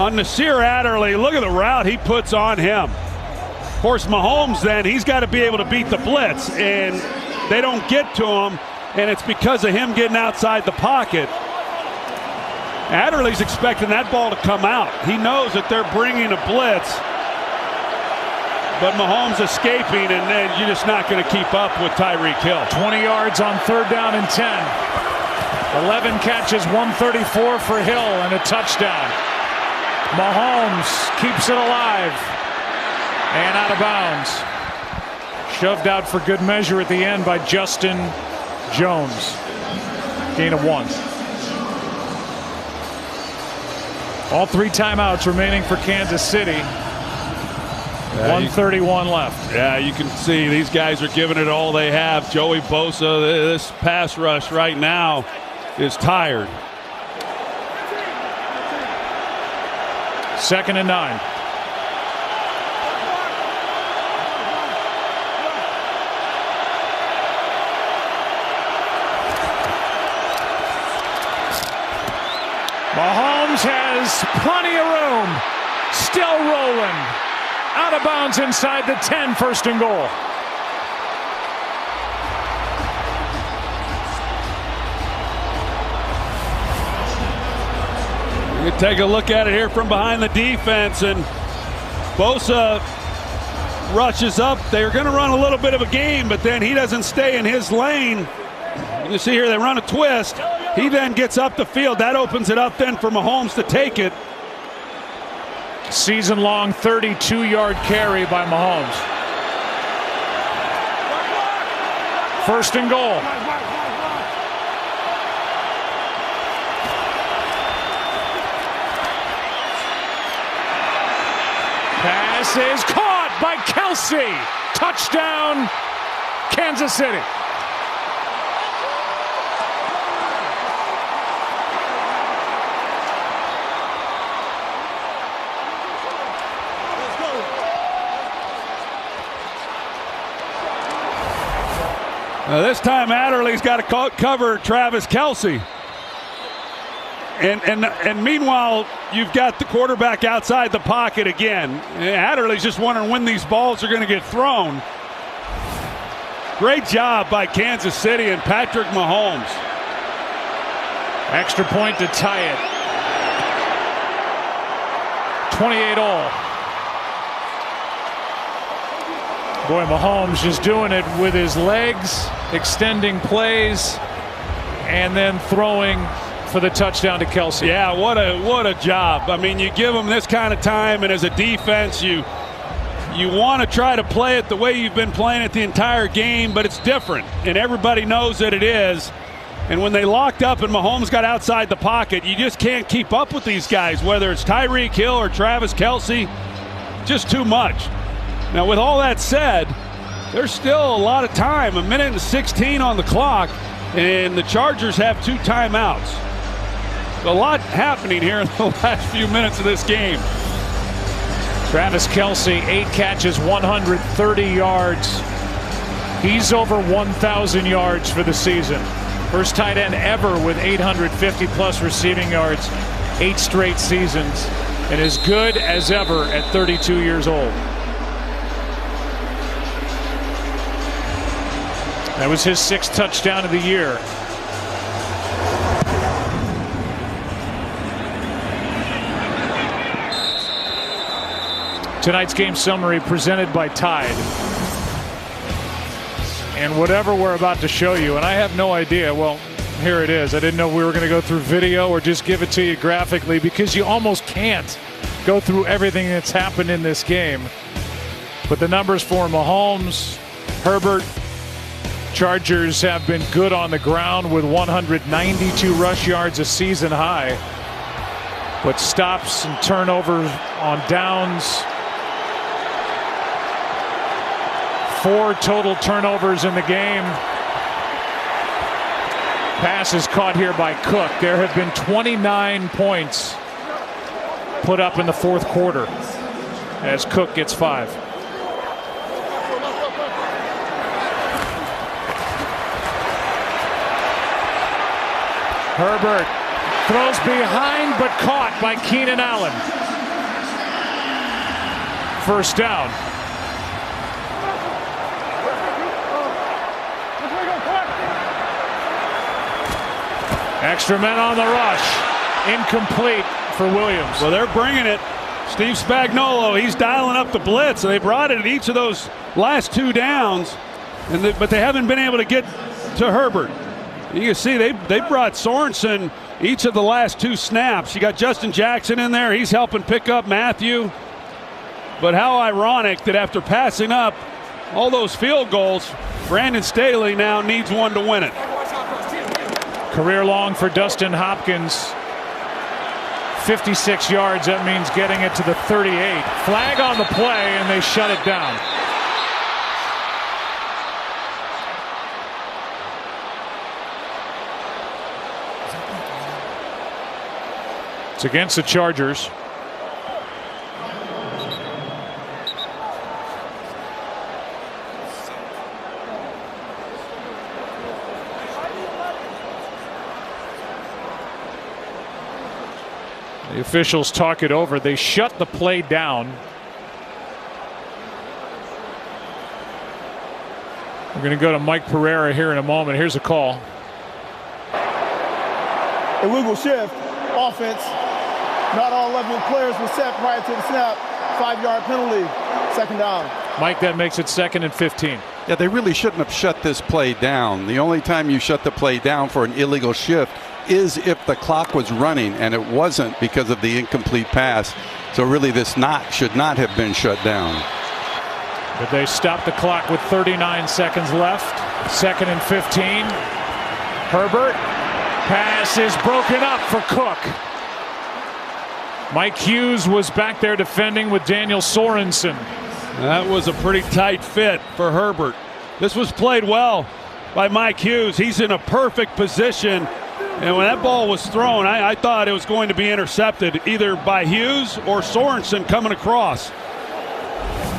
Speaker 3: on Nasir Adderley. Look at the route he puts on him. Of course, Mahomes then, he's got to be able to beat the blitz, and they don't get to him, and it's because of him getting outside the pocket. Adderley's expecting that ball to come out. He knows that they're bringing a blitz, but Mahomes escaping, and then you're just not going to keep up with Tyreek Hill.
Speaker 2: 20 yards on 3rd down and 10. 11 catches, 134 for Hill, and a touchdown. Mahomes keeps it alive and out of bounds. Shoved out for good measure at the end by Justin Jones. Gain of 1. All 3 timeouts remaining for Kansas City. 1:31 left.
Speaker 3: Yeah, you can see these guys are giving it all they have. Joey Bosa, this pass rush right now is tired.
Speaker 2: 2nd and 9. Mahomes has plenty of room. Still rolling. Out of bounds inside the 10, 1st and goal.
Speaker 3: You take a look at it here from behind the defense, and Bosa rushes up. They're going to run a little bit of a game, but then he doesn't stay in his lane. You see here they run a twist. He then gets up the field. That opens it up then for Mahomes to take it.
Speaker 2: Season-long 32-yard carry by Mahomes. 1st and goal. Pass is caught by Kelsey. Touchdown, Kansas City.
Speaker 3: This time Adderley's got to cover Travis Kelce. And meanwhile, you've got the quarterback outside the pocket again. Adderley's just wondering when these balls are going to get thrown. Great job by Kansas City and Patrick Mahomes.
Speaker 2: Extra point to tie it. 28-all. Boy, Mahomes just doing it with his legs, extending plays, and then throwing for the touchdown to Kelce.
Speaker 3: Yeah, what a job. I mean, you give them this kind of time, and as a defense, you want to try to play it the way you've been playing it the entire game, but it's different, and everybody knows that it is. And when they locked up and Mahomes got outside the pocket, you just can't keep up with these guys, whether it's Tyreek Hill or Travis Kelce. Just too much. Now, with all that said, there's still a lot of time, 1:16 on the clock, and the Chargers have 2 timeouts. A lot happening here in the last few minutes of this game.
Speaker 2: Travis Kelce, 8 catches, 130 yards. He's over 1,000 yards for the season. First tight end ever with 850-plus receiving yards, 8 straight seasons, and as good as ever at 32 years old. That was his 6th touchdown of the year. Tonight's game summary presented by Tide. And whatever we're about to show you, and I have no idea, well, here it is. I didn't know we were going to go through video or just give it to you graphically, because you almost can't go through everything that's happened in this game. But the numbers for Mahomes, Herbert, Chargers have been good on the ground with 192 rush yards, a season high. But stops and turnovers on downs. 4 total turnovers in the game. Passes caught here by Cook. There have been 29 points put up in the 4th quarter as Cook gets 5. Herbert throws behind but caught by Keenan Allen. First down. Extra men on the rush. Incomplete for Williams.
Speaker 3: Well, they're bringing it. Steve Spagnuolo, he's dialing up the blitz. They brought it at each of those last 2 downs, but they haven't been able to get to Herbert. You can see they brought Sorensen each of the last 2 snaps. You got Justin Jackson in there. He's helping pick up Matthew. But how ironic that after passing up all those field goals, Brandon Staley now needs one to win it.
Speaker 2: Career long for Dustin Hopkins. 56 yards. That means getting it to the 38. Flag on the play, and they shut it down. It's against the Chargers. The officials talk it over. They shut the play down. We're going to go to Mike Pereira here in a moment. Here's a call.
Speaker 6: Illegal shift, offense. Not all 11 players were set prior to the snap. 5-yard penalty, 2nd down.
Speaker 2: Mike, that makes it 2nd and 15.
Speaker 8: Yeah, they really shouldn't have shut this play down. The only time you shut the play down for an illegal shift is if the clock was running, and it wasn't because of the incomplete pass. So really this should not have been shut down.
Speaker 2: But they stopped the clock with 39 seconds left. 2nd and 15. Herbert. Pass is broken up for Cook. Mike Hughes was back there defending with Daniel Sorensen.
Speaker 3: That was a pretty tight fit for Herbert. This was played well by Mike Hughes. He's in a perfect position. And when that ball was thrown, I thought it was going to be intercepted either by Hughes or Sorensen coming across.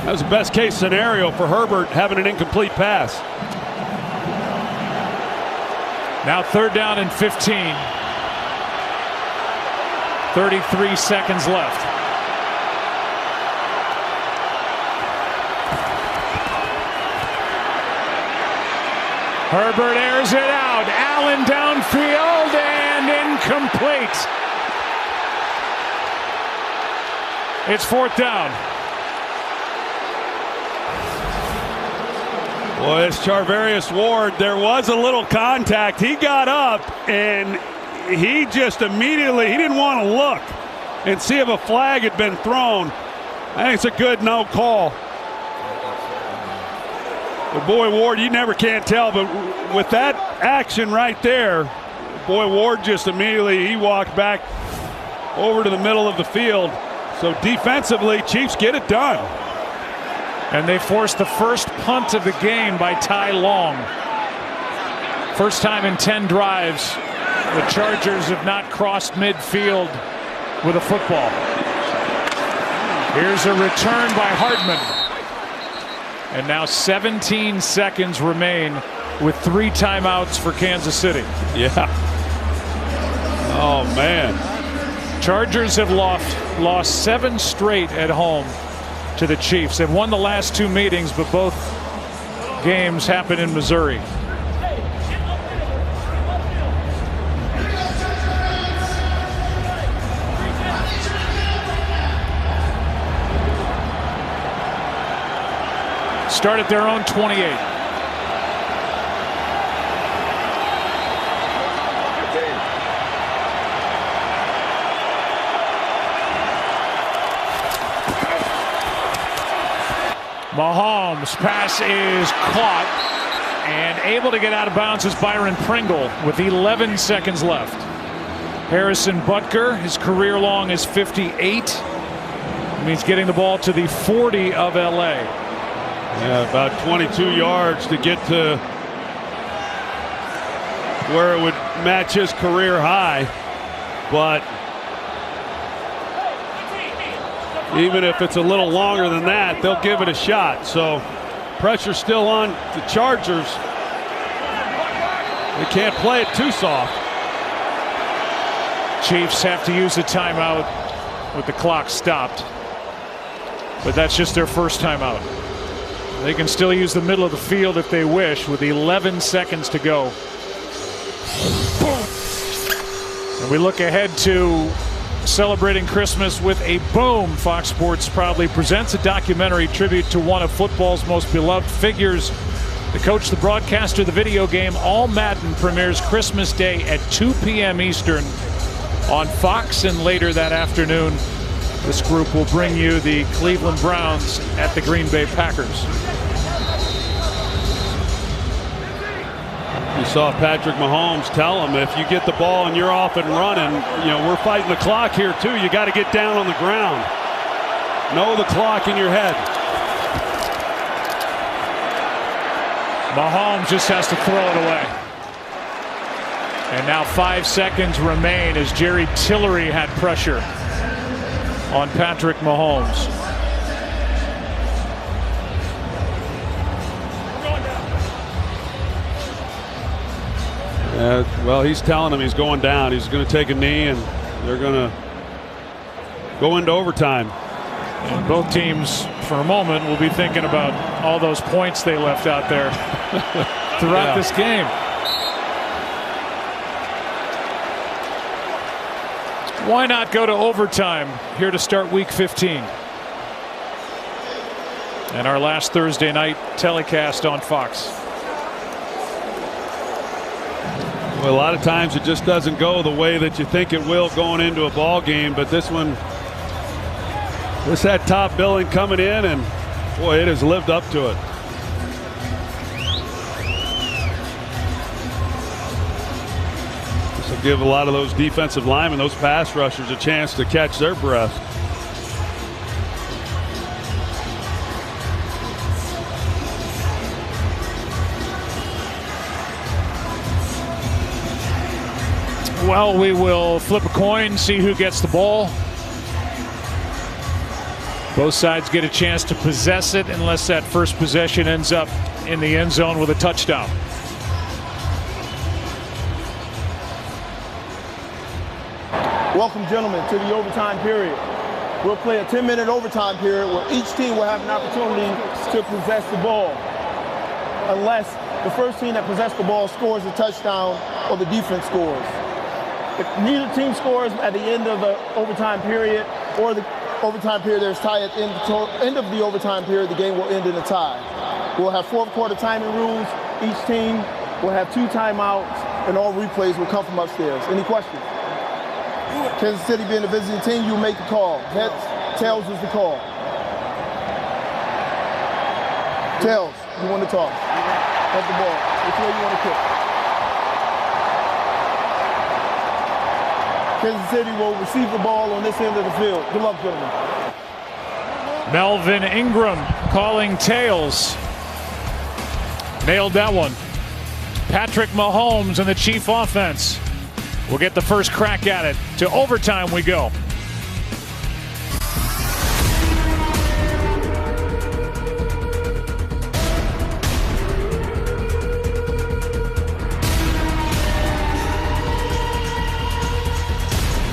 Speaker 3: That was the best case scenario for Herbert, having an incomplete pass.
Speaker 2: Now 3rd down and 15. 33 seconds left. Herbert airs it out. Allen downfield and incomplete. It's 4th down.
Speaker 3: Boy, it's Charvarius Ward. There was a little contact. He got up and he just immediately, he didn't want to look and see if a flag had been thrown. I think it's a good no call. But boy, Ward, you never can tell, but with that action right there, boy, Ward just immediately, he walked back over to the middle of the field. So defensively, Chiefs get it done.
Speaker 2: And they forced the first punt of the game by Ty Long. First time in 10 drives, the Chargers have not crossed midfield with a football. Here's a return by Hardman. And now 17 seconds remain with 3 timeouts for Kansas City.
Speaker 3: Yeah. Oh, man.
Speaker 2: Chargers have lost 7 straight at home to the Chiefs. They've won the last 2 meetings, but both games happen in Missouri. Start at their own 28. Mahomes' pass is caught and able to get out of bounds is Byron Pringle with 11 seconds left. Harrison Butker, his career long is 58. It means getting the ball to the 40 of LA.
Speaker 3: Yeah, about 22 yards to get to where it would match his career high. But even if it's a little longer than that, they'll give it a shot. So pressure still on the Chargers. They can't play it too soft.
Speaker 2: Chiefs have to use a timeout with the clock stopped. But that's just their first timeout. They can still use the middle of the field if they wish with 11 seconds to go. And we look ahead to celebrating Christmas with a boom. Fox Sports proudly presents a documentary tribute to one of football's most beloved figures. The coach, the broadcaster, the video game, All Madden premieres Christmas Day at 2 p.m. Eastern on Fox, and later that afternoon this group will bring you the Cleveland Browns at the Green Bay Packers.
Speaker 3: You saw Patrick Mahomes tell him, if you get the ball and you're off and running, you know, we're fighting the clock here too. You got to get down on the ground. Know the clock in your head.
Speaker 2: Mahomes just has to throw it away. And now 5 seconds remain as Jerry Tillery had pressure on Patrick Mahomes.
Speaker 3: Well, he's telling him he's going down. He's going to take a knee, and they're going to go into overtime.
Speaker 2: And both teams, for a moment, will be thinking about all those points they left out there throughout this game. Why not go to overtime here to start Week 15? And our last Thursday night telecast on Fox.
Speaker 3: Well, a lot of times it just doesn't go the way that you think it will going into a ball game, but this one, this had top billing coming in, and boy, it has lived up to it. This will give a lot of those defensive linemen, those pass rushers, a chance to catch their breath.
Speaker 2: Well, we will flip a coin, see who gets the ball. Both sides get a chance to possess it unless that first possession ends up in the end zone with a touchdown.
Speaker 6: Welcome, gentlemen, to the overtime period. We'll play a 10-minute overtime period where each team will have an opportunity to possess the ball, unless the first team that possesses the ball scores a touchdown or the defense scores. If neither team scores at the end of the overtime period or the overtime period there's tie at the end of the overtime period, the game will end in a tie. We'll have fourth quarter timing rules. Each team will have 2 timeouts, and all replays will come from upstairs. Any questions? Kansas City being the visiting team, you make the call. Heads, tails is the call. Tails, you want to toss. At the ball. Which way you want to kick? Kansas City will receive the ball on this end of the field. Good luck, gentlemen.
Speaker 2: Melvin Ingram calling tails. Nailed that one. Patrick Mahomes and the Chief offense will get the first crack at it. To overtime we go.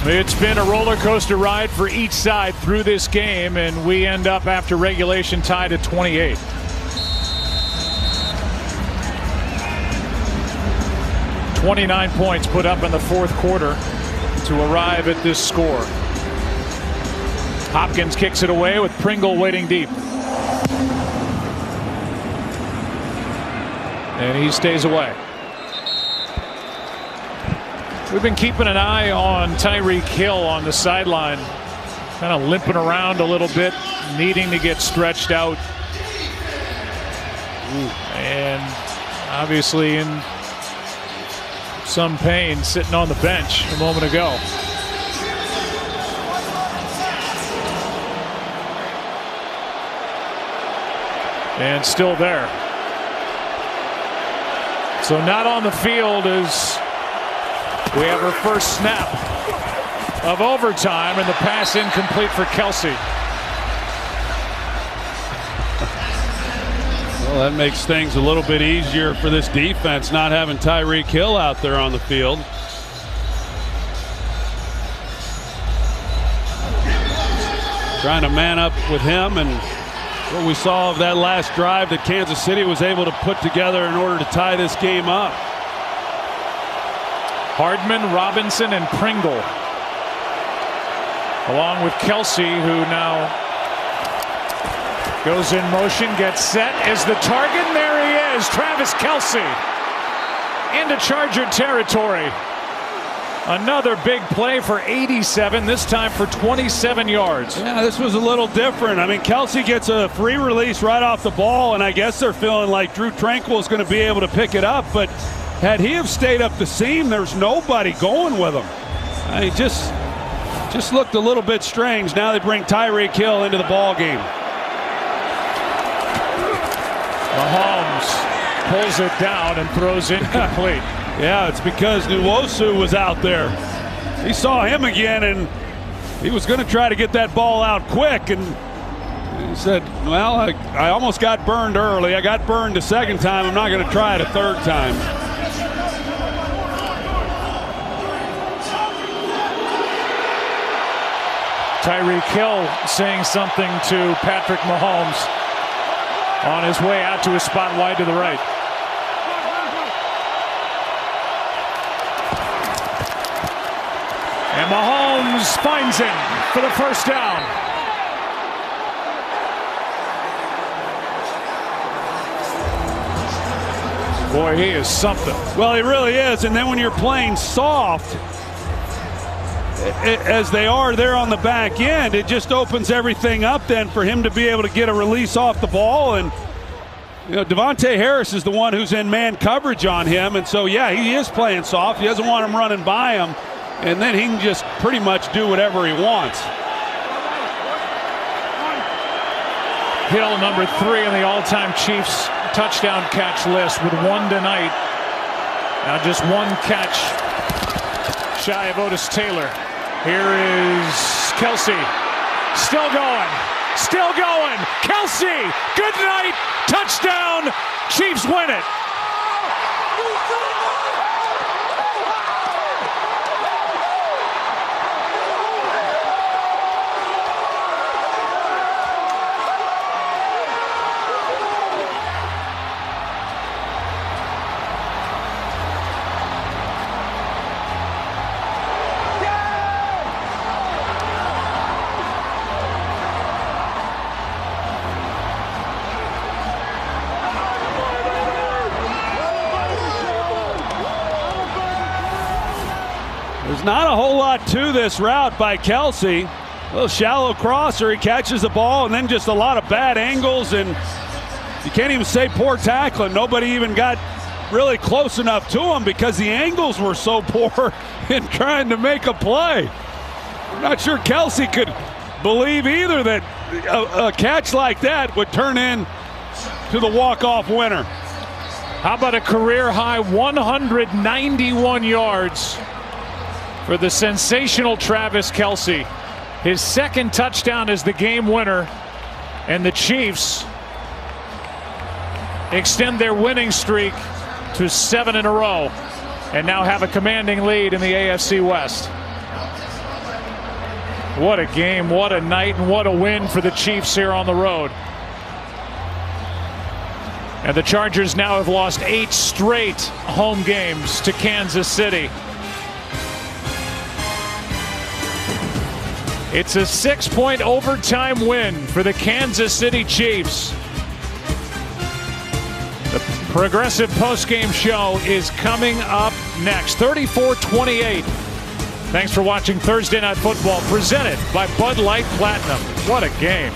Speaker 2: It's been a roller coaster ride for each side through this game, and we end up after regulation tied at 28. $29 points put up in the fourth quarter to arrive at this score. Hopkins kicks it away with Pringle waiting deep. And he stays away. We've been keeping an eye on Tyreek Hill on the sideline, kind of limping around a little bit, needing to get stretched out. And obviously in some pain, sitting on the bench a moment ago. And still there. So not on the field as we have our first snap of overtime, and the pass incomplete for Kelce.
Speaker 3: Well, that makes things a little bit easier for this defense, not having Tyreek Hill out there on the field. Trying to man up with him, and what we saw of that last drive that Kansas City was able to put together in order to tie this game up.
Speaker 2: Hardman, Robinson, and Pringle, along with Kelce, who now goes in motion, gets set, is the target, and there he is, Travis Kelce, into Charger territory. Another big play for 87, this time for 27 yards.
Speaker 3: Yeah, this was a little different. I mean, Kelce gets a free release right off the ball, and I guess they're feeling like Drew Tranquill is going to be able to pick it up, but had he have stayed up the seam, there's nobody going with him. He just looked a little bit strange. Now they bring Tyreek Hill into the ball game.
Speaker 2: Mahomes pulls it down and throws incomplete.
Speaker 3: Yeah, it's because Nwosu was out there. He saw him again, and he was going to try to get that ball out quick, and he said, well, I almost got burned early. I got burned the second time. I'm not going to try it a third time.
Speaker 2: Tyreek Hill saying something to Patrick Mahomes on his way out to his spot wide to the right. And Mahomes finds him for the first down. Boy, he is something.
Speaker 3: Well, he really is. And then when you're playing soft, as they are there on the back end, it just opens everything up then for him to be able to get a release off the ball. And you know, Devontae Harris is the one who's in man coverage on him, and so yeah, he is playing soft. He doesn't want him running by him, and then he can just pretty much do whatever he wants.
Speaker 2: Hill, number 3 on the all-time Chiefs touchdown catch list with 1 tonight. Now just 1 catch shy of Otis Taylor. Here is Kelce. Still going. Still going. Kelce. Good night. Touchdown. Chiefs win it.
Speaker 3: There's not a whole lot to this route by Kelce. A little shallow crosser. He catches the ball, and then just a lot of bad angles, and you can't even say poor tackling. Nobody even got really close enough to him because the angles were so poor in trying to make a play. I'm not sure Kelce could believe either that a catch like that would turn in to the walk-off winner.
Speaker 2: How about a career-high 191 yards for the sensational Travis Kelce? His second touchdown is the game winner, and the Chiefs extend their winning streak to 7 in a row and now have a commanding lead in the AFC West. What a game, what a night, and what a win for the Chiefs here on the road. And the Chargers now have lost 8 straight home games to Kansas City. It's a 6-point overtime win for the Kansas City Chiefs. The Progressive postgame show is coming up next. 34-28. Thanks for watching Thursday Night Football, presented by Bud Light Platinum. What a game.